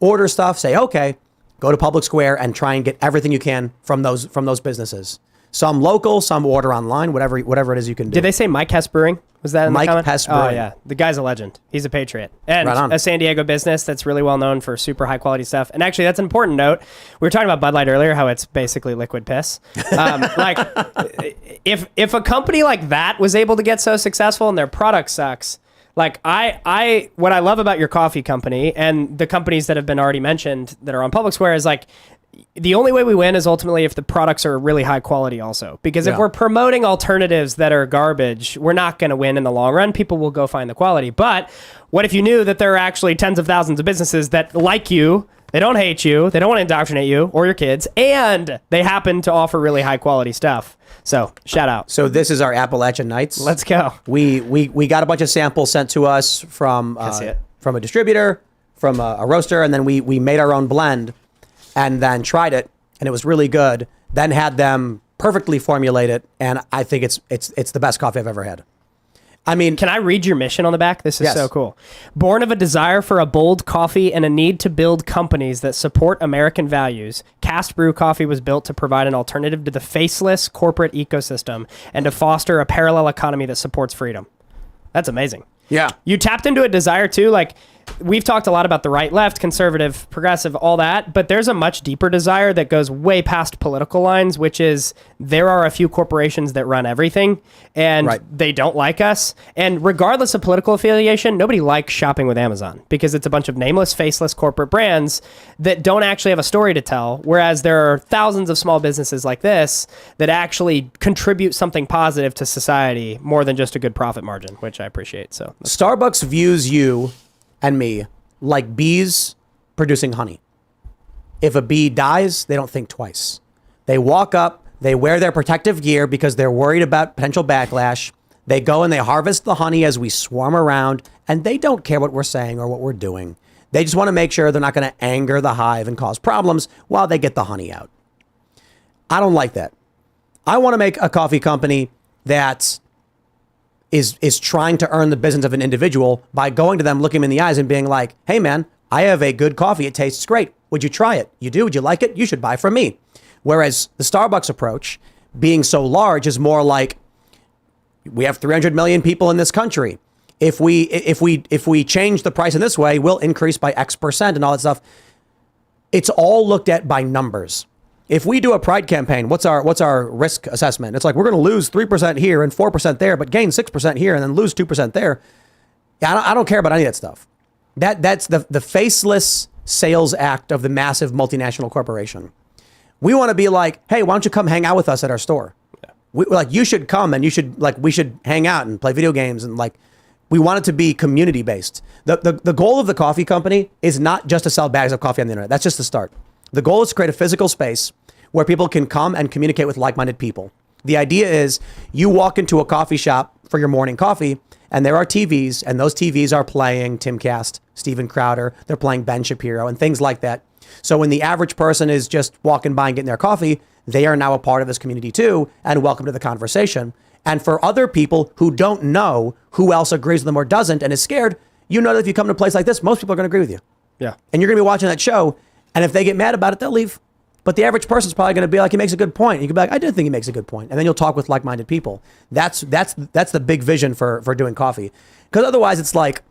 order stuff? Say, okay, go to Public Square and try and get everything you can from those businesses. Some local, some order online, whatever it is you can do. Did they say Mike Hess Brewing? Was that in Mike the comment? Hess Oh, Brewing. yeah. The guy's a legend. He's a patriot. And Right on. a San Diego business that's really well known for super high quality stuff. And actually, that's an important note. We were talking about Bud Light earlier, how it's basically liquid piss. Like, if a company like that was able to get so successful and their product sucks, like what I love about your coffee company and the companies that have been already mentioned that are on Public Square is like, the only way we win is ultimately if the products are really high quality also. Because if Yeah. we're promoting alternatives that are garbage, we're not going to win in the long run. People will go find the quality. But what if you knew that there are actually tens of thousands of businesses that like you, they don't hate you, they don't want to indoctrinate you or your kids, and they happen to offer really high quality stuff. So shout out. So this is our Appalachian Nights. Let's go. We got a bunch of samples sent to us from see it. from a distributor, from a roaster, and then we made our own blend and then tried it, and it was really good. Then had them perfectly formulate it, and I think it's the best coffee I've ever had. I mean, Can I read your mission on the back? This is Yes. so cool. Born of a desire for a bold coffee and a need to build companies that support American values, Cast Brew Coffee was built to provide an alternative to the faceless corporate ecosystem and to foster a parallel economy that supports freedom. That's amazing. yeah. You tapped into a desire too. Like, we've talked a lot about the right, left, conservative, progressive, all that, but there's a much deeper desire that goes way past political lines, which is there are a few corporations that run everything and Right. they don't like us. And regardless of political affiliation, nobody likes shopping with Amazon because it's a bunch of nameless, faceless corporate brands that don't actually have a story to tell. Whereas there are thousands of small businesses like this that actually contribute something positive to society more than just a good profit margin, which I appreciate. So Starbucks views you and me like bees producing honey. If a bee dies, they don't think twice. They walk up, they wear their protective gear because they're worried about potential backlash. They go and they harvest the honey as we swarm around, and they don't care what we're saying or what we're doing. They just want to make sure they're not going to anger the hive and cause problems while they get the honey out. I don't like that. I want to make a coffee company that is trying to earn the business of an individual by going to them, looking them in the eyes and being like, hey man, I have a good coffee. It tastes great. Would you try it? You do? Would you like it? You should buy from me. Whereas the Starbucks approach, being so large, is more like, we have 300 million people in this country. If we change the price in this way, we'll increase by X% and all that stuff. It's all looked at by numbers. If we do a pride campaign, what's our risk assessment? It's like, we're going to lose 3% here and 4% there, but gain 6% here and then lose 2% there. Yeah, I don't care about any of that stuff. That's the faceless sales act of the massive multinational corporation. We want to be like, hey, why don't you come hang out with us at our store? You should come and we should hang out and play video games, and we want it to be community based. The goal of the coffee company is not just to sell bags of coffee on the internet. That's just the start. The goal is to create a physical space where people can come and communicate with like-minded people. The idea is you walk into a coffee shop for your morning coffee, and there are TVs, and those TVs are playing Timcast, Steven Crowder, they're playing Ben Shapiro, and things like that. So when the average person is just walking by and getting their coffee, they are now a part of this community too, and welcome to the conversation. And for other people who don't know who else agrees with them or doesn't and is scared, you know that if you come to a place like this, most people are going to agree with you. yeah. And you're going to be watching that show, and if they get mad about it, they'll leave. But the average person's probably going to be like, he makes a good point. You can be like, I did think he makes a good point. And then you'll talk with like-minded people. That's the big vision for doing coffee. Because otherwise it's like,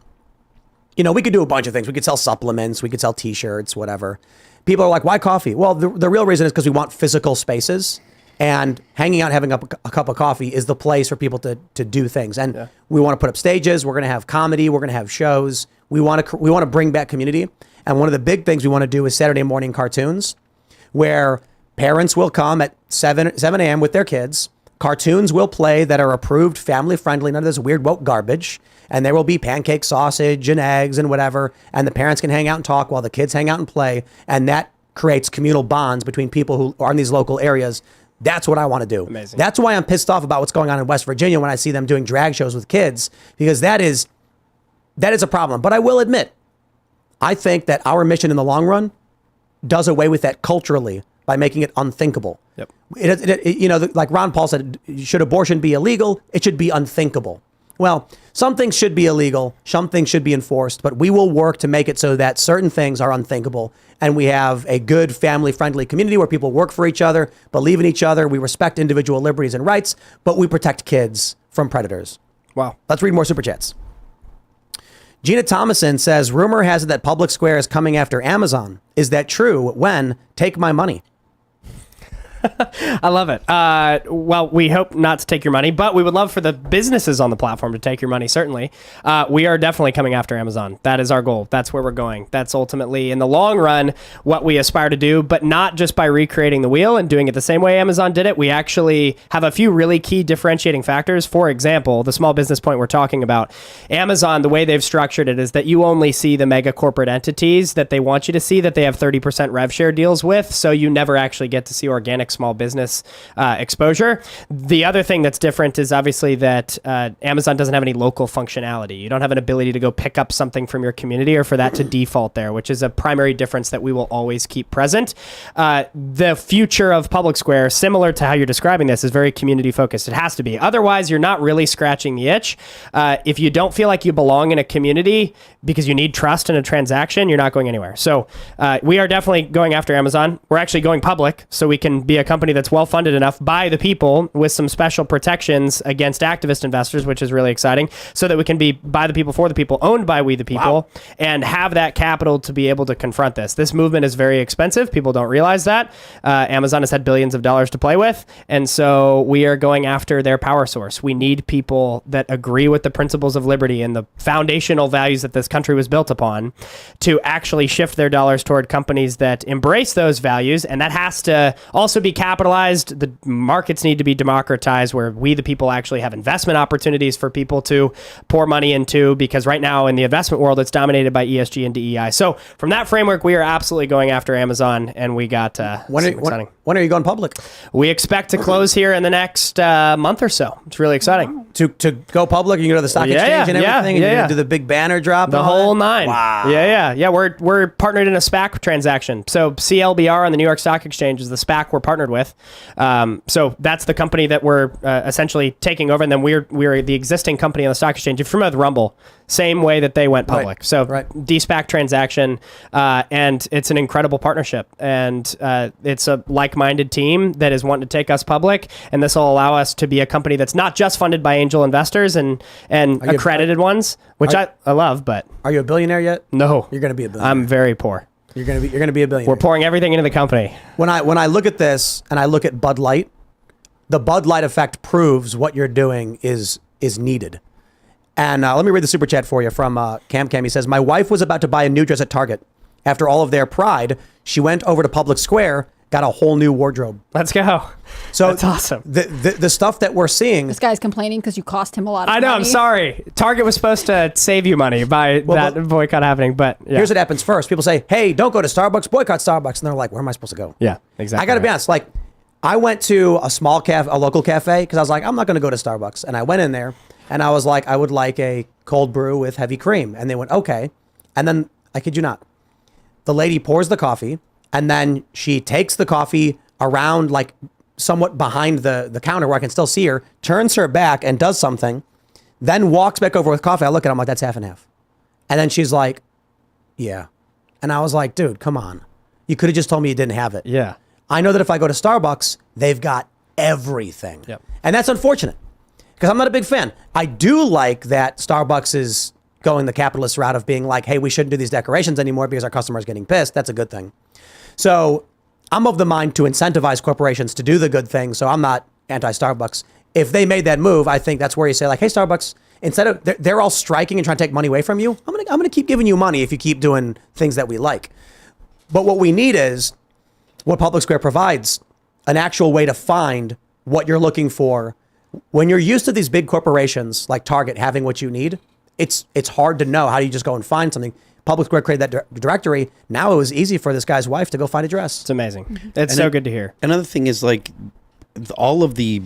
we could do a bunch of things. We could sell supplements. We could sell T-shirts, whatever. People are like, why coffee? Well, the real reason is because we want physical spaces. And hanging out and having a cup of coffee is the place for people to do things. And we want to put up stages. We're going to have comedy. We're going to have shows. We want to bring back community. And one of the big things we want to do is Saturday morning cartoons, where parents will come at 7 a.m. with their kids. Cartoons will play that are approved, family friendly, none of this weird woke garbage. And there will be pancake sausage and eggs and whatever. And the parents can hang out and talk while the kids hang out and play. And that creates communal bonds between people who are in these local areas. That's what I want to do. Amazing. That's why I'm pissed off about what's going on in West Virginia when I see them doing drag shows with kids, because that is a problem. But I will admit, I think that our mission in the long run does away with that culturally by making it unthinkable. Yep. Like Ron Paul said, should abortion be illegal? It should be unthinkable. Well, some things should be illegal, some things should be enforced, but we will work to make it so that certain things are unthinkable, and we have a good family-friendly community where people work for each other, believe in each other, we respect individual liberties and rights, but we protect kids from predators. Wow. Let's read more Super Chats. Gina Thomason says, rumor has it that Public Square is coming after Amazon. Is that true? When? Take my money. I love it. Well, we hope not to take your money, but we would love for the businesses on the platform to take your money, certainly. We are definitely coming after Amazon. That is our goal. That's where we're going. That's ultimately, in the long run, what we aspire to do, but not just by recreating the wheel and doing it the same way Amazon did it. We actually have a few really key differentiating factors. For example, the small business point we're talking about. Amazon, the way they've structured it is that you only see the mega corporate entities that they want you to see, that they have 30% rev share deals with, so you never actually get to see organic small business exposure. The other thing that's different is obviously that Amazon doesn't have any local functionality. You don't have an ability to go pick up something from your community or for that to default there, which is a primary difference that we will always keep present. The future of Public Square, similar to how you're describing this, is very community focused. It has to be. Otherwise, you're not really scratching the itch. If you don't feel like you belong in a community because you need trust in a transaction, you're not going anywhere. So we are definitely going after Amazon. We're actually going public so we can be a company that's well-funded enough by the people with some special protections against activist investors, which is really exciting, so that we can be by the people, for the people, owned by we the people, and have that capital to be able to confront this. This movement is very expensive. People don't realize that. Amazon has had billions of dollars to play with, and so we are going after their power source. We need people that agree with the principles of liberty and the foundational values that this country was built upon to actually shift their dollars toward companies that embrace those values, and that has to also be capitalized. The markets need to be democratized, where we the people actually have investment opportunities for people to pour money into, because right now in the investment world it's dominated by ESG and DEI. So from that framework, we are absolutely going after Amazon, and we got when are you going public? We expect to close here in the next month or so. It's really exciting. To go public, you can go to the stock exchange and everything, and you're going to do the big banner drop? The whole nine. Wow. Yeah. We're partnered in a SPAC transaction. So CLBR on the New York Stock Exchange is the SPAC we're partnered with. So that's the company that we're essentially taking over, and then we're the existing company on the stock exchange. If you're familiar with Rumble, same way that they went public. Right. So Right. de-SPAC transaction, and it's an incredible partnership, and it's a like-minded team that is wanting to take us public, and this will allow us to be a company that's not just funded by angel investors and accredited ones, which I love, but Are you a billionaire yet? no, You're going to be a billionaire. I'm very poor. You're going to be a billionaire. We're pouring everything into the company. When I look at this and I look at Bud Light, the Bud Light effect proves what you're doing is needed. And let me read the super chat for you from Cam. He says, my wife was about to buy a new dress at Target. After all of their pride, she went over to Public Square, got a whole new wardrobe. Let's go. So that's awesome. The stuff that we're seeing. This guy's complaining because you cost him a lot of money. I know, I'm sorry. Target was supposed to save you money by that boycott happening, but yeah. Here's what happens first. People say, hey, don't go to Starbucks, boycott Starbucks. And they're like, where am I supposed to go? Yeah, exactly. I got to be honest. Like, I went to a local cafe, because I was like, I'm not going to go to Starbucks. And I went in there and I was like, I would like a cold brew with heavy cream. And they went, okay. And then, I kid you not, the lady pours the coffee, and then she takes the coffee around, like, somewhat behind the counter where I can still see her, turns her back and does something, then walks back over with coffee. I look at her, I'm like, that's half and half. And then she's like, yeah. And I was like, dude, come on. You could have just told me you didn't have it. Yeah. I know that if I go to Starbucks, they've got everything. Yep. And that's unfortunate, because I'm not a big fan. I do like that Starbucks is going the capitalist route of being like, hey, we shouldn't do these decorations anymore because our customers are getting pissed. That's a good thing. So I'm of the mind to incentivize corporations to do the good thing. So I'm not anti-Starbucks. If they made that move, I think that's where you say, like, hey, Starbucks, instead of they're all striking and trying to take money away from you, I'm gonna keep giving you money if you keep doing things that we like. But what we need is what Public Square provides, an actual way to find what you're looking for. When you're used to these big corporations like Target having what you need, it's hard to know how do you just go and find something. Public Square created that directory. Now it was easy for this guy's wife to go find a dress. It's amazing. It's so good to hear. Another thing is like all of the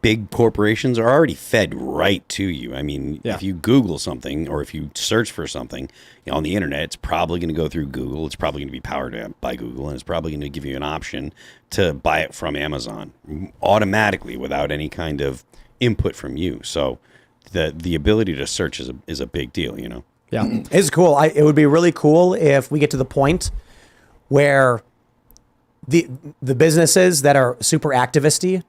big corporations are already fed right to you. I mean, if you Google something or if you search for something on the internet, it's probably going to go through Google. It's probably going to be powered by Google, and it's probably going to give you an option to buy it from Amazon automatically without any kind of input from you. So the ability to search is a big deal, you know? Yeah. It's cool. It would be really cool if we get to the point where the businesses that are super activisty,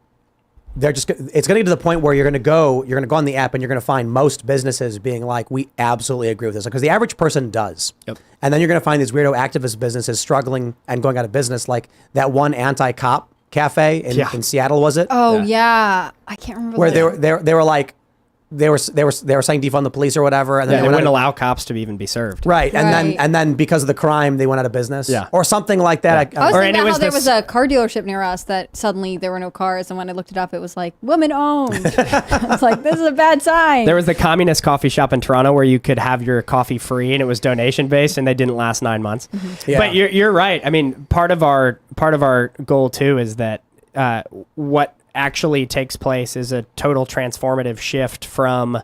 it's going to get to the point where you're going to go on the app and you're going to find most businesses being like, we absolutely agree with this, because the average person does. Yep. And then you're going to find these weirdo activist businesses struggling and going out of business, like that one anti-cop cafe in Seattle, was it? Oh yeah, I can't remember. Where they were like, they were saying defund the police or whatever, and then They went wouldn't out allow cops to even be served. right, Right. and then because of the crime, they went out of business, or something like that. I was Or thinking and it about was how there this- was a car dealership near us that suddenly there were no cars, and when I looked it up, it was like women owned. I was like, this is a bad sign. There was the communist coffee shop in Toronto where you could have your coffee free, and it was donation based, and they didn't last 9 months. Yeah. But you're right. I mean, part of our goal too is that what actually takes place is a total transformative shift from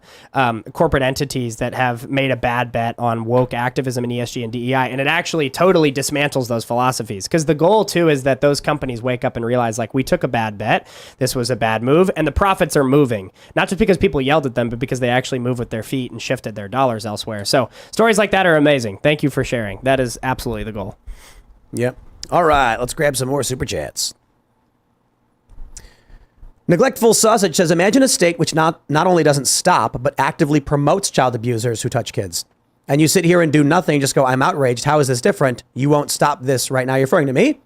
corporate entities that have made a bad bet on woke activism and ESG and DEI, and it actually totally dismantles those philosophies. Because the goal too is that those companies wake up and realize, like, we took a bad bet, this was a bad move, and the profits are moving, not just because people yelled at them, but because they actually moved with their feet and shifted their dollars elsewhere. So stories like that are amazing. Thank you for sharing. That is absolutely the goal. Yep. All right, let's grab some more super chats. Neglectful Sausage says, imagine a state which not only doesn't stop, but actively promotes child abusers who touch kids. And you sit here and do nothing, just go, I'm outraged. How is this different? You won't stop this right now. You're referring to me?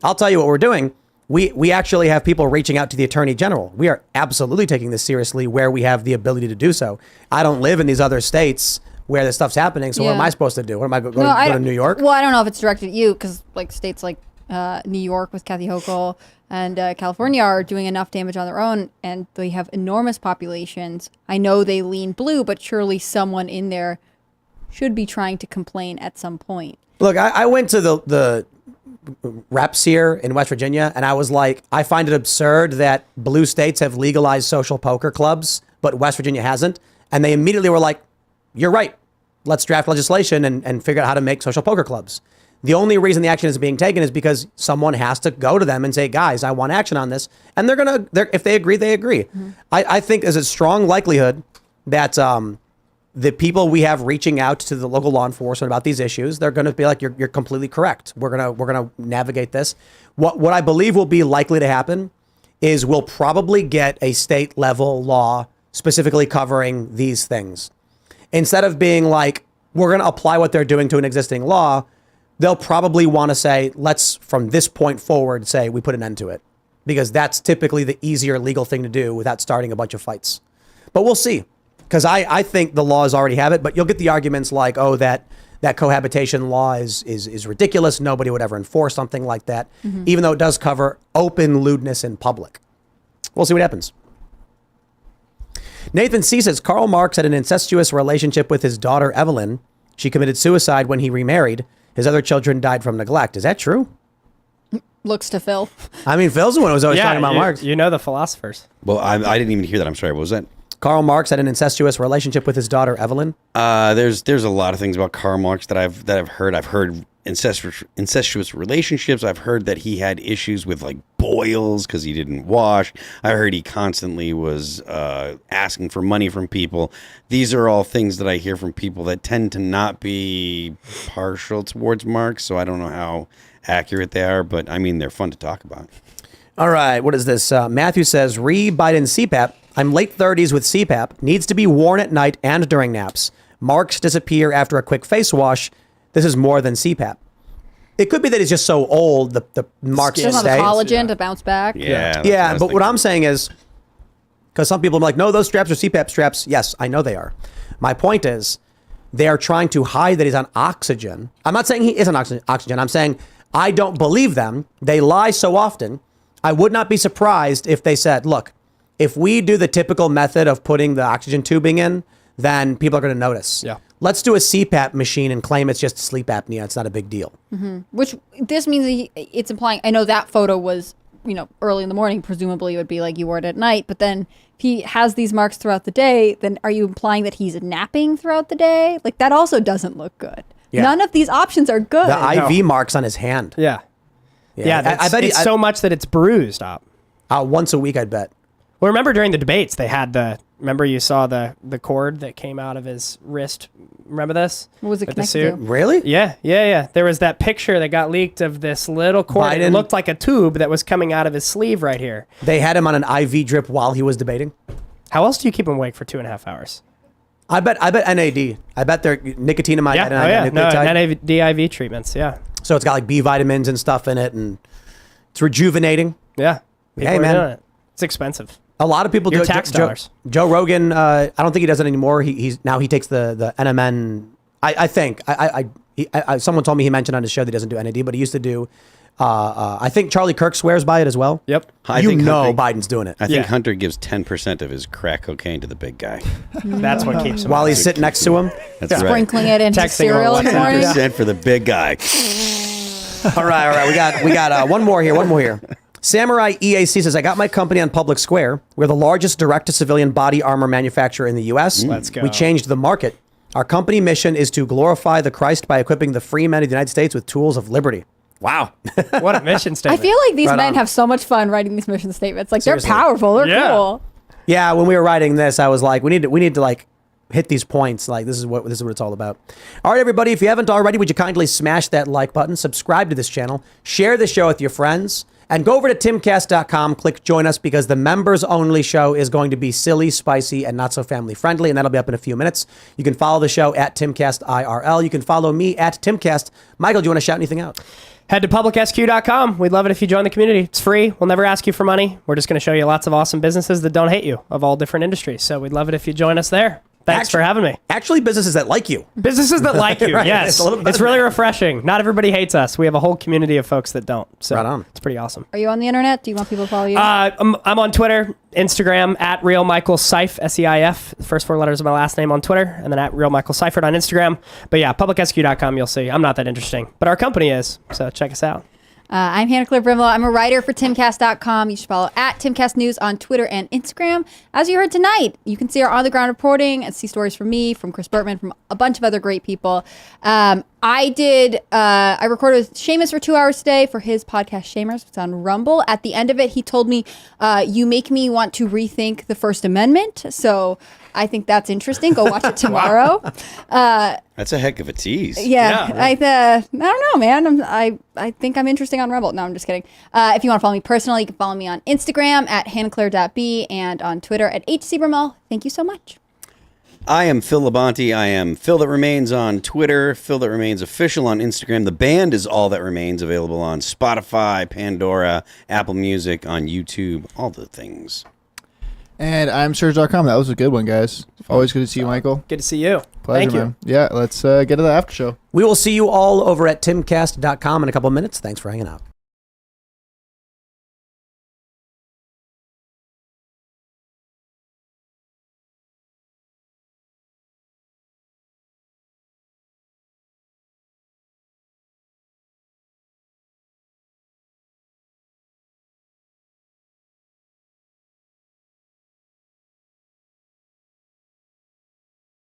I'll tell you what we're doing. We actually have people reaching out to the Attorney General. We are absolutely taking this seriously where we have the ability to do so. I don't live in these other states where this stuff's happening, so what am I supposed to do? What am I go to New York? Well, I don't know if it's directed at you, because like states like New York with Kathy Hochul and California are doing enough damage on their own, and they have enormous populations. I know they lean blue, but surely someone in there should be trying to complain at some point. Look, I went to the reps here in West Virginia, and I was like, I find it absurd that blue states have legalized social poker clubs, but West Virginia hasn't. And they immediately were like, you're right. Let's draft legislation and figure out how to make social poker clubs. The only reason the action is being taken is because someone has to go to them and say, guys, I want action on this. And if they agree, they agree. Mm-hmm. I think there's a strong likelihood that the people we have reaching out to the local law enforcement about these issues, they're going to be like, you're completely correct. We're gonna navigate this. What I believe will be likely to happen is we'll probably get a state level law specifically covering these things. Instead of being like, we're going to apply what they're doing to an existing law, they'll probably want to say, let's, from this point forward, say we put an end to it. Because that's typically the easier legal thing to do without starting a bunch of fights. But we'll see. Because I think the laws already have it, but you'll get the arguments like, oh, that cohabitation law is ridiculous. Nobody would ever enforce something like that, even though it does cover open lewdness in public. We'll see what happens. Nathan C. says, Karl Marx had an incestuous relationship with his daughter, Evelyn. She committed suicide when he remarried. His other children died from neglect. Is that true? Looks to Phil. I mean, Phil's the one who was always talking about Marx. You know the philosophers. Well, I didn't even hear that. I'm sorry. What was that? Karl Marx had an incestuous relationship with his daughter, Evelyn. There's a lot of things about Karl Marx that I've heard. I've heard incestuous relationships. I've heard that he had issues with like boils because he didn't wash. I heard he constantly was asking for money from people. These are all things that I hear from people that tend to not be partial towards Marx. So I don't know how accurate they are, but I mean, they're fun to talk about. All right, what is this? Matthew says, Biden CPAP. I'm late 30s with CPAP. Needs to be worn at night and during naps. Marks disappear after a quick face wash. This is more than CPAP. It could be that he's just so old, the marks Doesn't have the stay. collagen to bounce back. Yeah, but what I'm saying is, because some people are like, no, those straps are CPAP straps. Yes, I know they are. My point is, they are trying to hide that he's on oxygen. I'm not saying he is on oxygen. I'm saying I don't believe them. They lie so often. I would not be surprised if they said, look, if we do the typical method of putting the oxygen tubing in, then people are going to notice. Yeah. let's do a CPAP machine and claim it's just sleep apnea. It's not a big deal. Which this means it's implying. I know that photo was, early in the morning. Presumably, it would be like you wore it at night. But then if he has these marks throughout the day, then are you implying that he's napping throughout the day? Like that also doesn't look good. Yeah. None of these options are good. The IV marks on his hand. Yeah. Yeah, I bet it's so much that it's bruised up. Once a week, I'd bet. Well, remember during the debates, they had remember you saw the cord that came out of his wrist? Remember this? What was it With the connected suit? to? Really? Yeah. There was that picture that got leaked of this little cord. It Biden- looked like a tube that was coming out of his sleeve right here. They had him on an IV drip while he was debating. How else do you keep him awake for 2.5 hours? I bet NAD. I bet they're nicotinamide. NAD IV treatments, yeah. So it's got like B vitamins and stuff in it, and it's rejuvenating. Yeah. People Hey, are man. doing it. It's expensive. A lot of people Your do it. tax dollars. Joe Rogan. I don't think he does it anymore. He takes the NMN. I think. Someone told me he mentioned on his show that he doesn't do NAD, but he used to do. I think Charlie Kirk swears by it as well. Yep. I think Hunter- Biden's doing it I think Yeah. Hunter gives 10% of his crack cocaine to the big guy. That's what keeps him while awake. he's sitting next to him. That's right. Sprinkling it into Texting cereal on in the WhatsApp. morning. 10% for the big guy. All right. We got one more here. Samurai EAC says, I got my company on Public Square. We're the largest direct-to-civilian body armor manufacturer in the U.S. Let's go. We changed the market. Our company mission is to glorify the Christ by equipping the free men of the United States with tools of liberty. Wow. What a mission I statement. feel like these Right men on. have so much fun writing these mission statements. Like Seriously. they're powerful. They're Yeah. cool. Yeah, when we were writing this, I was like, we need to like hit these points. Like this is what it's all about. All right, everybody, if you haven't already, would you kindly smash that like button, subscribe to this channel, share the show with your friends, and go over to timcast.com, click join us, because the members only show is going to be silly, spicy, and not so family friendly, and that'll be up in a few minutes. You can follow the show at Timcast IRL. You can follow me at Timcast. Michael, do you want to shout anything out? Head to publicsq.com. We'd love it if you join the community. It's free. We'll never ask you for money. We're just going to show you lots of awesome businesses that don't hate you of all different industries. So we'd love it if you join us there. Thanks for having me. Actually, businesses that like you. Businesses that like you, Right. yes. It's a little bit It's really refreshing. Not everybody hates us. We have a whole community of folks that don't. So Right on. it's pretty awesome. Are you on the internet? Do you want people to follow you? I'm on Twitter, Instagram, at RealMichaelSeif, S-E-I-F, the first 4 letters of my last name on Twitter, and then at RealMichaelSeifert on Instagram. But yeah, publicsq.com, you'll see. I'm not that interesting, but our company is, so check us out. I'm Hannah Claire Brimlow. I'm a writer for Timcast.com. You should follow at Timcast News on Twitter and Instagram. As you heard tonight, you can see our on-the-ground reporting and see stories from me, from Chris Bertman, from a bunch of other great people. I recorded with Seamus for 2 hours today for his podcast, Shamers. It's on Rumble. At the end of it, he told me, you make me want to rethink the First Amendment. So I think that's interesting. Go watch it tomorrow. That's a heck of a tease. Yeah, Yeah. I don't know, man. I think I'm interesting on Rumble. No, I'm just kidding. If you want to follow me personally, you can follow me on Instagram at hannahclaire.b and on Twitter at hcbrimel. Thank you so much. I am Phil Labonte. I am Phil That Remains on Twitter, Phil That Remains Official on Instagram. The band is All That Remains, available on Spotify, Pandora, Apple Music, on YouTube, all the things. And I'm Serge.com. That was a good one, guys. Always good to see you, Michael. Good to see you. Pleasure, Thank you. man. Yeah, let's get to the after show. We will see you all over at timcast.com in a couple of minutes. Thanks for hanging out.